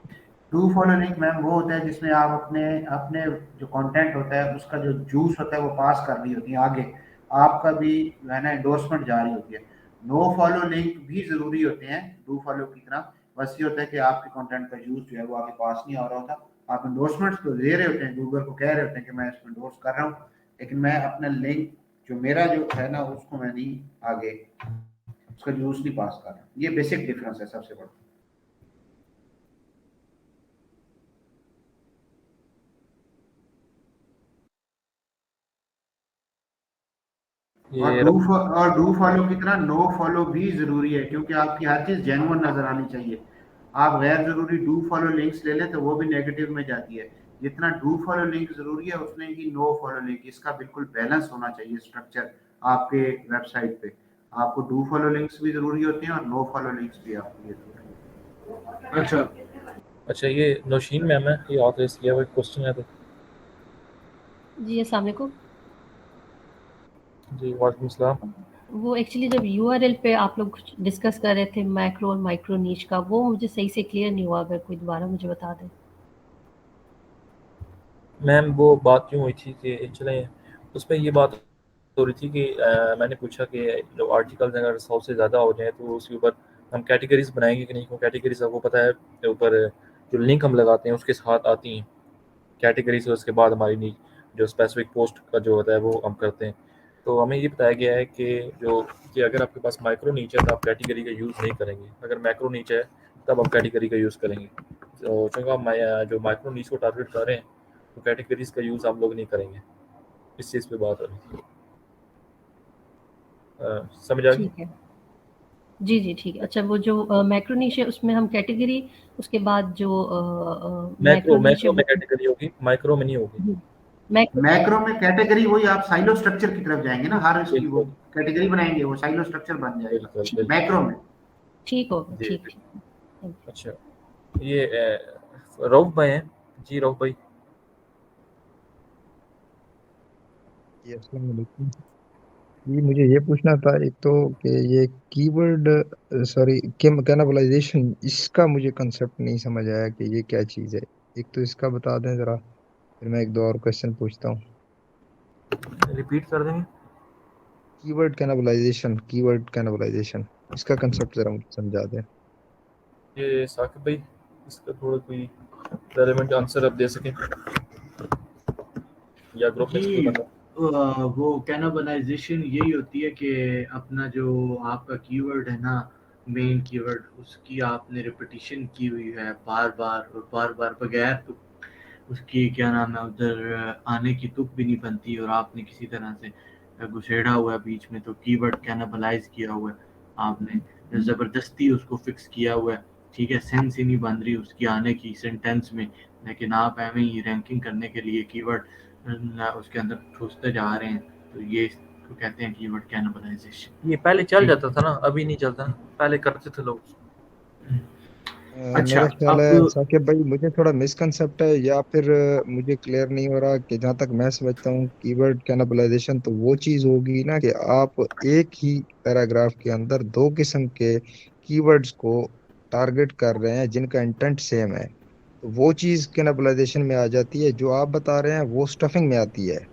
डू फॉलो लिंक मैम वो होता है जिसमें आप अपने अपने जो कंटेंट होता है उसका जो जूस होता है वो पास कर रही होती है आगे, आपका भी है ना एंडोर्समेंट जा रही होती है। नो फॉलो लिंक भी जरूरी होते हैं डू फॉलो की तरह, बस ये होता है कि आपके कंटेंट का जूस जो है वो आगे पास नहीं आ रहा होता। आप एंडोर्समेंट तो दे रहे होते हैं, गूगल को कह रहे होते हैं कि मैं इसको एंडोर्स कर रहा हूँ, लेकिन मैं अपना लिंक जो मेरा जो है ना उसको मैं नहीं आगे उसका जूस नहीं पास कर रहा। ये बेसिक डिफरेंस है सबसे बड़ा। और डू फॉलो की तरह नो फॉलो भी जरूरी है, क्योंकि आपकी हर चीज जेन्युइन नजर आनी चाहिए। आप गैर जरूरी डू फॉलो लिंक्स ले लें तो वो भी नेगेटिव में जाती है। जितना डू फॉलो लिंक जरूरी है उतने ही नो फॉलो लिंक, इसका बिल्कुल बैलेंस होना चाहिए स्ट्रक्चर आपके वेबसाइट पे। आपको डू फॉलो लिंक्स भी जरूरी होते हैं और नो फॉलो लिंक्स भी आपके लिए जरूरी है।
अच्छा ये नौशीन मैम है, ये हाथ रेस किया हुआ क्वेश्चन है तो।
जी अस्सलाम वालेकुम।
जी वालेकुम सलाम।
वो एक्चुअली जब यूआरएल पे आप लोग कुछ डिस्कस कर रहे थे मैक्रो और माइक्रो नीच का, वो मुझे सही से क्लियर नहीं हुआ, अगर कोई दोबारा मुझे बता दें।
मैम वो बात क्यों हुई थी कि चलें उसमें ये बात हो रही थी कि मैंने पूछा कि जो आर्टिकल्स अगर 100 से ज़्यादा हो जाए तो उसके ऊपर हम कैटेगरीज बनाएंगे कि नहीं। वो कैटेगरीज आपको पता है ऊपर जो लिंक हम लगाते हैं उसके साथ आती हैं कैटेगरीज, और उसके बाद हमारी नीच जो स्पेसिफिक पोस्ट का जो होता है वो हम करते हैं। तो हमें ये बताया गया है कि अगर आपके पास माइक्रो नीच है तो आप कैटेगरी का यूज़ नहीं करेंगे, अगर मैक्रो नीच है तब आप कैटेगरी का यूज़ करेंगे। तो चूँकि हम जो माइक्रो नीच को टारगेट कर रहे हैं तो कैटेगरीज का यूज़ हम लोग नहीं करेंगे। इस चीज़ पे बात हो रही थी। समझ आ गई?
ठीक है। जी ठीक है। अच्छा वो जो मैक्रो नीच है उसमें हम कैटेगरी, उसके बाद जो
मैक्रो
नीच है
में कैटेगरी होगी, माइक्रो में नहीं होगी।
मैक्रो में कैटेगरी वही आप साइलो स्ट्रक्चर की तरफ जाएंगे ना, हर इसकी वो कैटेगरी बनाएंगे, वो साइलो स्ट्रक्चर बन जाएगा मैक्रो में।
ठीक होगा। ठीक।
अच्छा ये रऊफ भाई हैं जी। रऊफ भाई
जी अस्सलाम वालेकुम जी, मुझे ये पूछना था एक तो कि ये कीवर्ड सॉरी कैनाबलाइजेशन, इसका मुझे कंसेप्ट नहीं समझ आया कि ये क्या चीज़ है। एक तो इसका बता दें ज़रा, फिर मैं एक दो और क्वेश्चन पूछता हूँ।
रिपीट कर देंगे।
कीवर्ड कैनाबलाइजेशन इसका कंसेप्ट ज़रा मुझे समझा दें।
ये साकिब भाई इसका थोड़ा कोई रेलेवेंट आंसर आप दे सकें या ग्रुप में
जी वो कैनाबलाइजेशन यही होती है कि अपना जो आपका कीवर्ड है ना, मेन कीवर्ड, उसकी आपने रिपीटिशन की हुई है बार बार बगैर तो उसकी क्या नाम है उधर आने की तुक भी नहीं बनती, और आपने किसी तरह से घुसेड़ा हुआ है बीच में, तो कीवर्ड कैनाबलाइज किया हुआ है आपने, ज़बरदस्ती उसको फिक्स किया हुआ है। ठीक है, सेंस ही नहीं बन रही उसकी आने की सेंटेंस में, लेकिन आप एवं ही रैंकिंग करने के लिए कीवर्ड उसके अंदर ठूसते जा रहे हैं, तो ये इसको कहते हैं कीवर्ड कैनिबलाइजेशन।
ये पहले चल जाता था ना, अभी नहीं चलता, पहले करते थे लोग।
अच्छा
मेरा ख्याल है
अब
साकिब भाई, मुझे थोड़ा मिसकंसेप्ट है या फिर मुझे क्लियर नहीं हो रहा कि जहाँ तक मैं समझता हूँ कीवर्ड कैनिबलाइजेशन तो वो चीज़ होगी ना कि आप एक ही पैराग्राफ के अंदर दो किस्म के कीवर्ड्स को टारगेट कर रहे हैं जिनका इंटेंट सेम है, तो वो चीज़ कैनिबलाइजेशन में आ जाती है। जो आप बता रहे हैं वो स्टफिंग में आती है,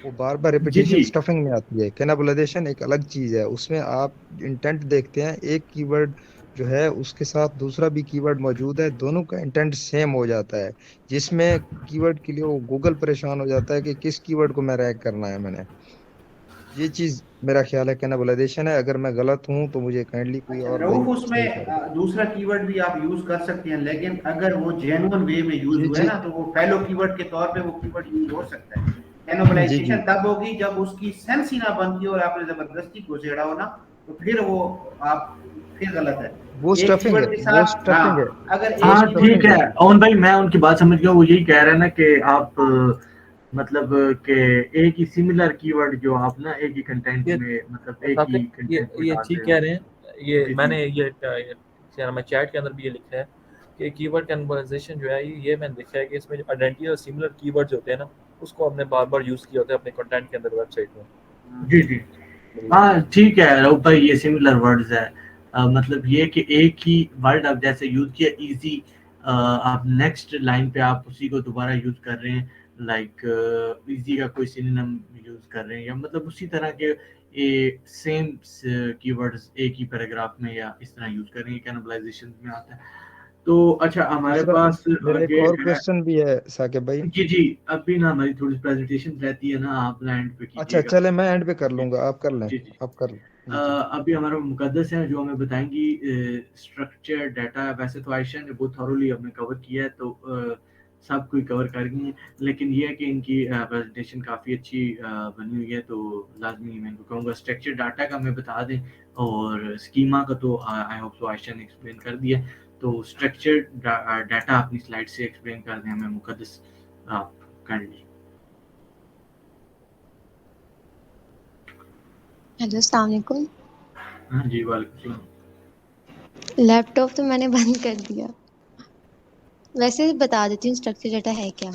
वो बार बार
जी
रिपीटेशन
जी
स्टफिंग में आती है। कैनाबलाइजेशन एक अलग चीज है, उसमें आप इंटेंट देखते हैं, एक कीवर्ड जो है उसके साथ दूसरा भी कीवर्ड मौजूद है, दोनों का इंटेंट सेम हो जाता है, जिसमें कीवर्ड के लिए वो गूगल परेशान हो जाता है कि किस कीवर्ड को मैं रैंक करना है मैंने। ये चीज मेरा ख्याल है कैनाबलाइजेशन है। अगर मैं गलत हूँ तो मुझे काइंडली कोई
अच्छा
और भाई
रऊफ,
सही कर दे।
उसमें दूसरा कीवर्ड भी आप यूज कर सकते हैं, लेकिन अगर वो जेन्युइन वे में यूज
जी
हुआ है
जी
ना तो वो फैलो कीवर्ड के तौर पे वो कीवर्ड यूज हो सकता है।
जी जी।
कैनिबलाइजेशन तब होगी जब उसकी सेंस ही ना बनती हो और आपने जबरदस्ती घुसेड़ा हो ना, तो फिर वो आप फिर गलत है।
वो
एक
स्टफिंग है,
कीवर्ड के
वो
साथ,
स्टफिंग है,
हाँ, अगर
वो
एक
हाँ
कीवर्ड
ठीक
स्टफिंग
है
है।
ओन भाई, मैं उनकी बात समझ गया। वो यही कह रहे हैं ना कि आप मतलब कि एक ही सिमिलर कीवर्ड जो आप ना एक ही कंटेंट
ये
में, मतलब एक ही
साकिब,
कंटेंट में
ये
डाल
ठीक
रहे
कह
हो।
रहे हैं। ये
जी जी
मैंने मैं चैट के अंदर भी ये लिखा है कि कीवर्ड कैनिबलाइजेशन जो है, ये मैंने देखा है कि इसमें जो आइडेंटिटी और सिमिलर कीवर्ड्स होते हैं ना, उसको हमने बार बार यूज किया होता है अपने कंटेंट के अंदर, वेबसाइट में।
जी जी। हाँ ठीक है राउत भाई, ये सिमिलर वर्ड्स है। मतलब ये कि एक ही वर्ड आप जैसे यूज किया इजी, आप नेक्स्ट लाइन पे आप उसी को दोबारा यूज कर रहे हैं, लाइक इजी का कोई सिनोनिम यूज कर रहे हैं, या मतलब उसी तरह के सेम कीवर्ड्स एक ही पैराग्राफ में या इस तरह यूज कर रहे हैं, कैनिबलाइजेशन में आता है। तो अच्छा हमारे
मेरा
पास
मेरा एक
आगे
और
है।
क्वेश्चन भी है साकिब भाई।
जी जी, अभी ना हमारी थोड़ी प्रेजेंटेशन रहती है ना, आप लैंड पे
अच्छा
कीजिएगा।
चले, मैं एंड पे कर
जी
लूंगा, आप कर लें।
जी जी।
आप कर लें। जी जी।
अभी हमारा मुकद्दस है जो हमें बताएंगी स्ट्रक्चर डाटा। वैसे तो आयशा ने बहुत थॉरोली हमें कवर किया है, तो सब कोई कवर कर गई है, लेकिन ये है कि इनकी प्रेजेंटेशन काफ़ी अच्छी बनी हुई है, तो लाजमी मैं इनको कहूँगा स्ट्रक्चर डाटा का हमें बता दें, और स्कीमा का तो आई होप सो आयशा ने एक्सप्लेन कर दिया। तो स्ट्रक्चर डाटा अपनी स्लाइड से एक्सप्लेन कर दें हमें मुकद्दस, आप कर लीजिए।
हेलो, अस्सलाम वालेकुम।
हाँ जी, वालेकुम सलाम।
लैपटॉप तो मैंने बंद कर दिया। वैसे बता देती हूँ स्ट्रक्चर डाटा है क्या।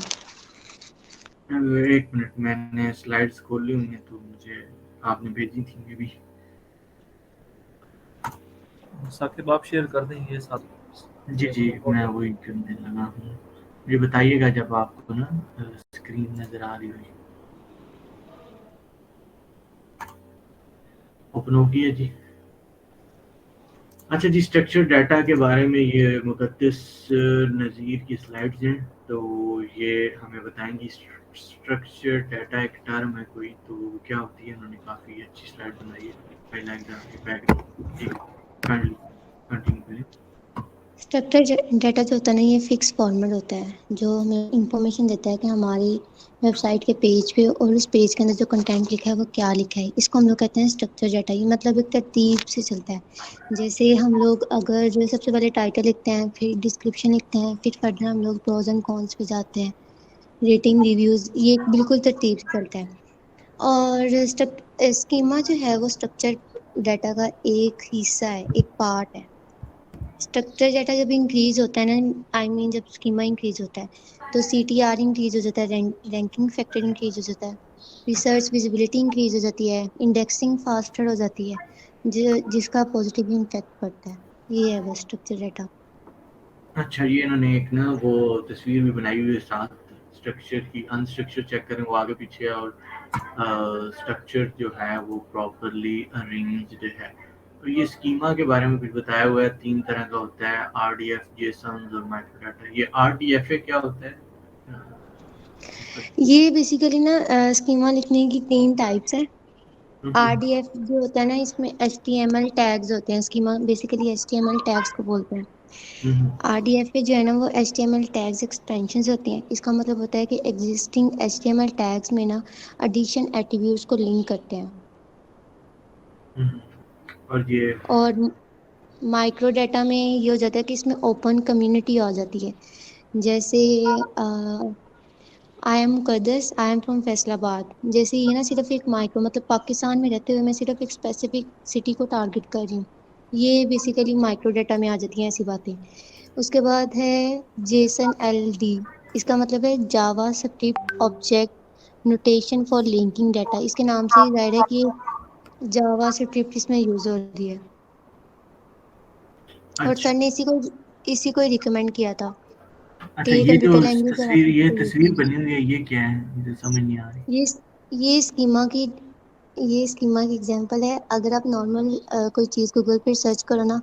एक मिनट, मैंने स्लाइड्स खोली हुई हैं, तो मुझे आपने भेजी थी मे बी।
साकिब आप शेयर कर दें ये साथ।
जी जी, मैं वही करने लगा हूँ। ये बताइएगा जब आपको ना स्क्रीन नजर आ रही होगी। ओपन हो गई है जी। अच्छा जी, स्ट्रक्चर डाटा के बारे में ये मुकद्दस नज़ीर की स्लाइड्स हैं, तो ये हमें बताएंगी। स्ट्रक्चर डाटा एक टर्म है कोई, तो क्या होती है, उन्होंने काफ़ी अच्छी स्लाइड बनाई है। I like the background. जी काइंडली कंटिन्यू करें।
स्ट्रक्चर डाटा जो होता है ना, ये फिक्स फॉर्मेट होता है जो हमें इंफॉर्मेशन देता है कि हमारी वेबसाइट के पेज पे और उस पेज के अंदर जो कंटेंट लिखा है वो क्या लिखा है। इसको हम लोग कहते हैं स्ट्रक्चर डाटा। ये मतलब एक तरतीब से चलता है। जैसे हम लोग अगर जो सबसे पहले टाइटल लिखते हैं, फिर डिस्क्रिप्शन लिखते हैं, फिर फर्दर हम लोग प्रोज एंड कॉन्स पे जाते हैं, रेटिंग रिव्यूज, ये बिल्कुल तरतीब से चलता है। और स्कीमा जो है वो स्ट्रक्चर डाटा का एक हिस्सा है, एक पार्ट है। स्ट्रक्चर डाटा जब इंक्रीज होता है ना, जब स्कीमा इंक्रीज होता है तो CTR इंक्रीज हो जाता है, रैंकिंग फैक्टर इंक्रीज हो जाता है, रिसर्च विजिबिलिटी इंक्रीज हो जाती है, इंडेक्सिंग फास्टर हो जाती है, जिसका पॉजिटिव इम्पैक्ट पड़ता है। ये है बस स्ट्रक्चर डाटा।
अच्छा, ये इन्होंने एक ना वो तस्वीर भी बनाई हुई है साथ स्ट्रक्चर की। अनस्ट्रक्चर चेक करें, वो आगे पीछे है, और स्ट्रक्चर जो है वो प्रॉपरली अरेंज्ड है। तो ये स्कीमा के बारे में कुछ बताया हुआ है, 3 तरह का होता है, RDF, JSON और माइक्रो डाटा। ये RDFA क्या होता है?
ये बेसिकली ना स्कीमा लिखने की 3 टाइप्स है। RDF जो होता है ना, इसमें HTML टैग्स होते हैं। स्कीमा बेसिकली HTML टैग्स को बोलते हैं। RDF पे जो है ना वो HTML टैग्स एक्सटेंशंस होती हैं। इसका मतलब होता है कि एग्जिस्टिंग HTML टैग्स में ना एडिशन एट्रीब्यूट्स को लिंक करते हैं।
और ये
और माइक्रो डाटा में ये हो जाता है कि इसमें ओपन कम्युनिटी आ जाती है। जैसे I am Muqaddas, I am from Faisalabad. जैसे ये ना सिर्फ एक माइक्रो मतलब पाकिस्तान में रहते हुए मैं सिर्फ एक स्पेसिफिक सिटी को टारगेट कर रही हूँ। ये बेसिकली माइक्रो डाटा में आ जाती हैं ऐसी बातें। उसके बाद है जेसन एलडी, इसका मतलब है JavaScript object notation for linking data. इसके नाम से ही जाहिर है कि जावा स्क्रिप्ट इसमें यूज हो रही है। और सर
अच्छा
ने इसी को ही रिकमेंड किया था कि
अच्छा,
ये
ये जो
कंप्यूटर लैंग्वेज और आप
ये
इसको यूज
तस्वीर
कीजिए।
बनी हुई है, ये क्या है? मुझे समझ नहीं आ रही।
ये ये स्कीमा की ये स्कीमा की एग्जांपल है। अगर आप नॉर्मल कोई चीज़ गूगल पे सर्च करो ना,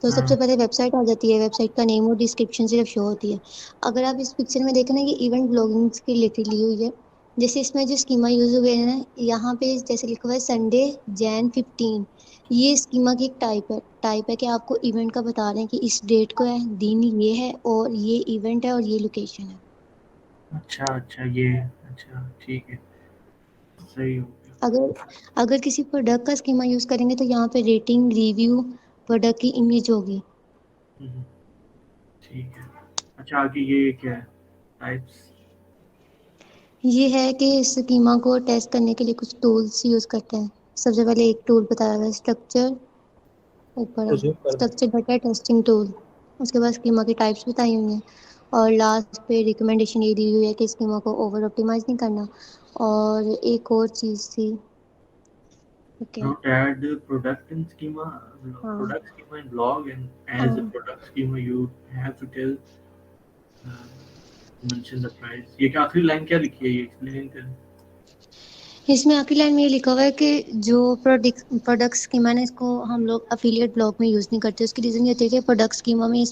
तो सबसे
हाँ
पहले वेबसाइट आ जाती है। वेबसाइट का नेम और डिस्क्रिप्शन सिर्फ शो होती है। अगर आप इस पिक्चर में देखें ना, ये इवेंट ब्लॉगिंग के रिलेटेड ली हुई है। जैसे इसमें जो स्कीमा यूज हुए हैं ना, यहाँ पे जैसे लिखा हुआ है संडे जैन 15। ये स्कीमा की एक टाइप है कि आपको इवेंट का बता रहे हैं कि इस डेट को है, दिन ये है और ये इवेंट है और ये लोकेशन है।
अच्छा अच्छा, ये अच्छा ठीक है, सही हो गया।
अगर अगर किसी प्रोडक्ट का स्कीमा यूज करेंगे तो यहाँ पे रेटिंग रिव्यू प्रोडक्ट की इमेज होगी।
हम्म, ठीक है। अच्छा, आगे ये क्या है? टाइप्स।
ये है कि इस स्कीमा को टेस्ट करने के लिए कुछ टूल्स यूज करते हैं। सबसे पहले एक टूल बताया हुआ है स्ट्रक्चर, ऊपर
तो ज़ूम कर दो।
Structure data testing tool. उसके बाद स्कीमा की टाइप्स बताई हुई हैं और लास्ट पे रिकमेंडेशन ये दी हुई है कि स्कीमा को ओवर ऑप्टिमाइज नहीं करना। और एक और चीज़ थी, okay.
Not add product in schema,
हाँ
product schema in blog, and as a
हाँ
product schema you have to tell uh, mention the price. ये क्या आखिरी लाइन क्या लिखी है, ये एक्सप्लेन करें।
इसमें आखिरी लाइन में ये लिखा हुआ है कि जो प्रोडक्ट स्कीमा है इसको हम लोग अफिलिएट ब्लॉग में यूज़ नहीं करते। उसकी रीज़न ये होती है कि प्रोडक्ट स्कीमा में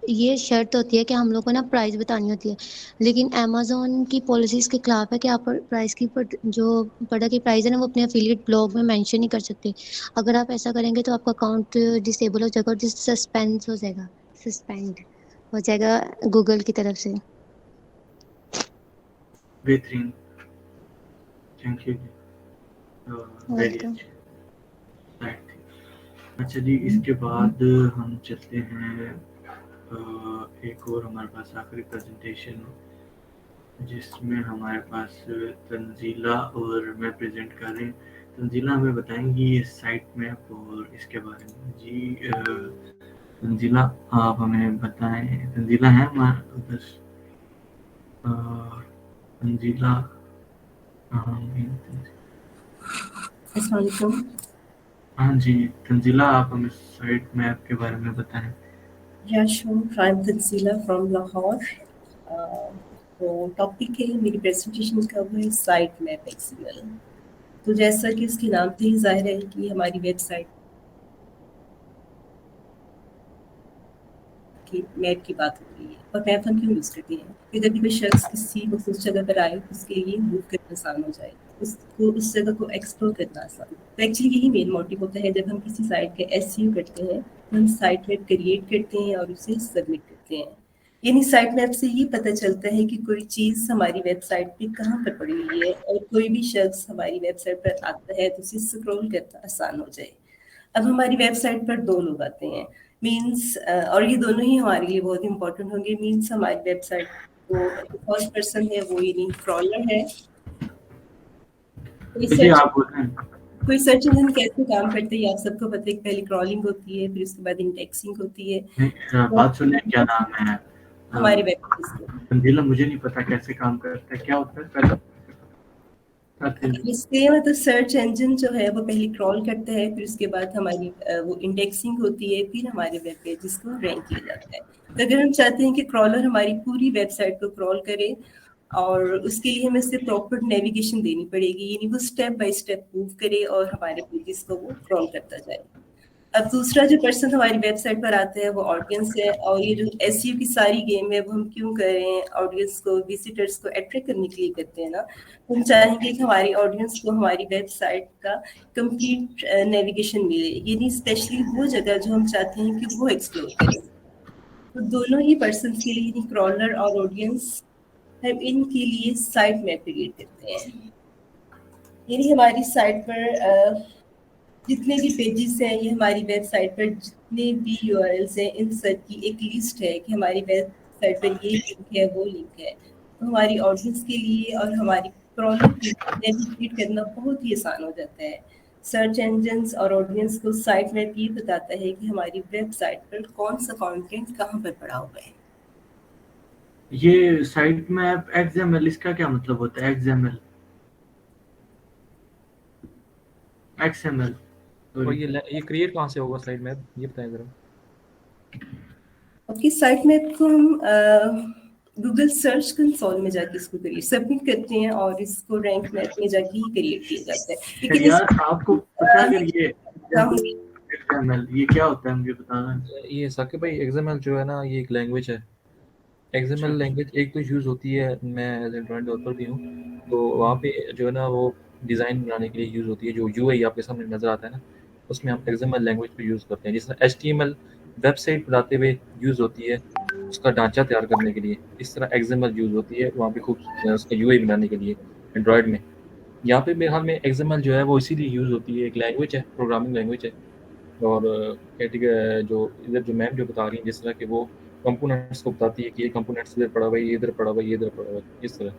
ये शर्त होती है कि हम लोग को ना प्राइस बतानी होती है। लेकिन अमेज़न की पॉलिसीज़ के खिलाफ है कि आप प्राइस की जो प्रोडक्ट की प्राइस है ना वो अपने अफिलिएट ब्लॉग में मेंशन नहीं कर सकते। अगर आप ऐसा करेंगे तो आपका अकाउंट डिसेबल हो जाएगा और सस्पेंड हो जाएगा गूगल की तरफ से।
बेहतरीन, थैंक यू, वेरी
वेलकम।
अच्छे, राइट। अच्छा जी, इसके बाद हम चलते हैं एक और हमारे पास आखिरी प्रेजेंटेशन, जिसमें हमारे पास तंजीला और मैं प्रेजेंट कर रहे हैं। तंजीला हमें बताएंगी ये साइट मैप और इसके बारे में। जी तंजीला, आप हमें बताएं। तंजीला है हमारे उधर? तंजीला,
अस्सलाम वालेकुम।
हाँ जी तंजीला, आप हमें साइट मैप के बारे में बताएं।
या sure, I am Tanzila from Lahore. तो टॉपिक है मेरी प्रेजेंटेशन का वो है साइट मैप एक्सएमएल। तो जैसा कि इसके नाम से ही जाहिर है कि हमारी वेबसाइट की मैप की बात हो रही है। और मैप हम क्यों यूज़ करते हैं कि जब भी कोई शख्स किसी मखसूस जगह पर आए उसके लिए मूव करना आसान हो जाए, उसको उस जगह को एक्सप्लोर करना आसान। तो एक्चुअली यही मेन मोटिव होता है। जब हम किसी साइट का एसईओ करते हैं तो हम साइट मैप क्रिएट करते हैं और उसे सबमिट करते हैं। यानी साइट मैप से ये पता चलता है कि कोई चीज़ हमारी वेबसाइट पे कहाँ पर पड़ी हुई है और कोई भी शख्स हमारी वेबसाइट पर आता है तो उसे स्क्रॉल करना आसान हो जाए। अब हमारी वेबसाइट पर 2 लोग आते हैं, मीन्स और ये दोनों ही हमारे लिए बहुत इंपॉर्टेंट होंगे। मीन्स हमारी वेबसाइट को फर्स्ट पर्सन है वो यानी क्रॉलर है।
जी आप बोल रहे हैं।
कोई सर्च इंजन कैसे काम करते हैं आप सबको पता है। पहले क्रॉलिंग होती है, फिर उसके बाद इंडेक्सिंग होती है।
बात सुनिए, क्या नाम है
हमारी वेबसाइट
तंजीला? मुझे नहीं पता कैसे काम करता है, क्या होता है पहले?
इसके मतलब सर्च इंजन जो है वो पहले क्रॉल करता है, फिर उसके बाद हमारी वो इंडेक्सिंग होती है, फिर हमारे वेब पेजेस को रैंक किया जाता है। तो अगर हम चाहते हैं कि क्रॉलर हमारी पूरी वेबसाइट को क्रॉल करे और उसके लिए हमें उससे प्रॉपर नेविगेशन देनी पड़ेगी, यानी वो स्टेप बाय स्टेप मूव करे और हमारे पेजेस को वो क्रॉल करता जाए। अब दूसरा जो पर्सन हमारी वेबसाइट पर आता है वो ऑडियंस है। और ये जो एसईओ की सारी गेम है वो हम क्यों कर रहे हैं, ऑडियंस को, विजिटर्स को अट्रैक्ट करने के लिए करते हैं ना। हम चाहेंगे कि हमारी ऑडियंस को हमारी वेबसाइट का कंप्लीट नेविगेशन मिले, यानी स्पेशली वो जगह जो हम चाहते हैं कि वो एक्सप्लोर करें। तो दोनों ही पर्सन के लिए, यानी क्रॉलर और ऑडियंस, हम इनके लिए साइट मैप क्रिएट करते हैं। यानी हमारी साइट पर जितने भी पेजेस हैं, ये हमारी वेबसाइट पर जितने भी यूआरएल्स हैं, इन सब की एक लिस्ट है कि हमारी वेबसाइट पर ये लिंक है, वो लिंक है। हमारी ऑडियंस के लिए और हमारी क्रॉलर के लिए नेविगेट करना बहुत ही आसान हो जाता है। सर्च इंजन्स और ऑडियंस को साइट मैप ये बताता है कि हमारी वेबसाइट पर कौन सा कंटेंट कहाँ पर पड़ा हुआ है।
ये साइट मैप XML, इसका क्या मतलब होता है? XML XML
और ये क्रिएट कहाँ से होगा साइट मैप, ये बताएं जरा।
आपकी साइट मैप को हम गूगल सर्च कंसोल में जाके इसको क्रिएट सबमिट करते हैं और इसको रैंक मैप में जाके ही क्रिएट किया जाता है। लेकिन
यार आपको पता है अगर ये
चाहूंगी
XML ये क्या होता है, मुझे बताना।
ये साकिब भाई, XML जो है ना, ये एक लैंग्वेज है। XML लैंग्वेज एक तो यूज़ होती है, मैं एज एंड्रॉइड डेवलपर भी हूँ, तो वहाँ पे जो है ना वो डिज़ाइन बनाने के लिए यूज़ होती है। जो UI आपके सामने नज़र आता है ना, उसमें हम XML लैंग्वेज को यूज़ करते हैं। जिस तरह HTML वेबसाइट बनाते हुए यूज़ होती है उसका ढांचा तैयार करने के लिए, इस तरह XML यूज़ होती है वहाँ पे खूब उसका UI बनाने के लिए एंड्रॉयड में। यहाँ पे मेरे ख्याल में XML जो है वो इसीलिए यूज़ होती है, एक लैंग्वेज है, प्रोग्रामिंग लैंग्वेज है। और जो इधर जो मैम जो बता रही हैं, जिस तरह के वो कंपोनेंट्स को बताती है कि ये कंपोनेंट्स इधर पड़ा हुआ है, ये इधर पड़ा हुआ है, ये इधर पड़ा हुआ है, इस तरह।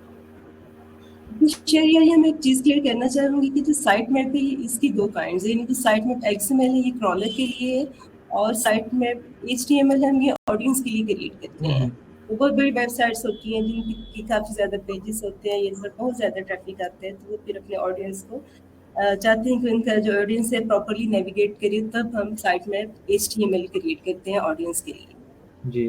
शेयर मैं एक चीज क्लियर करना चाहूंगी कि जो साइट मैप है इसकी दो काइंड्स है, यानी कि साइट मैप XML है, ये क्रॉलर के लिए है, और साइट मैप HTML हम ये ऑडियंस के लिए क्रिएट करते हैं। वो बहुत बड़ी वेबसाइट्स होती हैं जिनकी काफ़ी ज़्यादा पेजेस होते हैं, इन पर बहुत ज़्यादा ट्रैफिक आता है, तो वो फिर अपने ऑडियंस को चाहते हैं कि उनका जो ऑडियंस है प्रॉपर्ली नेविगेट करे, तब हम साइट मैप HTML क्रिएट करते हैं ऑडियंस के लिए।
जी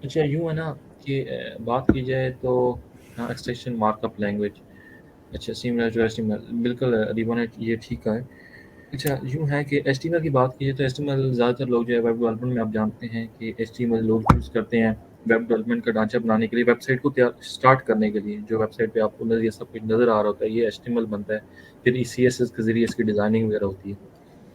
अच्छा, यूँ है ना कि बात की जाए तो एक्सटेंशन मार्कअप लैंग्वेज, अच्छा सिमिलर टू HTML, बिल्कुल रिबन ने ये ठीक कहा है। अच्छा यूँ है कि HTML की बात की जाए तो HTML ज़्यादातर लोग जो है वेब डेवलपमेंट में आप जानते हैं कि HTML लोग यूज़ करते हैं वेब डेवलपमेंट का ढांचा बनाने के लिए, वेबसाइट को तैयार स्टार्ट करने के लिए। जो वेबसाइट पे आपको नज़र ये सब कुछ नज़र आ रहा होता है, ये HTML बनता है, फिर CSS के ज़रिए इसकी डिज़ाइनिंग वगैरह होती है,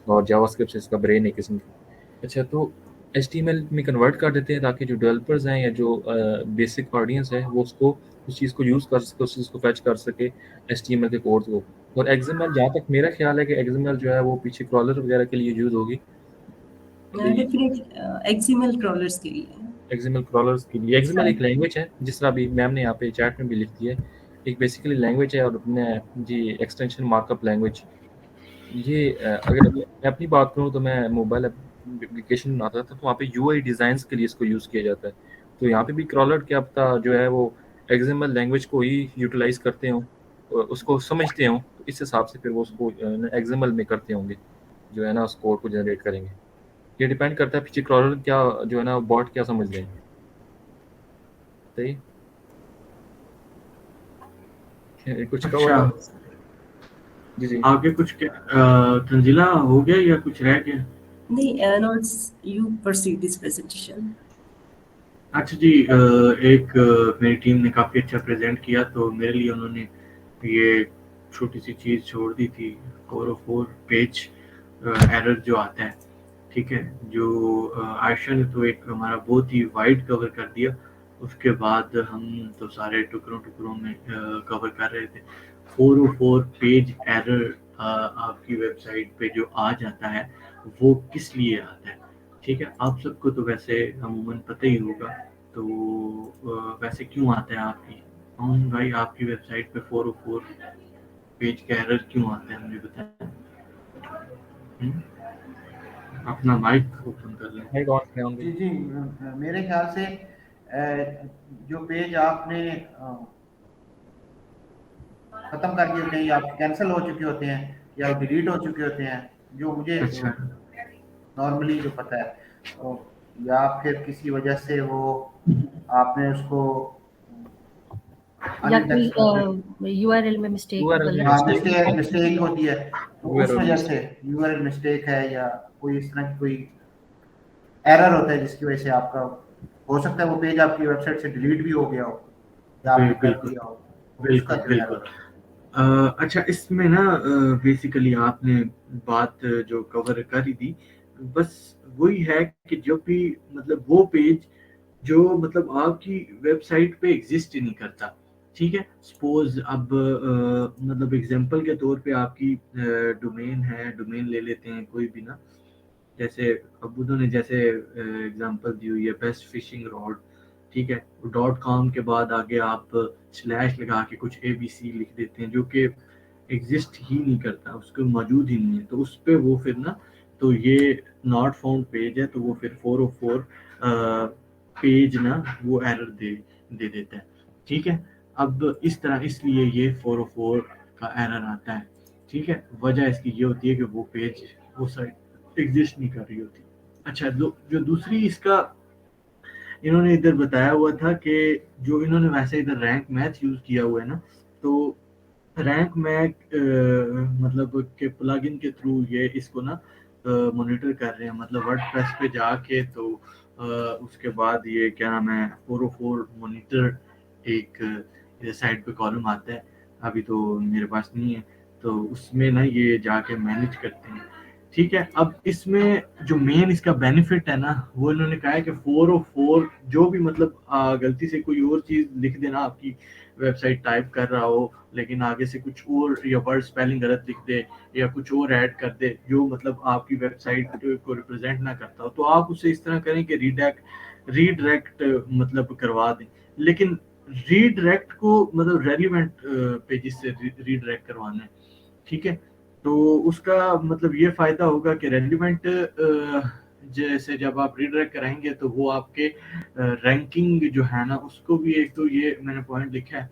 और जावास्क्रिप्ट से इसका ब्रेन है किस्म की। अच्छा तो HTML में कन्वर्ट कर देते हैं ताकि जो डेवलपर्स हैं या जो बेसिक ऑडियंस है वो उसको उस चीज़ को यूज़ कर सके, उस चीज़ को फैच कर सके HTML के कोड्स को। और XML जहाँ तक मेरा ख्याल है कि XML जो है वो पीछे क्रॉलर वगैरह के लिए यूज़ होगी।
डेफिनेटली XML क्रॉलर्स के लिए।
XML क्रॉलर्स के लिए XML एक लैंग्वेज है, जिस तरह अभी मैम ने यहाँ पे चैट में भी लिख दिया है, एक बेसिकली लैंग्वेज है। और अपने जी एक्सटेंशन मार्कअप लैंग्वेज, ये अगर मैं अपनी बात करूँ तो मैं मोबाइल एप्लीकेशन बनाता था, तो वहाँ पे UI डिज़ाइंस के लिए इसको यूज़ किया जाता है। तो यहाँ पे भी क्रॉलर क्या पता जो है वो XML लैंग्वेज को ही यूटिलाइज करते हों, उसको समझते हों, तो इस हिसाब से फिर वो उसको XML में करते होंगे, जो है ना उस कोड को जनरेट करेंगे। ये डिपेंड करता है पीछे क्रॉलर क्या जो है ना बॉट क्या समझ रहे हैं। सही कुछ कवर
अच्छा
जी जी
आगे कुछ तंजीला हो गया या कुछ रह गया?
नहीं, नॉट्स यू प्रोसीड दिस प्रेजेंटेशन।
अच्छा जी, एक मेरी टीम ने काफ़ी अच्छा प्रेजेंट किया, तो मेरे लिए उन्होंने ये छोटी सी चीज़ छोड़ दी थी, 404 पेज एरर जो आता है, ठीक है। जो आयशा ने तो एक हमारा बहुत ही वाइड कवर कर दिया, उसके बाद हम तो सारे टुकड़ों में कवर कर रहे थे। 404 पेज एरर आपकी वेबसाइट पे जो आ जाता है वो किस लिए आता है, ठीक है। आप सबको तो वैसे अमूमन पता ही होगा, तो वैसे क्यों आता है आपकी भाई आपकी वेबसाइट पे 404 पेज का एरर क्यों आता है, मुझे बताएं। अपना माइक ओपन कर लें।
माइक ऑन करें होंगे।
जी जी, मेरे ख्याल से जो पेज आपने खत्म कर दिए होते हैं या कैंसिल हो चुके होते हैं या डिलीट हो चुके होते हैं, जो मुझे
अच्छा
नॉर्मली जो पता है, या फिर किसी वजह से वो आपने उसको
या कोई URL में मिस्टेक
मिस्टेक होती है, तो उस वजह से URL मिस्टेक है या कोई इस तरह की कोई एरर होता है जिसकी वजह से आपका हो सकता है वो पेज आपकी वेबसाइट से डिलीट भी हो गया हो या आपने कर दिया हो, उसका जो एरर है।
अच्छा इसमें ना बेसिकली आपने बात जो कवर कर ही दी, बस वही है कि जो भी मतलब वो पेज जो मतलब आपकी वेबसाइट पे एग्जिस्ट ही नहीं करता, ठीक है। सपोज अब मतलब एग्जांपल के तौर पे आपकी डोमेन है, डोमेन ले लेते हैं कोई भी ना, जैसे अब उन्होंने जैसे एग्जांपल दी हुई है बेस्ट फिशिंग रॉड ठीक है, .com के बाद आगे आप स्लैश लगा के कुछ ABC लिख देते हैं जो कि एग्जिस्ट ही नहीं करता, उसको मौजूद ही नहीं है, तो उस पे वो फिर ना, तो ये नॉट फाउंड पेज है, तो वो फिर 404 पेज ना वो एरर दे देता है। ठीक है, अब इस तरह इसलिए ये 404 का एरर आता है। ठीक है, वजह इसकी ये होती है कि वो पेज वो साइट एग्जिस्ट नहीं कर रही होती। अच्छा, जो दूसरी इसका इन्होंने इधर बताया हुआ था कि जो इन्होंने वैसे इधर रैंक मैथ यूज किया हुआ है ना, तो रैंक मैथ मतलब के प्लगइन के थ्रू ये इसको ना मॉनिटर कर रहे हैं, मतलब वर्डप्रेस पे जाके, तो उसके बाद ये क्या नाम है 404 मॉनिटर एक साइड पे कॉलम आता है, अभी तो मेरे पास नहीं है, तो उसमें ना ये जाके मैनेज करते हैं। ठीक है, अब इसमें जो मेन इसका बेनिफिट है ना, वो इन्होंने कहा है कि 404 जो भी मतलब गलती से कोई और चीज लिख देना, आपकी वेबसाइट टाइप कर रहा हो लेकिन आगे से कुछ और या वर्ड स्पेलिंग गलत लिख दे या कुछ और ऐड कर दे जो मतलब आपकी वेबसाइट को रिप्रेजेंट ना करता हो, तो आप उसे इस तरह करें कि रीडायरेक्ट मतलब करवा दें। लेकिन रीडायरेक्ट को मतलब रेलिवेंट पेजेस से रीडायरेक्ट करवाना है। ठीक है, तो उसका मतलब ये फायदा होगा कि रेलिवेंट जैसे जब आप रीडायरेक्ट कराएंगे तो वो आपके रैंकिंग जो है ना उसको भी, एक तो ये मैंने पॉइंट लिखा है,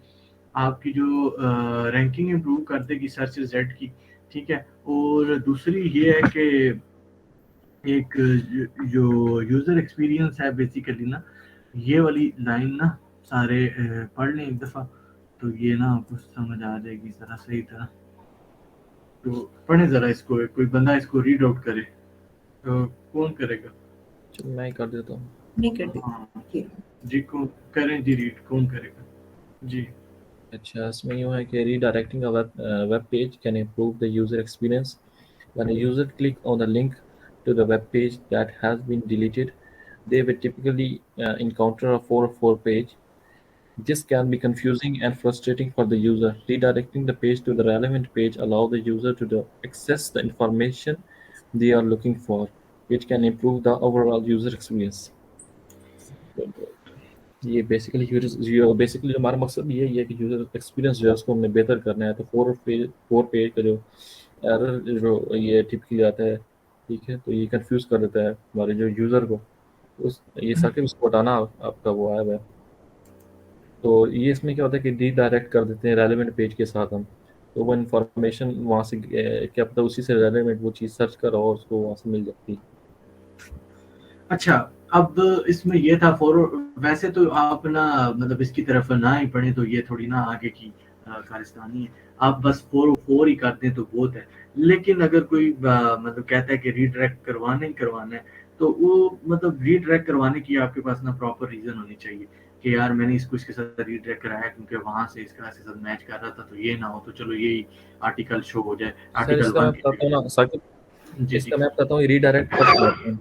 आपकी जो रैंकिंग इंप्रूव कर देगी सर्च रिजल्ट की। ठीक है, और दूसरी ये है कि एक जो यूजर एक्सपीरियंस है बेसिकली ना, ये वाली लाइन ना सारे पढ़ लें एक दफा, तो ये ना आपको समझ आ जाएगी जरा सही तरह। तो पढ़े जरा इसको, कोई बंदा इसको रीड आउट करे, तो कौन करेगा?
चलो मैं ही कर देता हूँ।
नहीं करते।
हाँ जी, कौन करें जी, रीड कौन करेगा जी?
अच्छा, इसमें यूँ है कि redirecting a web page can improve the user experience. When a user click on the link to the web page that has been deleted, they will typically encounter a 404 page. This can be confusing and frustrating for the user. Redirecting the page to the relevant page allows the user to access the information they are looking for, which can improve the overall user experience. ये बेसिकली जो हमारा मकसद ये है कि यूजर एक्सपीरियंस जो है उसको हमने बेहतर करना है। तो 4 पेज का जो एरर जो ये टिपिकली आता है, ठीक है, तो ये कंफ्यूज कर देता है हमारे जो यूज़र को। उस ये साकिब उसको हटाना आपका वो आया है। तो ये इसमें क्या होता है कि रीडायरेक्ट कर देते हैं रेलेवेंट पेज के साथ हम, तो वो इन्फॉर्मेशन वहाँ से क्या पता उसी से रेलेवेंट वो चीज़ सर्च करो और उसको वहाँ से मिल जाती है।
अच्छा, अब इसमें ये था वैसे तो आप ना मतलब इसकी तरफ ना ही पढ़े तो ये थोड़ी ना आगे की कारस्तानी है, आप बस 404 ही कर दें तो बहुत है। लेकिन अगर कोई मतलब कहता है कि रीडायरेक्ट करवाना ही करवाना है, तो वो मतलब रीडायरेक्ट करवाने की आपके पास ना प्रॉपर रीजन होनी चाहिए कि यार मैंने इसको इसके साथ रीडायरेक्ट कराया क्योंकि वहां से इसका इसके साथ मैच कर रहा था, तो ये ना हो तो चलो यही आर्टिकल शो हो जाए,
सर
आर्टिकल
इसका मैं
1
बताता हूँ ना साकिब,
जी
इसका मैं बताता हूँ रीडायरेक्ट कब करते हैं।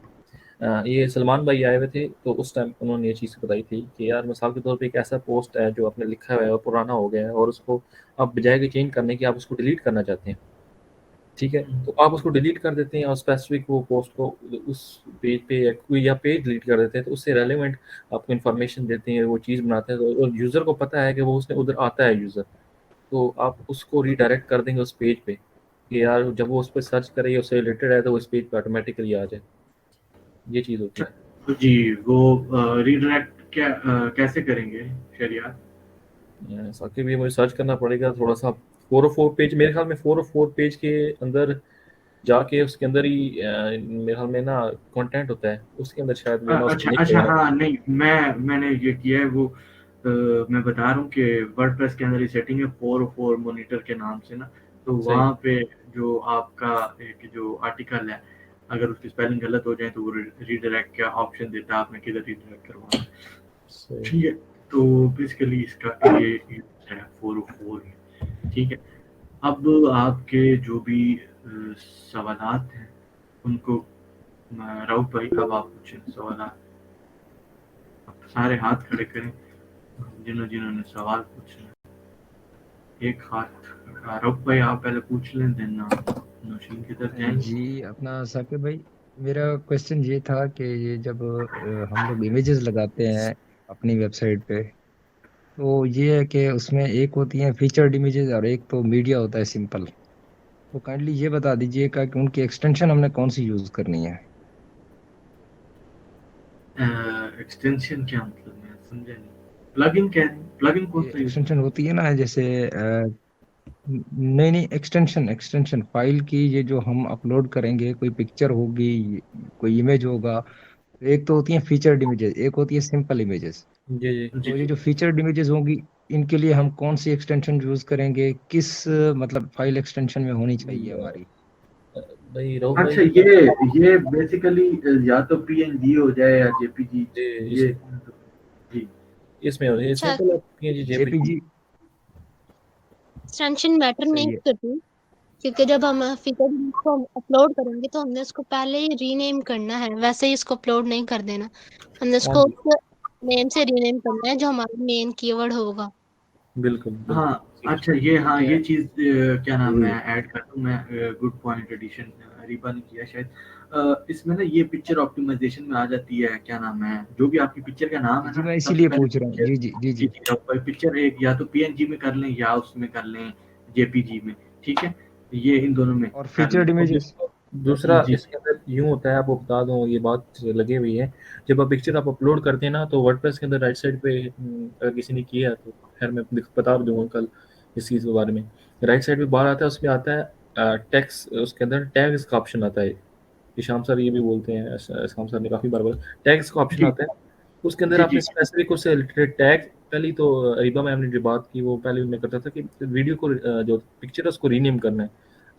ये सलमान भाई आए हुए थे तो उस टाइम उन्होंने ये चीज़ बताई थी कि यार मिसाल के तौर पे एक ऐसा पोस्ट है जो आपने लिखा हुआ है और पुराना हो गया है और उसको आप बजाय कि चेंज करने की आप उसको डिलीट करना चाहते हैं, ठीक है, तो आप उसको डिलीट कर देते हैं और स्पेसिफिक वो पोस्ट को उस पेज पे या पेज डिलीट कर देते हैं, तो उससे रेलेवेंट आपको इन्फॉर्मेशन देते हैं, वो चीज़ बनाते हैं, तो और यूज़र को पता है कि वो उसने उधर आता है यूज़र, तो आप उसको रीडायरेक्ट कर देंगे उस पेज पे कि यार जब वो उस पर सर्च करे या उससे रिलेटेड है तो उस पेज पे ऑटोमेटिकली आ जाए। ये चीज़ होती है।
तो जी वो रीडायरेक्ट क्या कैसे करेंगे शरिया?
साकिब ये मुझे सर्च करना पड़ेगा थोड़ा सा। 404 पेज मेरे ख्याल में 404 पेज के अंदर जाके उसके अंदर ही मेरे ख्याल में ना कंटेंट होता है, उसके अंदर शायद वो ना उसको लिंक
अच्छा
होगा।
हाँ, नहीं मैंने ये किया है वो मैं बता रहा हूँ कि वर्डप्रेस के अंदर ही सेटिंग है 404 मॉनिटर के नाम से ना, तो
सही।
वहाँ पे जो आपका एक जो आर्टिकल है अगर उसकी स्पेलिंग गलत हो जाए तो वो रीडायरेक्ट का ऑप्शन देता है, आपने किधर रीडायरेक्ट करवाना है।
सही।
ठीक है, तो बेसिकली इसका ये है 404 है। ठीक है, अब आपके जो भी सवालात हैं उनको राउत भाई अब आप पूछें सवालात, आप सारे हाथ खड़े करें जिन्होंने सवाल पूछना है। एक हाथ राउत भाई आप पहले पूछ लें, देन नौशीन की तरफ जाएंगे।
जी अपना साकिब भाई, मेरा क्वेश्चन ये था कि ये जब हम लोग इमेजेस लगाते हैं अपनी वेबसाइट पे। तो ये है कि उसमें एक होती है फीचर्ड इमेजेस और एक तो मीडिया होता है सिंपल। तो काइंडली ये बता दीजिएगा कि उनकी एक्सटेंशन हमने कौन सी यूज करनी है।
एक्सटेंशन क्या मतलब, मैं समझा नहीं। प्लगइन क्या है, प्लगइन कौन
ये
सा यूज?
एक्सटेंशन होती है ना, जैसे नहीं नहीं, एक्सटेंशन एक्सटेंशन फाइल की, ये जो हम अपलोड करेंगे, कोई पिक्चर होगी, कोई इमेज होगा। तो एक तो होती है फीचर्ड इमेजेस, एक होती है सिंपल इमेजेस।
जी जी
जी
तो ये
जी।
जो फीचर्ड इमेजेस होंगी, इनके लिए हम कौन सी एक्सटेंशन यूज करेंगे, किस मतलब फाइल एक्सटेंशन में होनी चाहिए हमारी।
भाई राहुल
अच्छा,
भाई
ये बेसिकली या तो पीएनजी हो जाए या जेपीजी।
जी
ये
इसमें
जी
इसमें हो रही है,
अच्छा,
इसमें पहले PNG JPG।
JPG
extension matter नहीं
सही है।
करती, क्योंकि जब हम फिगर को अपलोड करेंगे तो हमने उसको पहले ही रीनेम करना है, वैसे ही इसको अपलोड नहीं कर देना। हमने
हाँ
उसको
जी,
उस नेम से रीनेम करना है जो हमारा मेन कीवर्ड होगा।
बिल्कुल
हाँ।
बिल्कुल
अच्छा, ये हाँ,
ठीक
ये
है।
चीज क्या नाम है, ऐड कर दूं मैं। गुड पॉइंट एडिशन रिबा ने किया शायद। इसमें ना ये पिक्चर ऑप्टिमाइजेशन में आ जाती है, क्या नाम है, जो भी आपकी पिक्चर का नाम है
जी
ना,
मैं
सबसे
इसीलिए
पहले
पूछ रहा हूँ।
पिक्चर।
जी जी जी
जी
जी।
जी, अब पिक्चर एक या तो पीएनजी में कर लें या उसमें कर लें, जेपीजी में। ठीक है, ये इन दोनों में
और
कर लें।
फीचर्ड
और
इमेजेस।
दूसरा
जी
इसके अंदर यूं होता है, आपको बता दूं, ये बात लगी हुई है। जब आप पिक्चर आप अपलोड करते हैं ना, तो वर्डप्रेस के अंदर राइट साइड पे अगर किसी ने किया है तो खैर मैं बता दूंगा कल इस चीज़ के बारे में। राइट साइड पे बार आता है, उसमें आता है टेक्स्ट, उसके अंदर टैग्स का ऑप्शन आता है। हिशाम सर ये भी बोलते हैं, हिशाम सर ने काफ़ी बार बोला, टैग्स का ऑप्शन
जी
आता है। उसके अंदर
जी
आपने
जी।
स्पेसिफिक उससे रिलेटेड टैग, पहले तो रिबा मैम ने जो बात की वो पहले मैं करता था कि वीडियो को जो पिक्चर है उसको रीनेम करना है।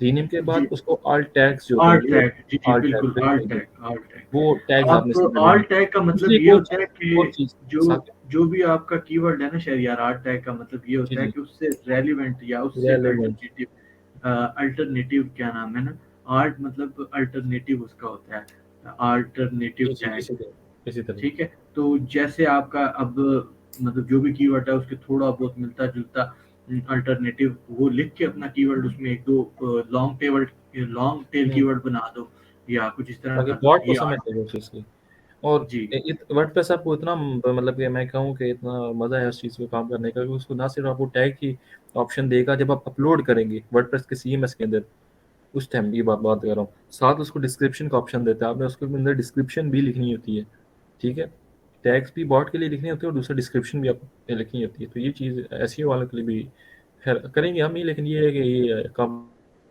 रीनेम के बाद
जी
उसको ऑल टैग्स जो होते हैं
आल
वो,
टैग, जी जी,
ऑल टैग
बिल्कुल आल
बिल्कुल बिल्कुल,
टैग, आल टैग।
वो टैग्स आपने इसके
आप
अंदर
आल
लेने।
टैग का
दूसरी
मतलब
एक
ये
और
होता है
चीज़,
कि जो
साथ
जो भी आपका कीवर्ड है ना शायद यार, आर्ट टैग का मतलब ये
जी
होता है
जी
कि उससे रेलिवेंट या उससे
रेलेवेंट,
अल्टरनेटिव, अल्टरनेटिव क्या नाम है ना, आर्ट मतलब अल्टरनेटिव उसका होता है, अल्टरनेटिव
जी जी
टैग।
इसी तरह।
ठीक है, तो जैसे आपका अब मतलब जो भी कीवर्ड है उसके थोड़ा बहुत मिलता जुलता अल्टरनेटिव वो लिख के अपना कीवर्ड उसमें एक दो लॉन्ग टेल
हम्म,
कीवर्ड बना दो या कुछ इस तरह
ताकि
कर दो
बॉट को
ये
समझ
आर्ट।
लगे उस चीज़ की। और
जी
वर्डप्रेस आपको इतना मतलब कि मैं कहूँ कि इतना मज़ा है उस चीज़ पे काम करने का कि उसको ना सिर्फ आपको टैग की ऑप्शन देगा जब आप अपलोड करेंगे वर्डप्रेस के CMS के अंदर, उस टाइम की बात कर रहा हूँ, साथ उसको डिस्क्रिप्शन का ऑप्शन देता है। आपने उसके अंदर डिस्क्रिप्शन भी लिखनी होती है। ठीक है, टैग्स भी बॉट के लिए लिखनी होती है और दूसरा डिस्क्रिप्शन भी आपको लिखनी होती है। तो ये चीज़ SEO वालों के लिए भी खैर करेंगे हम ही, लेकिन ये है कि ये काम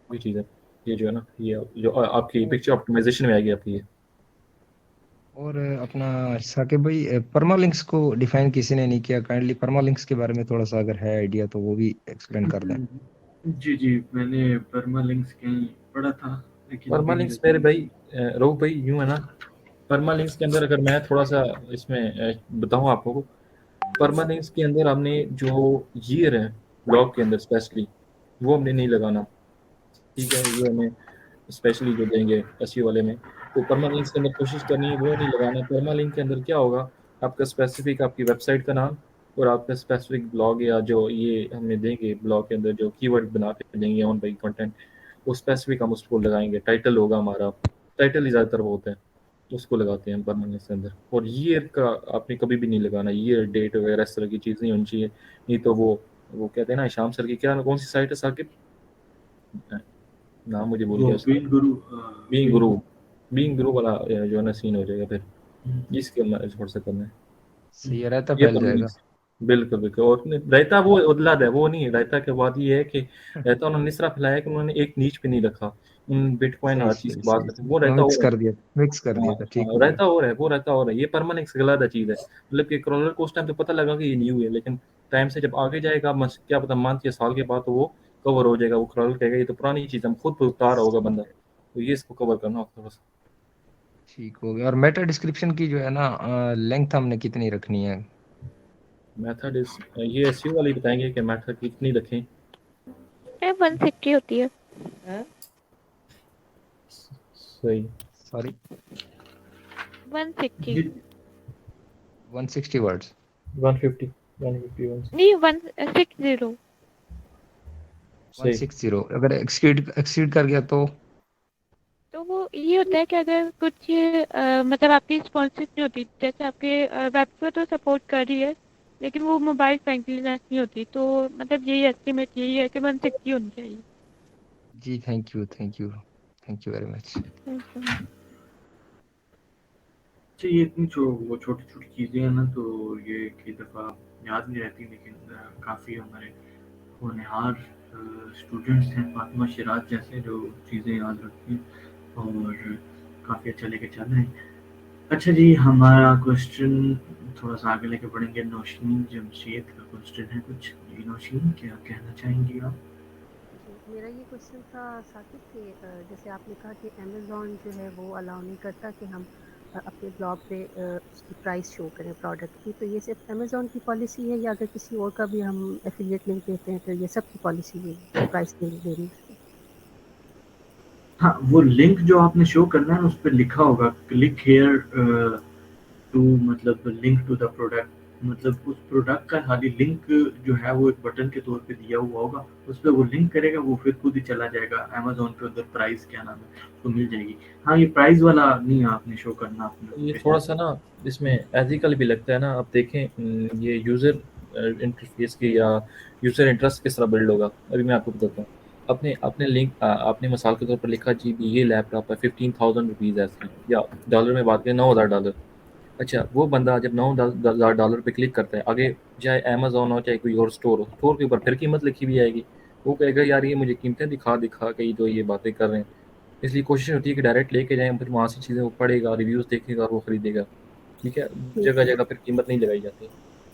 की चीज़ है। ये जो है ना, ये जो आपकी
और
पिक्चर ऑप्टिमाइजेशन में आएगी आपकी ये।
और अपना साकिब भाई, परमालिंक्स को डिफाइन किसी ने नहीं किया। काइंडली परमालिंक्स के बारे में थोड़ा सा अगर है आइडिया तो वो भी एक्सप्लेन कर दें।
जी जी, मैंने परमालिंक्स कहीं पढ़ा था लेकिन अभी मेरे
परमालिंक्स मेरे
ध्यान
भाई रोहू भाई यूं है ना, परमालिंक्स के अंदर अगर मैं थोड़ा सा इसमें बताऊं आपको, परमालिंक्स के अंदर हमने जो ईयर है ब्लॉग के अंदर स्पेशली वो हमने नहीं लगाना। ठीक है, ये हमें स्पेशली जो देंगे एसईओ वाले में, तो परमालिंक्स के अंदर कोशिश करनी है वो नहीं लगाना। परमालिंक के अंदर क्या होगा, आपका स्पेसिफिक आपकी वेबसाइट का नाम और आपका स्पेसिफिक ब्लॉग, या जो ये हमें देंगे ब्लॉग के अंदर जो कीवर्ड बना के देंगे ऑन बाई कंटेंट, वो स्पेसिफिक हम उसको लगाएंगे। टाइटल होगा हमारा, टाइटल ही ज़्यादातर वो होता है, उसको लगाते हैं हम परमानेंस के अंदर। और ईयर का आपने कभी भी नहीं लगाना, ईयर डेट वगैरह इस तरह की चीज़ नहीं होनी चाहिए। नहीं तो वो कहते हैं ना शाम सर की, क्या कौन सी साइट है साकिब, नाम मुझे भूल
वो
गया उसका,
बीइंग गुरु,
बीइंग
बीइंग
गुरु,
गुरु।
बीइंग गुरु वाला जो है ना सीन हो जाएगा फिर,
हम्म,
इसके अंदर थोड़ा सा करना है।
सही है, रहता
ये
फैल जाएगा।
परमानेंस, बिल्कुल बिल्कुल। और रायता वो उदलाद है, वो नहीं है। रायता के बाद ये है कि रायता उन्होंने इस तरह फैलाया कि उन्होंने एक नीच पे नहीं रखा, उन बिटकॉइन
सही
हर चीज़
सही
की बात
सही
करते हैं,
सही।
वो रायता
मिक्स
और है।
कर दिया, मिक्स कर
हाँ
दिया था, ठीक
हाँ,
हो गया।
रायता और है, वो रायता और है, ये परमानेंस गलत चीज़ है। मतलब कि क्रॉलर को उस टाइम तो पता लगा कि ये न्यू है, लेकिन टाइम से जब आगे जाएगा, क्या पता मंथ या साल के बाद, तो वो कवर हो जाएगा। वो क्रॉलर कहेगा ये तो पुरानी चीज़, हम खुद उतार होगा बंदा, तो ये इसको कवर करना होगा थोड़ा सा।
ठीक हो गया। और मेटा डिस्क्रिप्शन की जो है ना, लेंथ हमने कितनी रखनी है।
मेथड इस ये एसईओ वाले बताएंगे कि मेथड कितनी रखें।
160 होती है।
सही,
सॉरी,
160
जी
160 वर्ड्स।
150 150
नहीं 160।
सही।
160 अगर एक्सीड एक्सीड कर गया तो
तो वो ये होता है कि अगर कुछ मतलब आपकी स्पॉन्सरशिप नहीं होती, जैसे आपके वेब पे तो सपोर्ट कर रही है लेकिन वो मोबाइल फ्रेंडलीनेस नहीं होती, तो मतलब यही एस्टिमेट यही है कि 160 होनी चाहिए।
जी thank you very much.
Thank you.
अच्छा, ये इतनी वो छोटी-छोटी चीज़ें हैं ना, तो ये कई दफ़ा याद नहीं रहती, लेकिन काफ़ी हमारे होनहार स्टूडेंट्स हैं, फातिमा शिराज जैसे, जो चीज़ें याद रखती हैं और काफ़ी अच्छा लेके चल रहे हैं। अच्छा जी, हमारा क्वेश्चन थोड़ा-सा आगे लेके बढ़ेंगे। नौशीन जमशेद का क्वेश्चन है कुछ। जी नौशीन, क्या कहना चाहेंगी आप?
जी, मेरा ये क्वेश्चन था साकिब कि जैसे आपने कहा कि अमेज़न जो है वो अलाउ नहीं करता कि हम अपने ब्लॉग पे उसकी प्राइस शो करें प्रोडक्ट की, तो ये सिर्फ अमेज़न की पॉलिसी है या अगर किसी और का भी हम एफिलिएट लिंक देते हैं तो ये सबकी पॉलिसी है प्राइस देनी उसकी?
हाँ, वो लिंक जो आपने शो करना है उस पे लिखा होगा क्लिक हियर टू, मतलब लिंक टू द प्रोडक्ट, मतलब उस प्रोडक्ट का खाली लिंक जो है वो एक बटन के तौर पे दिया हुआ होगा, उस पे वो लिंक करेगा, वो फिर खुद ही चला जाएगा अमेज़न पे, उधर प्राइस क्या नाम है उसको मिल जाएगी। हाँ, ये प्राइस वाला नहीं आपने शो करना अपने
ये
पे।
थोड़ा-सा ना इसमें एथिकल भी लगता है ना। आप देखें ये यूज़र इंटरफ़ेस की या यूज़र इंटरेस्ट किस तरह बिल्ड होगा। अभी मैं आपको बताता हूँ। आपने आपने मिसाल के तौर पर लिखा जी ये लैपटॉप है ₹15,000 ऐसे या डॉलर में बात करें $9,000। अच्छा, वो बंदा जब $9,000 पे क्लिक करता है, आगे चाहे अमेज़न हो चाहे कोई और स्टोर हो, स्टोर के ऊपर फिर कीमत लिखी हुई आएगी। वो कहेगा यार ये मुझे कीमतें दिखा के ये जो ये बातें कर रहे हैं। इसलिए कोशिश होती है कि डायरेक्ट लेके जाएँ, फिर वहाँ से चीज़ें वो पढ़ेगा, रिव्यूज़ देखेगा और वो खरीदेगा। ठीक है?
ठीक है,
जगह-जगह फिर कीमत नहीं लगाई जाती।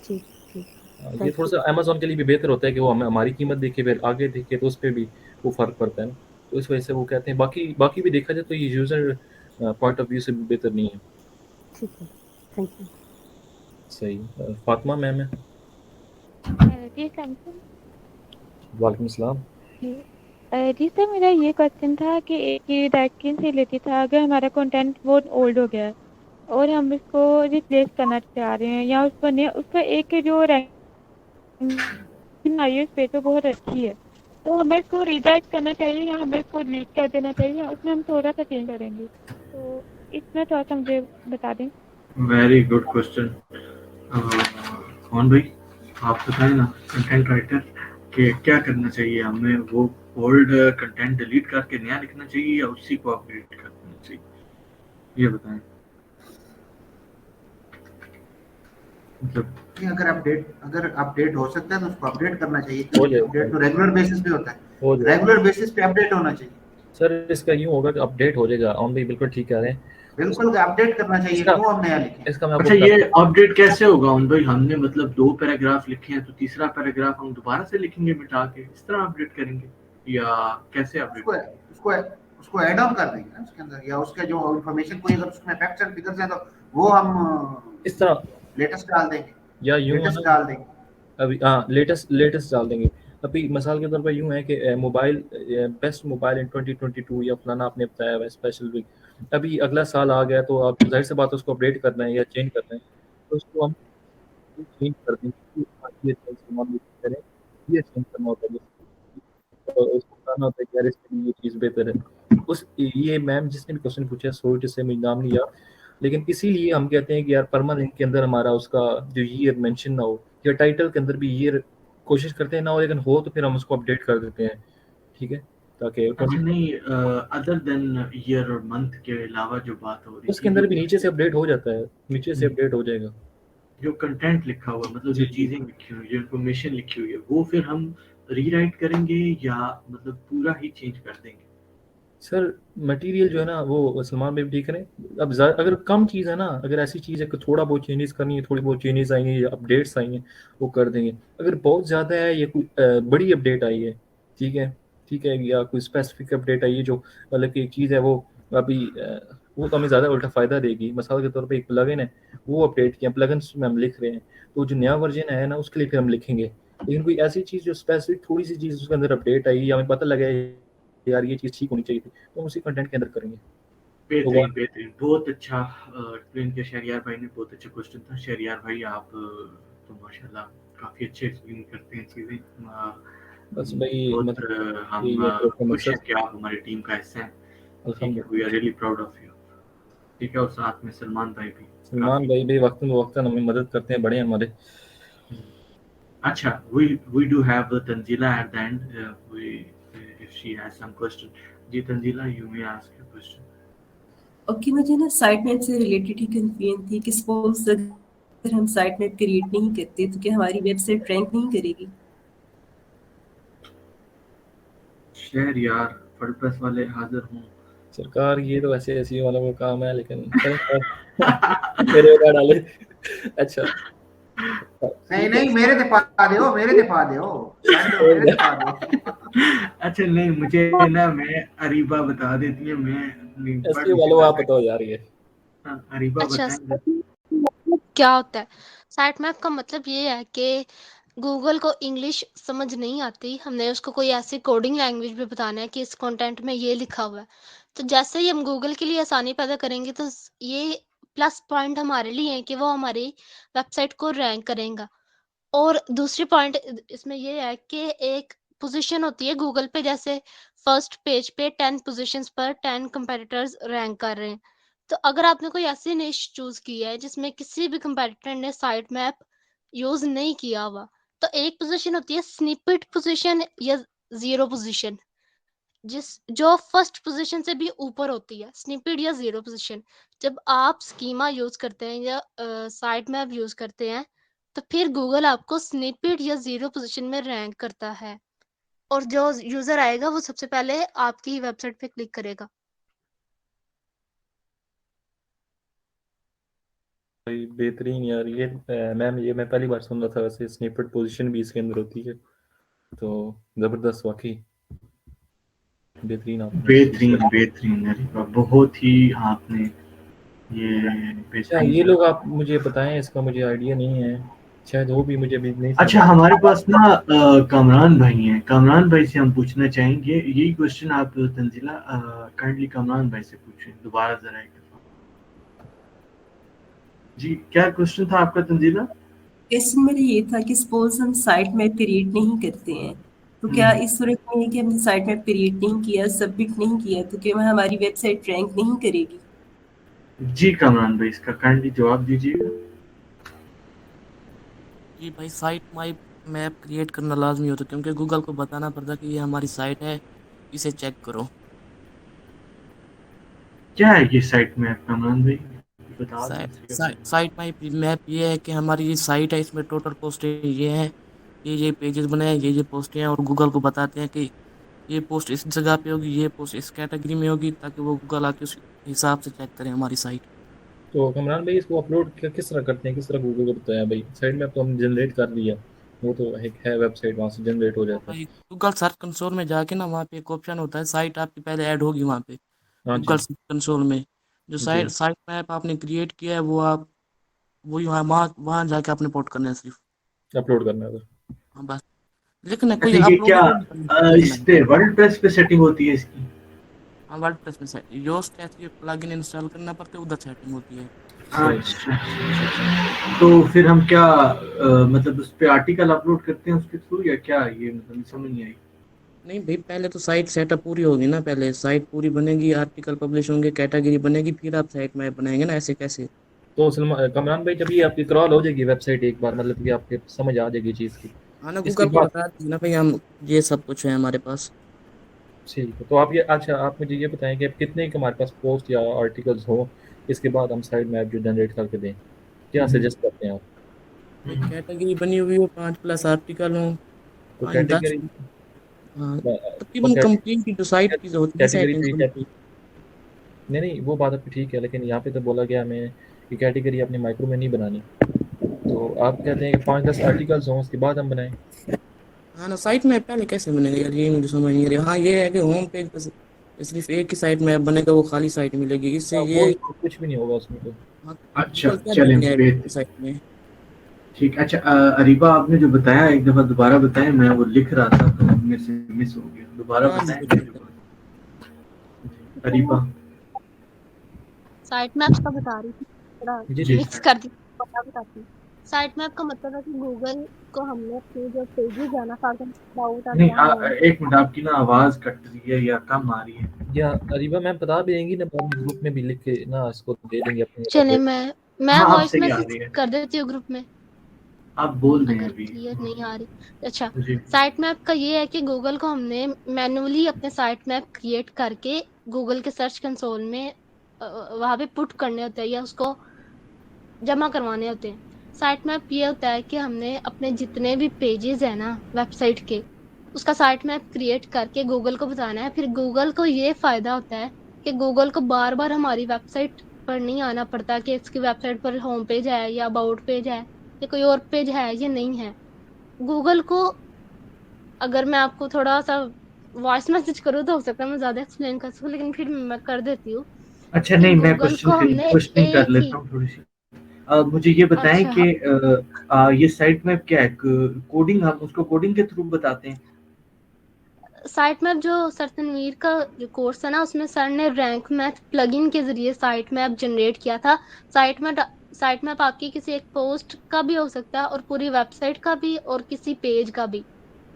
ठीक ठीक,
ये
थैंक यू।
थोड़ा-सा अमेज़न के लिए भी बेहतर होता है कि वो हमें हमारी कीमत देखे फिर आगे देखे, तो उसपे भी वो फ़र्क पड़ता है ना। तो इस वजह से वो कहते हैं, बाकी बाकी भी देखा जाए तो ये यूज़र पॉइंट ऑफ व्यू से बेहतर नहीं है।
ठीक है, थैंक यू।
सही। फातिमा मैम है।
जी सैमसंग।
वालेकुम सलाम।
जी जी सर, मेरा ये क्वेश्चन था कि एक ये रैंकिंग से रिलेटेड था। अगर हमारा कंटेंट बहुत ओल्ड हो गया है और हम इसको रिप्लेस करना चाह रहे हैं या उसको नहीं, उसका एक जो रैंकिंग आई है उस पे तो बहुत अच्छी है, तो हमें इसको रीडायरेक्ट करना चाहिए या हमें इसको डिलीट कर देना चाहिए, या उसमें हम थोड़ा सा चेंज करेंगे, तो इसमें थोड़ा सा मुझे बता दें।
Very good question. कौन भाई, आप बताएं ना, कंटेंट राइटर, कि क्या करना चाहिए हमें? वो ओल्ड कंटेंट डिलीट करके नया लिखना चाहिए या उसी को अपडेट कर देना चाहिए? ये बताएं। मतलब
अगर अपडेट हो सकता है तो उसको अपडेट करना चाहिए,
हो
क्योंकि अपडेट
जाएगा।
तो रेगुलर बेसिस पे होता है,
हो जाएगा।
रेगुलर बेसिस पे अपडेट होना चाहिए।
सर इसका यूँ होगा कि अपडेट हो जाएगा। ऑन भी बिल्कुल ठीक कह रहे हैं।
बिल्कुल अपडेट करना चाहिए,
इसका
क्यों हम नया लिखें?
इसका मैं आपको
अच्छा, ये
बताता हूँ।
अपडेट कैसे होगा उन भाई? हमने मतलब 2 पैराग्राफ लिखे हैं, तो तीसरा पैराग्राफ हम दोबारा से लिखेंगे मिटा के, इस तरह अपडेट करेंगे या कैसे अपडेट
उसको
करेंगे?
उसको उसको ऐड ऑन कर देंगे ना उसके अंदर, या उसके जो इन्फॉर्मेशन कोई अगर उसमें फैक्ट्स एंड फिगर्स हैं तो वो हम
इस तरह
लेटेस्ट डाल देंगे,
या यूँ है
लेटेस्ट
ना,
डाल देंगे।
अभी हाँ लेटेस्ट डाल देंगे। अभी मिसाल के तौर पर यूँ है कि मोबाइल बेस्ट मोबाइल इन 2022 या फलाना आपने बताया हुआ स्पेशल वीक, अभी अगला साल आ गया तो आप जाहिर सी बात है उसको अपडेट करना है या चेंज करना है, तो उसको हम चेंज कर देंगे कि हाँ, ये चेंज करें, ये चेंज करना होता है। तो उसको बताना होता है कि यार इसके लिए ये चीज़ बेहतर है। उस ये मैम जिसने भी क्वेश्चन पूछा, सोच से मुझे नाम नहीं याद, लेकिन इसीलिए हम कहते हैं कि यार परमानेंट के अंदर हमारा उसका जो ईयर मेंशन ना हो, या टाइटल के अंदर भी ईयर कोशिश करते हैं ना हो, लेकिन हो तो फिर हम उसको अपडेट कर देते हैं। ठीक है, ताकि
अच्छा नहीं, अदर देन ईयर और मंथ के अलावा जो बात हो रही
उसके
थी,
अंदर
जो
भी नीचे से अपडेट हो जाता है, नीचे से अपडेट हो जाएगा।
जो कंटेंट लिखा हुआ, मतलब
जी
जो
जी
चीजें लिखी हुई, जो इन्फॉर्मेशन लिखी हुई है, वो फिर हम रीराइट करेंगे या मतलब पूरा ही चेंज कर देंगे?
सर, मटेरियल जो है ना वो सलमान भाई ठीक करें। अब अगर कम चीज़ है ना, अगर ऐसी चीज़ है कि थोड़ा बहुत चेंजेस करनी है, थोड़ी बहुत चेंजेस आई हैं या अपडेट्स आई हैं, वो कर देंगे। अगर बहुत ज़्यादा है या कोई बड़ी अपडेट आई है, ठीक है ठीक है, या कोई स्पेसिफिक अपडेट आई है जो मतलब कि एक चीज़ है वो अभी वो तो हमें ज़्यादा उल्टा फ़ायदा देगी। मिसाल के तौर पे एक प्लगइन है, वो अपडेट किया, प्लगइन्स में हम लिख रहे हैं, तो जो नया वर्जन है ना उसके लिए फिर हम लिखेंगे। लेकिन कोई ऐसी चीज़ जो स्पेसिफिक थोड़ी सी चीज़ उसके अंदर अपडेट आई या हमें पता लगा यार ये चीज़ ठीक होनी चाहिए थी, तो हम उसी कंटेंट के अंदर करेंगे। तो
बेहतरीन बेहतरीन, बहुत अच्छा एक्सप्लेन किया शहरियार भाई ने, बहुत अच्छा क्वेश्चन था। शहरियार भाई, आप तो माशाल्लाह काफ़ी अच्छे एक्सप्लेन करते हैं चीज़ें।
बस भाई
बहुत
मतलब
हम
यही है कि
खुश हैं
मकसद
कि आप हमारी टीम का हिस्सा हैं।
अल्हम्दुलिल्लाह।
We are really proud of you. ठीक है, और साथ में सलमान भाई भी।
सलमान भाई भी वक्तन हमें मदद करते हैं, बड़े हैं हमारे।
अच्छा, we do have Tanzila at the end. If she has some question. Ji Tanzila, you may ask your question.
Okay, मुझे ना साइट मैप से रिलेटेड ही कंफ्यूजन थी कि सपोज अगर हम साइट मैप क्रिएट नहीं करते तो क्या हमारी वेबसाइट रैंक नहीं करेगी?
शेर यार, वर्डप्रेस वाले हाजिर हों।
सरकार ये तो ऐसे ऐसी वालों का काम है, लेकिन मेरे ऊपर डाले। अच्छा
नहीं मेरे दिफा दो, मेरे दिफा दो।
अच्छा नहीं, मुझे ना मैं अरीबा बता देती है, मैं
ऐसे वालों आप बताओ यार ये।
अरीबा
अच्छा,
बताएंगे।
मतलब क्या होता है? साइट मैप का मतलब ये है कि गूगल को इंग्लिश समझ नहीं आती, हमने उसको कोई ऐसी कोडिंग लैंग्वेज में बताना है कि इस कंटेंट में ये लिखा हुआ है। तो जैसे ही हम गूगल के लिए आसानी पैदा करेंगे तो ये प्लस पॉइंट हमारे लिए है कि वो हमारी वेबसाइट को रैंक करेगा। और दूसरी पॉइंट इसमें ये है कि एक पोजीशन होती है गूगल पे, जैसे फर्स्ट पेज पे 10 पोजीशंस पर 10 कंपेटिटर्स रैंक कर रहे हैं। तो अगर आपने कोई ऐसी निश चूज की है जिसमें किसी भी कंपेटिटर ने साइट मैप यूज नहीं किया हुआ, तो एक पोजीशन होती है स्निपेट पोजीशन या जीरो पोजीशन, जो फर्स्ट पोजीशन से भी ऊपर होती है, स्निपेट या जीरो पोजीशन। जब आप स्कीमा यूज करते हैं या साइट मैप यूज करते हैं तो फिर गूगल आपको स्निपेट या जीरो पोजीशन में रैंक करता है, और जो यूजर आएगा वो सबसे पहले आपकी ही वेबसाइट पे क्लिक करेगा।
भाई बेहतरीन यार, ये मैम ये मैं पहली बार सुन रहा था। वैसे स्निपेट पोजीशन भी इसके अंदर होती है, तो जबरदस्त, वाकई बेहतरीन आपने।
बेहतरीन अरीबा, बहुत ही आपने ये
अच्छा, ये लोग आप मुझे बताएं, इसका मुझे आइडिया नहीं है, शायद वो भी मुझे भी नहीं समझ।
अच्छा, हमारे पास ना कामरान भाई हैं। कामरान भाई से हम पूछना चाहेंगे यही क्वेश्चन। आप तंजीला काइंडली कामरान भाई से पूछें दोबारा जरा एक दफा। जी, क्या क्वेश्चन था आपका तंजीला?
क्वेश्चन मेरा ये था कि सपोज हम साइट मैप क्रिएट नहीं करते हैं तो क्या इस सूरत में है कि हमने साइट मैप क्रिएट नहीं किया, सबमिट नहीं किया, तो क्या हमारी वेबसाइट रैंक नहीं करेगी?
जी कामरान भाई, इसका काइंडली जवाब दीजिएगा।
जी भाई, साइट मैप क्रिएट करना लाजमी होता है, क्योंकि गूगल को बताना पड़ता है कि ये हमारी साइट है, इसे चेक करो।
क्या है ये साइट मैप कामरान भाई, बता
साइट मैप ये है कि हमारी ये साइट है, इसमें टोटल पोस्ट ये है, ये पेजेस बने हैं, ये पोस्ट हैं, और गूगल को बताते हैं कि ये पोस्ट इस जगह पे होगी, ये पोस्ट इस कैटेगरी में होगी, ताकि वो गूगल आके उस हिसाब से चेक करें हमारी साइट।
तो कमरान भाई इसको अपलोड किस तरह करते हैं, किस तरह गूगल को बताया भाई? साइट मैप तो हम जनरेट कर लिया, वो तो एक है वेबसाइट, वहाँ से जनरेट हो जाता है।
गूगल सर्च कंसोल में जाके ना, वहाँ पे एक ऑप्शन होता है, साइट आपकी पहले ऐड होगी वहाँ पे गूगल सर्च कंसोल में। जो साइट मैप आपने क्रिएट किया है वो आप वही वहाँ जाके आपने पोर्ट करना है, सिर्फ
अपलोड करना है।
हाँ बस, लेकिन कोई
ये क्या इस पे वर्डप्रेस पे सेटिंग होती है इसकी?
हाँ, वर्डप्रेस में सेट योस्ट ऐसे प्लगइन इंस्टॉल करना पड़ता है, उधर सेटिंग होती है।
अच्छा, तो फिर हम क्या मतलब उस पे आर्टिकल अपलोड करते हैं उसके थ्रू, या क्या? ये मतलब समझ नहीं आई।
नहीं भाई, पहले तो साइट सेटअप पूरी होगी ना, पहले साइट पूरी बनेगी, आर्टिकल पब्लिश होंगे, कैटेगरी बनेगी, फिर आप साइट मैप बनाएंगे ना, ऐसे कैसे?
तो कमरान भाई, जब ये आपकी क्रॉल हो जाएगी वेबसाइट एक बार, मतलब कि आपके समझ आ जाएगी चीज़ की,
हाँ ना, गूगल को बता दीजिए ना भाई, हम ये सब कुछ है हमारे पास।
ठीक है, तो आप ये, अच्छा आप मुझे ये बताएं कि अब कितने के हमारे पास पोस्ट या आर्टिकल्स हो, इसके बाद हम साइट मैप जो जनरेट करके दें, क्या सजेस्ट करते हैं आप?
कैटेगरी बनी हुई हो, 5+ आर्टिकल हो,
तो
5-10,
कैटेगरी,
हाँ तकरीबन कंप्लीट की जो साइट की होती है सेटिंग।
नहीं वो बात आपकी ठीक है, लेकिन यहाँ पे तो बोला गया हमें कि कैटेगरी अपनी माइक्रो में नहीं बनानी, तो आप कहते हैं कि 5-10 आर्टिकल्स हों उसके बाद हम बनाएं।
हाँ ना, साइट मैप पहले कैसे बनेगा यार, ये मुझे समझ नहीं आ रहा। हाँ ये है कि होम पेज पर सिर्फ एक ही साइट मैप बनेगा, वो खाली साइट मिलेगी, इससे ये
कुछ भी नहीं होगा उसमें तो।
अच्छा चलें,
साइट में
ठीक। अच्छा अरीबा, आपने जो बताया एक दफा दोबारा बताएं, मैं वो लिख रहा था तो मेरे से मिस हो गया, दोबारा बताएं अरीबा।
साइट मैप्स का बता रही थी, थोड़ा मिक्स कर दी, बताती। साइट मैप का मतलब है कि गूगल को हमने अपने जो पेजेस है ना, फॉर एग्जांपल अबाउट और
नहीं
क्या होम,
एक मिनट, आपकी ना आवाज कट रही है या कम आ रही है।
या अरीबा मैम बता भी देंगी ना, बाद में ग्रुप में भी लिख के ना इसको दे देंगे अपने
चले
elaborate।
मैं
हाँ, अब
वॉइस
सही आ
मैसेज
रही है।
कर देती हूँ ग्रुप में
आप बोल दें
अगर
अभी।
क्लियर नहीं आ रही। अच्छा,
जी।
साइट मैप का ये है कि गूगल को हमने मैन्युअली अपने साइट मैप क्रिएट करके गूगल के सर्च कंसोल में वहां पे पुट करने होते हैं या उसको जमा करवाने होते हैं। साइट मैप ये होता है कि हमने अपने जितने भी पेजेस है ना वेबसाइट के, उसका साइट मैप क्रिएट करके गूगल को बताना है। फिर गूगल को ये फायदा होता है कि गूगल को बार बार हमारी वेबसाइट पर नहीं आना पड़ता कि इसकी वेबसाइट पर होम पेज है या अबाउट पेज है या कोई और पेज है या नहीं है। गूगल को, अगर मैं आपको थोड़ा सा वॉइस मैसेज करूँ तो हो सकता है मैं ज्यादा एक्सप्लेन कर सकूं, लेकिन फिर मैं कर देती हूँ
अच्छा,
कि
नहीं मैं
गूगल को हमने
क्वेश्चनिंग कर
एक ही,
लेता हूँ थोड़ी सी। मुझे ये बताएं
अच्छा,
कि ये साइट मैप क्या है? कोडिंग, हम उसको कोडिंग के थ्रू बताते हैं?
साइट मैप जो सर तनवीर का जो कोर्स है ना, उसमें सर ने रैंक मैथ प्लगइन के जरिए साइट मैप जनरेट किया था। साइट मैप आपकी किसी एक पोस्ट का भी हो सकता है और पूरी वेबसाइट का भी और किसी पेज का भी।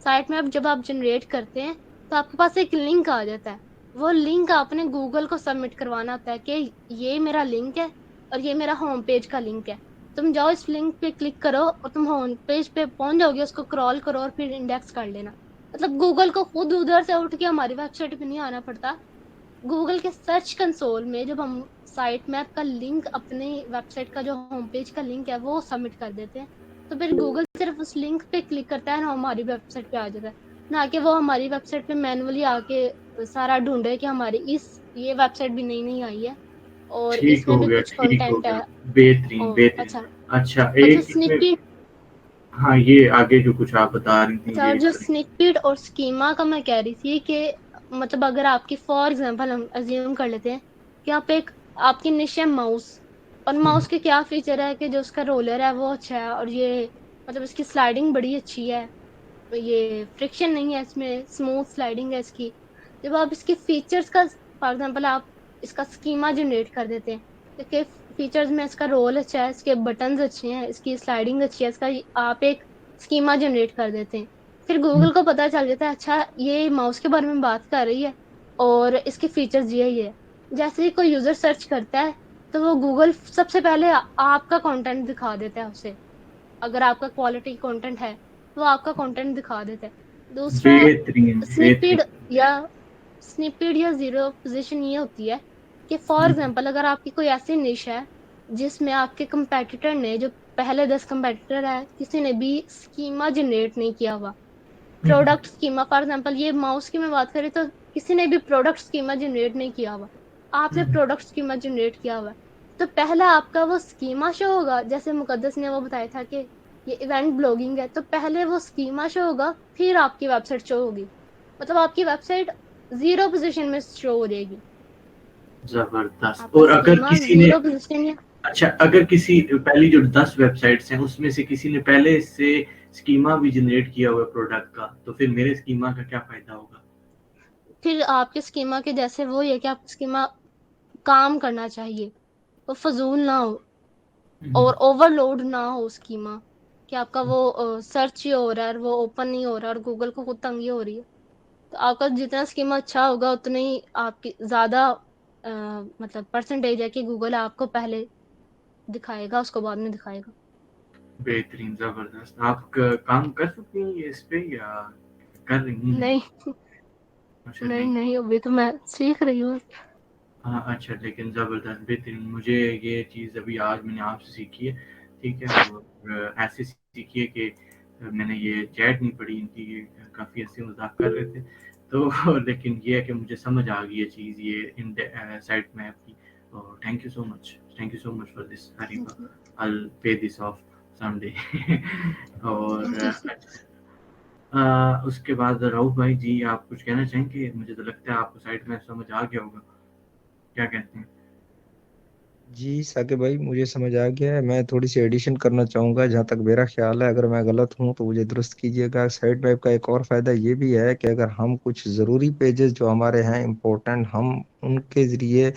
साइट मैप जब आप जनरेट करते हैं तो आपके पास एक लिंक आ जाता है। वो लिंक आपने गूगल को सबमिट करवाना होता है कि ये मेरा लिंक है और ये मेरा होम पेज का लिंक है। तुम जाओ इस लिंक पे क्लिक करो और तुम होम पेज पे पहुंच जाओगे, उसको क्रॉल करो और फिर इंडेक्स कर लेना। मतलब गूगल को खुद उधर से उठ के हमारी वेबसाइट पे नहीं आना पड़ता। गूगल के सर्च कंसोल में जब हम साइट मैप का लिंक अपनी वेबसाइट का जो होम पेज का लिंक है वो सबमिट कर देते हैं, तो फिर गूगल सिर्फ उस लिंक पे क्लिक करता है ना, हमारी वेबसाइट पे आ जाता है। ना कि वो हमारी वेबसाइट पे मैनुअली आके सारा ढूंढे कि हमारी ये वेबसाइट भी नई नई आई है और
ठीक
इसमें
हो
भी
गया,
कुछ
ठीक हो
कंटेंट
गया।
है।
बेहतरीन,
और
बेहतरीन।
अच्छा,
अच्छा,
और जो
एक इसमें,
स्निपेट,
हाँ, ये आगे जो कुछ आप बता रही थी
अच्छा, और
ये
जो
करें।
स्निपेट और स्कीमा का मैं कह रही थी कि मतलब अगर आपकी फॉर एग्जांपल हम अज्यूम कर लेते हैं कि आपकी निश है माउस, और माउस के क्या फीचर है कि जो उसका रोलर है वो अच्छा है और ये मतलब इसकी स्लाइडिंग बड़ी अच्छी है, ये फ्रिक्शन नहीं है इसमें, स्मूथ स्लाइडिंग है इसकी। जब आप इसके फीचर्स का फॉर एग्जांपल आप इसका स्कीमा जनरेट कर देते हैं, इसके फीचर्स में इसका रोल अच्छा है, इसके बटन्स अच्छे हैं, इसकी स्लाइडिंग अच्छी है, इसका आप एक स्कीमा जनरेट कर देते हैं। फिर गूगल को पता चल जाता है अच्छा ये माउस के बारे में बात कर रही है और इसके फीचर्स ये है। जैसे ही कोई यूजर सर्च करता है तो वो गूगल सबसे पहले आपका कंटेंट दिखा देता है उसे। अगर आपका क्वालिटी कंटेंट है तो आपका कंटेंट दिखा देता है। दूसरा,
बेहतरीन,
स्निपेड
बेहतरीन।
या जीरो पोजीशन ये होती है कि फॉर एग्जांपल अगर आपकी कोई ऐसी निश है जिसमें आपके कंपेटिटर ने, जो पहले 10 कंपेटिटर है, किसी ने भी स्कीमा जनरेट नहीं किया हुआ, प्रोडक्ट स्कीमा, फॉर एग्जांपल ये माउस की मैं बात करें तो किसी ने भी प्रोडक्ट स्कीमा जनरेट नहीं किया हुआ, आपने प्रोडक्ट स्कीमा जनरेट किया हुआ है, तो पहला आपका वो स्कीमा शो होगा। जैसे मुकद्दस ने वो बताया था कि ये इवेंट ब्लॉगिंग है, तो पहले वो स्कीमा शो होगा फिर आपकी वेबसाइट शो होगी। मतलब आपकी वेबसाइट जीरो पोजीशन में शो हो जाएगी।
जबरदस्त।
आपका
और अगर
स्कीमा
किसी ने,
जीरो पोजीशन या,
अच्छा, अगर किसी पहली जो 10 वेबसाइट्स हैं उसमें से किसी ने पहले से स्कीमा भी जनरेट किया हुआ है प्रोडक्ट का, तो फिर मेरे स्कीमा का क्या फायदा होगा?
फिर आपके स्कीमा के जैसे वो ये कि आपका स्कीमा काम करना चाहिए, वो फजूल ना हो और ओवरलोड ना हो स्कीमा, कि आपका वो सर्च ही हो रहा है और वो ओपन नहीं हो रहा और गूगल को खुद तंगी हो रही है। तो आपका जितना स्कीमा अच्छा होगा उतनी ही आपकी ज्यादा मतलब परसेंटेज है कि गूगल आपको पहले दिखाएगा, उसको बाद में दिखाएगा।
बेहतरीन, जबरदस्त। आप काम कर सकती हैं ये इस पे या कर रही हैं?
नहीं,
अच्छा,
नहीं,
नहीं।
नहीं, अभी तो मैं सीख रही हूँ।
हाँ, अच्छा, लेकिन ज़बरदस्त, बेहतरीन। मुझे ये चीज़ अभी आज मैंने आपसे सीखी है, ठीक है? और ऐसे सीखी है कि मैंने ये चैट नहीं पढ़ी इनकी, ये काफ़ी हँसी मज़ाक कर रहे थे। तो लेकिन ये है कि मुझे समझ आ गई ये चीज़, ये साइट मैप की। और thank you so much, thank you so much for this Hariba. I will pay this off someday. और उसके बाद राउफ भाई जी, आप कुछ कहना चाहेंगे? मुझे तो लगता है आपको साइट मैप समझ आ गया होगा। क्या कहते हैं?
जी साकिब भाई, मुझे समझ आ गया है। मैं थोड़ी सी एडिशन करना चाहूंगा जहाँ तक मेरा ख्याल है। अगर मैं गलत हूँ तो मुझे दुरुस्त कीजिएगा। साइट मैप का एक और फायदा ये भी है कि अगर हम कुछ ज़रूरी पेजेस जो हमारे हैं इम्पोर्टेंट, हम उनके ज़रिए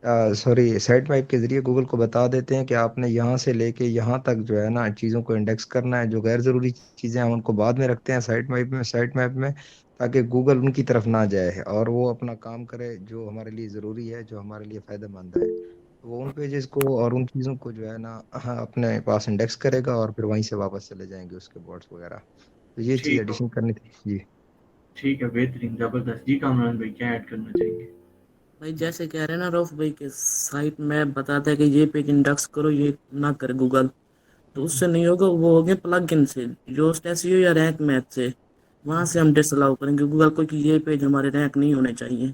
सॉरी साइट मैप के जरिए गूगल को बता देते हैं कि आपने यहाँ से लेके यहाँ तक जो है ना चीज़ों को इंडेक्स करना है। जो गैर ज़रूरी चीज़ें हैं उनको बाद में रखते हैं साइट मैप में ताकि गूगल उनकी तरफ ना जाए और वो अपना काम करे जो हमारे लिए ज़रूरी है, जो हमारे लिए फ़ायदेमंद है। वो उन पेजेस को और उन चीज़ों को जो है ना अपने पास इंडेक्स करेगा और फिर वहीं से वापस चले जाएंगे उसके बोर्ड्स वगैरह। तो ये चीज़
ठीक हो,
एडिशन करनी थी जी।
ठीक है, बेहतरीन, ज़बरदस्त। जी कामरान भाई क्या ऐड करना चाहेंगे?
भाई जैसे कह रहे हैं ना रऊफ भाई के साइट में बताता है कि ये पेज इंडेक्स करो, ये ना करे गूगल, तो उससे नहीं होगा। वो हो गए प्लगइन से, जो एसईओ या रैंक मैथ से, वहां से हम डिसअलाउ करेंगे गूगल को कि ये पेज हमारे रैंक नहीं होने चाहिए।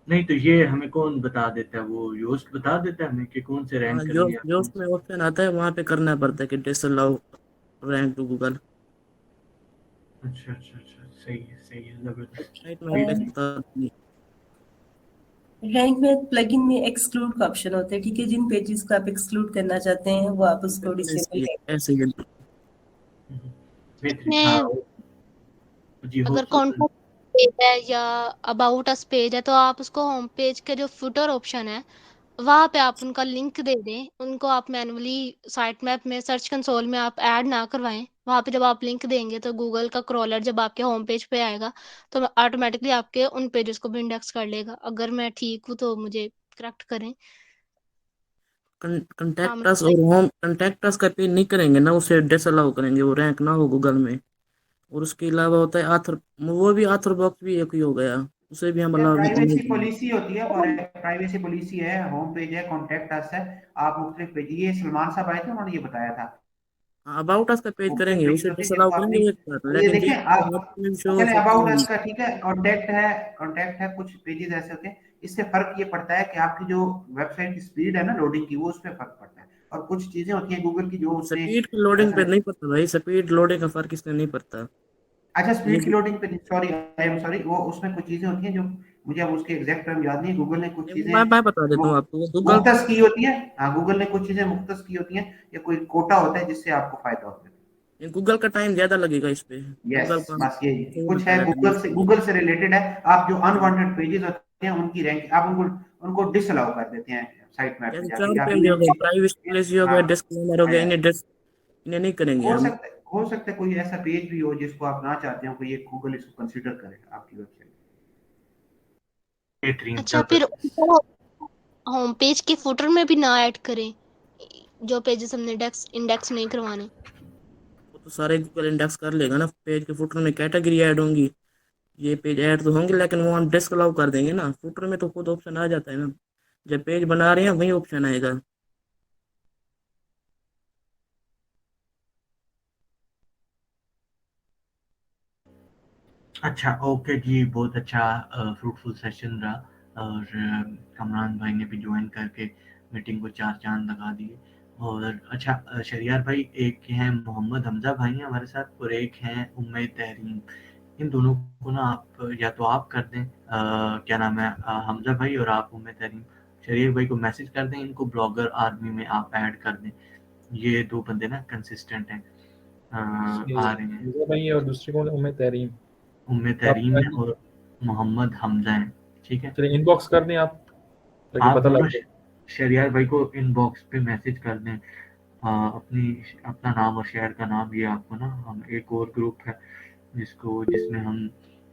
नहीं तो ये हमें कौन बता देता है? वो योस्ट बता देता है हमें कि कौन से
हाँ,
रैंक
जो
करनी है,
जो
कौन
उसमें
से?
ऑप्शन आता है वहां पे करना पड़ता है कि डिसअलाउ रैंक टू गूगल।
अच्छा, सही है, ज़बरदस्त।
साइट में इंडेक्स बता देंगे।
रैंक में प्लगइन में एक्सक्लूड का ऑप्शन होता है, ठीक है। जिन पेजेस को आप एक्सक्लूड करना चाहते हैं वो आप उसको
बिल्कुल ऐसे
डिसेबल
ही
कर
ऐसे ही।
बेहतरीन। हाँ
में
जी,
अगर
होप सो।
कॉन्टैक्ट पेज है या अबाउट अस पेज है तो आप उसको होम पेज के जो फुटर ऑप्शन है वहां पे आप उनका लिंक दे दें। उनको आप मैनुअली साइट मैप में सर्च कंसोल में आप ऐड ना करवाएं। वहां पे जब आप लिंक देंगे तो गूगल का क्रॉलर जब आपके होम पेज पे आएगा तो ऑटोमेटिकली आपके उन पेजेस को भी इंडेक्स कर लेगा। अगर मैं ठीक हूँ तो मुझे करेक्ट करें।
कंटेक्ट
कामरान
अस और होम कंटेक्ट अस का पेज नहीं करेंगे ना, उसे डिसअलाउ करेंगे, वो रैंक ना हो गूगल में। और उसके अलावा होता है आथर, वो भी आथर बॉक्स भी एक ही हो गया, उसे भी हम
या
अलाउ नहीं
प्राइवेसी
करेंगे।
पॉलिसी होती है, और प्राइवेसी पॉलिसी है, होम पेज है, कॉन्टेक्ट अस है, आप मुख्तलिफ पेज, ये सलमान साहब आए थे उन्होंने ये बताया था।
अबाउट अस का पेज
मुख्तलिफ
करेंगे,
पेजेस
उसे
होते हैं
डिसअलाउ
जिनको आप
करेंगे
लिंक,
एक बार,
ये
लेकिन
देखें आप,
ये शो
चले
होता
अबाउट
है।
अस का ठीक है, कॉन्टेक्ट है, कुछ पेजेस ऐसे होते हैं। इससे फर्क ये पड़ता है कि आपकी जो वेबसाइट की स्पीड है ना लोडिंग की, वो उस पर फर्क पड़ता है। और कुछ चीजें होती हैं गूगल की जो उसने
स्पीड की लोडिंग पे
ऐसा,
नहीं पड़ता भाई, स्पीड लोडिंग का फर्क इसमें नहीं पड़ता।
अच्छा
ये
स्पीड की लोडिंग पे, सॉरी आई एम सॉरी, वो उसमें कुछ चीजें होती हैं जो मुझे अब उसके एग्जैक्ट टर्म याद नहीं। गूगल ने कुछ चीजें
मैं बता देता हूँ आपको, गूगल
मुख्तस की होती है। हाँ, गूगल ने कुछ चीजें मुख्तस की होती हैं, या कोई कोटा होता है जिससे आपको फायदा होता है।
गूगल का टाइम ज्यादा लगेगा इस पे, गूगल
यस,
का
बस ये
फोन
कुछ
आता
है,
है ऑटोमेटिकली।
गूगल से रिलेटेड है। आप जो अनवांटेड पेजेस होते हैं उनकी रैंक आप उनको डिसअलाउ कर देते हैं साइट मैप पे
जैसे
जाके,
चार
कि आप
पेज हो गए, प्राइवेसी
इन्हें,
पॉलिसी हो
हाँ
गया, डिस्क्लेमर हो गया, इन्हें नहीं करेंगे
हो
हम।
सकता है, कोई ऐसा पेज भी हो जिसको आप ना चाहते हो कि ये गूगल इसको कंसीडर करे आपकी वेबसाइट।
बेहतरीन,
अच्छा फिर
ज़बरदस्त।
होम पेज के फुटर में भी ना ऐड करें जो पेजेस हमने इंडेक्स नहीं करवाने।
वो तो सारे गूगल इंडेक्स कर लेगा ना, पेज के फुटर में कैटेगरी ऐड होंगी, ये पेज ऐड तो होंगे, लेकिन वो हम डिस्अलाउ कर देंगे ना। फुटर में तो खुद ऑप्शन आ जाता है ना, जब पेज बना रहे हैं वही ऑप्शन आएगा।
अच्छा, ओके जी, बहुत अच्छा फ्रूटफुल सेशन रहा। और कमरान भाई ने भी ज्वाइन करके मीटिंग को चार चांद लगा दिए। और अच्छा, शरियार भाई, एक हैं मोहम्मद हमजा भाई हैं हमारे साथ, और एक हैं उम्मे तहरीम। इन दोनों को ना आप या तो आप कर दें, क्या नाम है, हमजा भाई, और आप उम्मे तहरीम शरीर भाई को मैसेज कर दें, इनको ब्लॉगर आर्मी में आप ऐड कर दें। ये दो बंदे ना कंसिस्टेंट हैं, आ रहे हैं।
ये भाई और दूसरी कौन है, उम्मीद तहरीम।
उम्मे
आप
तहरीम है और मोहम्मद हमजा हैं, ठीक है।
चलिए इनबॉक्स कर दें आप, ताकि
आप
पता
दोनों
लग जाए।
शरियार भाई को इनबॉक्स पे मैसेज कर दें, अपना नाम और शहर का नाम। ये आपको ना, हम एक और ग्रुप है जिसमें हम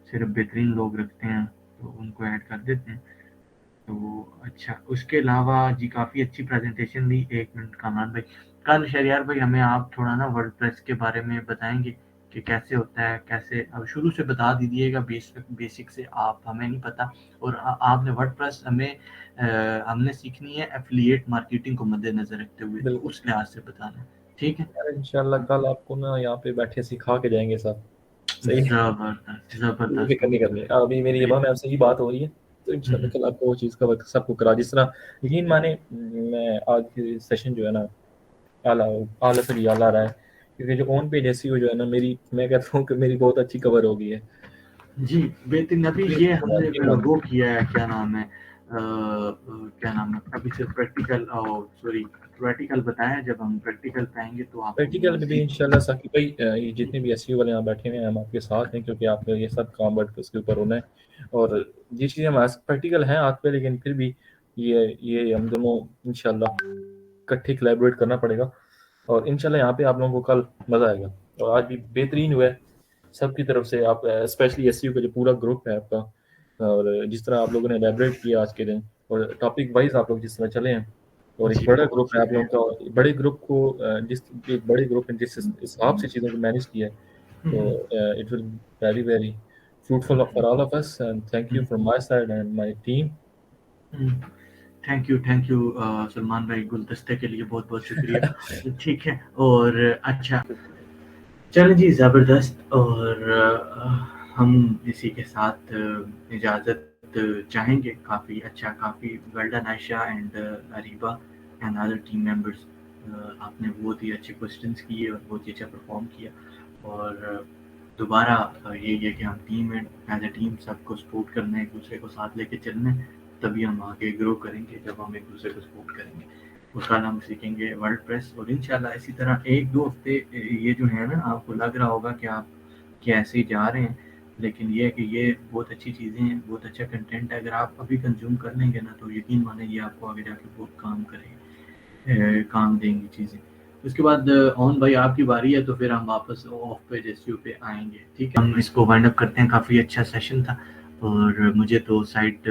सिर्फ बेहतरीन लोग रखते हैं, तो उनको ऐड कर देते हैं। तो अच्छा, उसके अलावा जी काफ़ी अच्छी प्रेजेंटेशन दी। एक मिनट कामरान भाई, कल शरियार भाई हमें आप थोड़ा ना वर्डप्रेस के बारे में बताएंगे कि कैसे होता है, कैसे। अब शुरू से बता दीजिएगा, बेसिक से, आप हमें नहीं पता। और आपने वर्डप्रेस हमने सीखनी है एफिलिएट मार्केटिंग को मद्देनजर रखते हुए, तो
बिल्कुल
उस लिहाज से बताना है, ठीक है।
यार, इंशाल्लाह कल आपको ना यहाँ पे बैठे सिखा के जाएंगे सब। सही है,
जबरदस्त,
ये
जबरदस्त,
फिक्र नहीं करनी। अभी मेरी इमाम मैम से ही बात हो रही है, तो इंशाल्लाह कल आपको वो चीज़ का वक्त सबको करा, जिस तरह यकीन माने मैं आज की सेशन जो है ना आला आला से भी आला रहा है, क्योंकि जो ऑन पेज एसईओ जो है ना, मैं कहता हूँ कि मेरी बहुत अच्छी कवर हो गई है
जी बेहतरीन। अभी ये हमने
यकीन माने।
वो किया है, क्या नाम है, क्या नाम है, अभी सिर्फ प्रैक्टिकल, सॉरी, थ्योरेटिकल बताया है। जब हम प्रैक्टिकल पे आएंगे तो आपको
प्रैक्टिकल में भी
मजीद।
इंशाल्लाह साकिब भाई, ये जितने भी एसईओ वाले यहाँ बैठे हुए हैं हम आपके साथ हैं, क्योंकि आपका ये सब काम वर्क उसके ऊपर होना है। और ये चीज़ें हमारे प्रैक्टिकल हैं आप पे, लेकिन फिर भी ये हम दोनों इंशाल्लाह इकट्ठे कोलैबोरेट करना पड़ेगा और इंशाल्लाह यहाँ पे आप लोगों को कल मज़ा आएगा। और आज भी बेहतरीन हुआ है सबकी तरफ से, आप स्पेशली एसईओ का जो पूरा ग्रुप है आपका, और जिस तरह आप लोगों ने एलैबोरेट किया आज के दिन और टॉपिक वाइज आप लोग जिस तरह चले हैं, और एक बड़ा ग्रुप है आप लोगों का, बड़े ग्रुप को एक बड़े ग्रुप ने जिस हिसाब से चीज़ों को मैनेज किया है, तो it will very very fruitful for all of us, and thank you from my side and my team.
Thank you Salman भाई, गुलदस्ते के लिए बहुत बहुत शुक्रिया। ठीक है, और अच्छा चलें जी, ज़बरदस्त। और हम इसी के साथ इजाज़त चाहेंगे। काफ़ी अच्छा, काफ़ी well done Ayesha and Areeba and other team members, आपने बहुत ही अच्छे क्वेश्चंस किए और बहुत ही अच्छा परफॉर्म किया। और दोबारा यही है कि हम team and as a team सबको सपोर्ट करना है, एक दूसरे को साथ लेके चलना है, तभी हम आगे ग्रो करेंगे जब हम एक दूसरे को सपोर्ट करेंगे। और कल हम सीखेंगे वर्डप्रेस, और इंशाल्लाह इसी तरह 1-2 हफ्ते ये जो है ना, आपको लग रहा होगा कि आप कैसे ही जा रहे हैं, लेकिन ये है कि ये बहुत अच्छी चीज़ें हैं, बहुत अच्छा कंटेंट है। अगर आप अभी कंज्यूम कर लेंगे ना, तो यकीन माने ये आपको आगे जाके बहुत काम देंगी चीज़ें। उसके बाद ऑन भाई आपकी बारी है, तो फिर हम वापस ऑफ पेज एसईओ पे आएंगे। ठीक है, हम इसको वाइंड अप करते हैं। काफ़ी अच्छा सेशन था, और मुझे तो साइट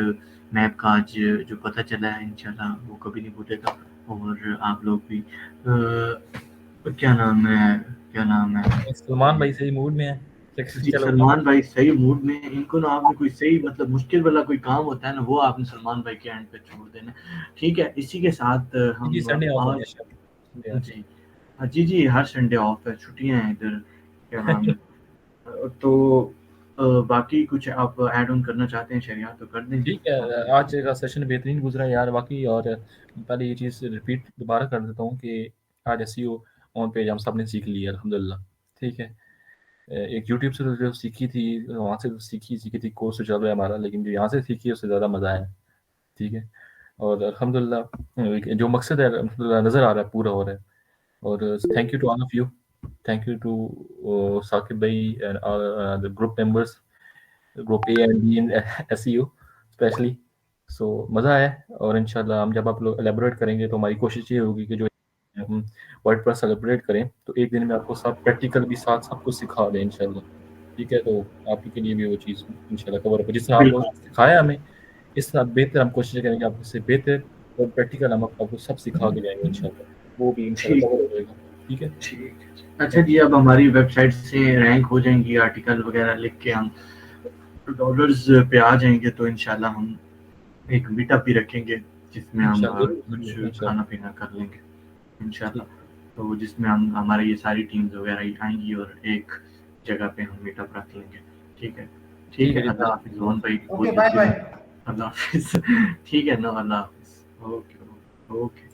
मैप का आज जो पता चला है इंशाल्लाह वो कभी नहीं भूलेगा। और आप लोग भी क्या नाम है
सलमान भाई सही मूड में है।
जी, सलमान भाई सही मूड में। इनको ना आपने कोई सही मतलब मुश्किल वाला कोई काम होता है ना, वो आपने सलमान भाई के एंड पे छोड़ देना। ठीक है, इसी के साथ हम
जी संडे ऑफ है
जी हर संडे ऑफ है, छुट्टियां हैं इधर, क्या नाम है। तो बाकी कुछ आप ऐड ऑन करना चाहते हैं शरिया तो कर दें।
ठीक है, आज का सेशन बेहतरीन गुजरा यार बाकी। और पहले ये चीज़ रिपीट दोबारा कर देता हूँ कि आज एसईओ ऑन पेज हम सब ने सीख लिया अल्हम्दुलिल्लाह। ठीक है, एक यूट्यूब से जो सीखी थी वहाँ से सीखी थी, कोर्स तो चल रहा है हमारा, लेकिन जो यहाँ से सीखी है उससे ज़्यादा मज़ा आया। ठीक है, और अल्हम्दुलिल्लाह जो मकसद है नज़र आ रहा है, पूरा हो रहा है। और thank you to all of you, thank you to Saqib भाई and the group members, group A and B in SEO specially. So मज़ा आया। और इंशाल्लाह हम जब आप लोग एलेबोरेट करेंगे तो हमारी कोशिश ये होगी कि जो हम वर्डप्रेस सेलिब्रेट करें तो एक दिन में आपको सब प्रैक्टिकल भी साथ सब कुछ सिखा दें इंशाल्लाह। ठीक है, तो आपके लिए भी वो चीज़ इंशाल्लाह कवर हो। जिस तरह आप लोगों ने सिखाया हमें, इस तरह बेहतर हम कोशिश करेंगे आपको इससे बेहतर और प्रैक्टिकल हम आपको सब सिखा के जाएंगे इंशाल्लाह, वो भी इंशाल्लाह कवर हो जाएगा। ठीक है,
ठीक। अच्छा जी, अब हमारी वेबसाइट से रैंक हो जाएंगी, आर्टिकल वगैरह लिख के हम डॉलर्स पे आ जाएंगे, तो इंशाल्लाह हम एक मीटअप भी रखेंगे जिसमें हम कुछ खाना पीना कर लेंगे इंशाल्लाह। तो जिसमें हम हमारे ये सारी टीम्स वगैरह आएंगी और एक जगह पे हम मीटअप रख लेंगे। ठीक है अल्लाह हाफिज़ रोहन भाई।
Okay bye bye.
अल्लाह हाफिज़। ठीक है ना, अल्लाह हाफिज़। ओके।